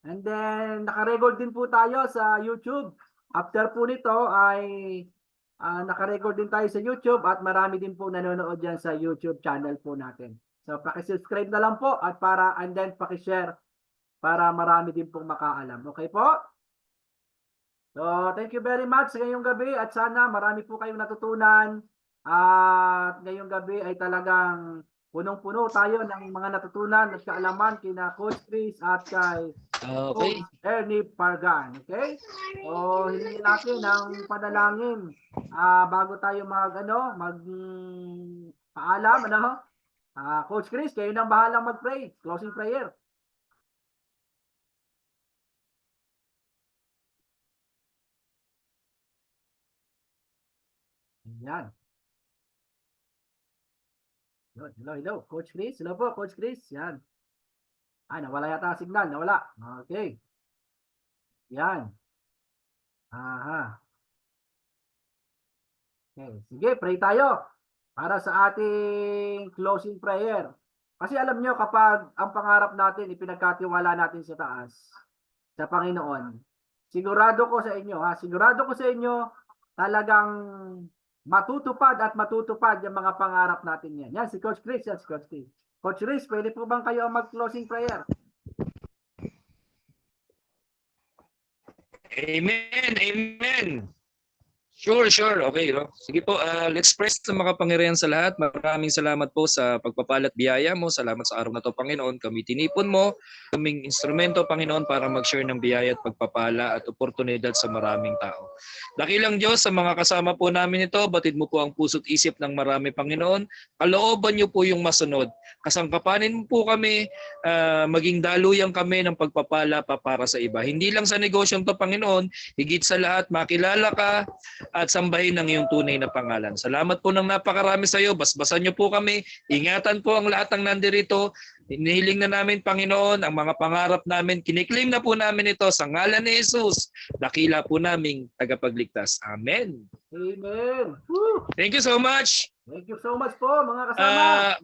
And then, naka-record din po tayo sa YouTube. After po nito ay naka-record din tayo sa YouTube at marami din po nanonood dyan sa YouTube channel po natin. So, pakisubscribe na lang po at and then pakishare para marami din pong makaalam. Okay po? So, thank you very much sa ngayong gabi at sana marami po kayong natutunan. At ngayong gabi ay talagang punong-puno tayo ng mga natutunan at kaalaman kina Coach Chris at kay Coach Ernie Pargan. Okay? O hilingin natin ng panalangin bago tayo paalam, ano? Coach Chris, kayo nang bahalang mag-pray. Closing prayer. Yan. Hello. Coach Chris. Hello po, Coach Chris. Yan. Nawala yata ang signal. Nawala. Okay. Yan. Aha. Okay. Sige, pray tayo para sa ating closing prayer. Kasi alam nyo, kapag ang pangarap natin, ipinagkatiwala natin sa taas, sa Panginoon, sigurado ko sa inyo, talagang matutupad yung mga pangarap natin yan. Yan, si Coach Chris, yan si Coach Chris. Coach Chris, pwede po bang kayo ang mag-closing prayer? Amen. Sure. Okay. No? Sige po, let's pray sa makapangyarihan sa lahat. Maraming salamat po sa pagpapalat biyaya mo. Salamat sa araw na to, Panginoon. Kami tinipon mo, kaming instrumento, Panginoon, para mag-share ng biyaya at pagpapala at oportunidad sa maraming tao. Dakilang Diyos, sa mga kasama po namin ito, batid mo po ang puso't isip ng marami, Panginoon. Kalooban niyo po yung masunod. kasangkapanin mo po kami, maging daluyan kami ng pagpapala pa para sa iba. Hindi lang sa negosyong to, Panginoon, higit sa lahat, makilala ka at sambahin ang iyong tunay na pangalan. Salamat po ng napakarami sa iyo. Basbasan niyo po kami. Ingatan po ang lahat ng nandirito. Hinihiling na namin, Panginoon, ang mga pangarap namin. Kiniklaim na po namin ito sa ngalan ni Jesus. Dakila po naming tagapagligtas. Amen. Amen. Woo! Thank you so much. Thank you so much po mga kasama.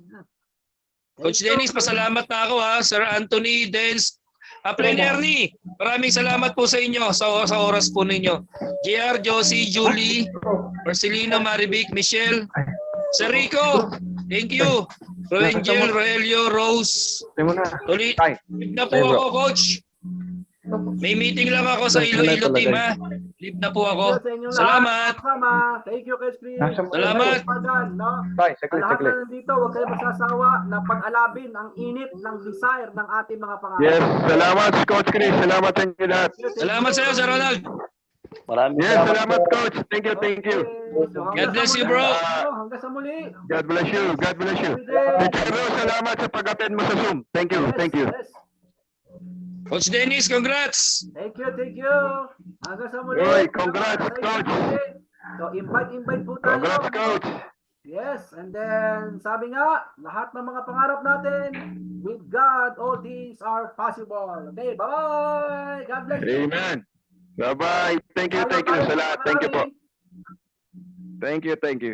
Coach Thank you. Dennis, pasalamat na ako ha. Sir Anthony, Dens, Friend Ernie, maraming salamat po sa inyo sa oras po ninyo. JR, Josie, Julie, Marcelino, Marivic, Michelle, Sir Rico, thank you. Roangel, Roelio, Rose. Tuloy, leave na po ako, Coach. May meeting lang ako sa Iloilo team ha. Leave na po ako. Salamat. Thank you, Coach Chris. Salamat. Lahat na nandito, huwag kayo magsasawa na pag-alabin ang init ng desire ng ating mga pangarap. Yes, salamat Coach Chris. Salamat sa inyo lahat. Salamat sa iyo, Sir Ronald. Yes, salamat Coach. Thank you, thank you. God bless you, bro. Hanggang sa muli. God bless you. God bless you. Teacher Rose, salamat sa pag-attend mo sa Zoom. Thank you, thank you. Yes. Coach Dennis, congrats. Thank you, thank you. Hanggang sa muli. Oy, congrats, Coach. So, invite po tayo. Congrats, Coach. Yes, and then sabi nga, lahat ng mga pangarap natin, with God, all things are possible. Okay, bye-bye. God bless you. Amen. Bye-bye. Thank you sa lahat. Thank you po. Thank you, thank you.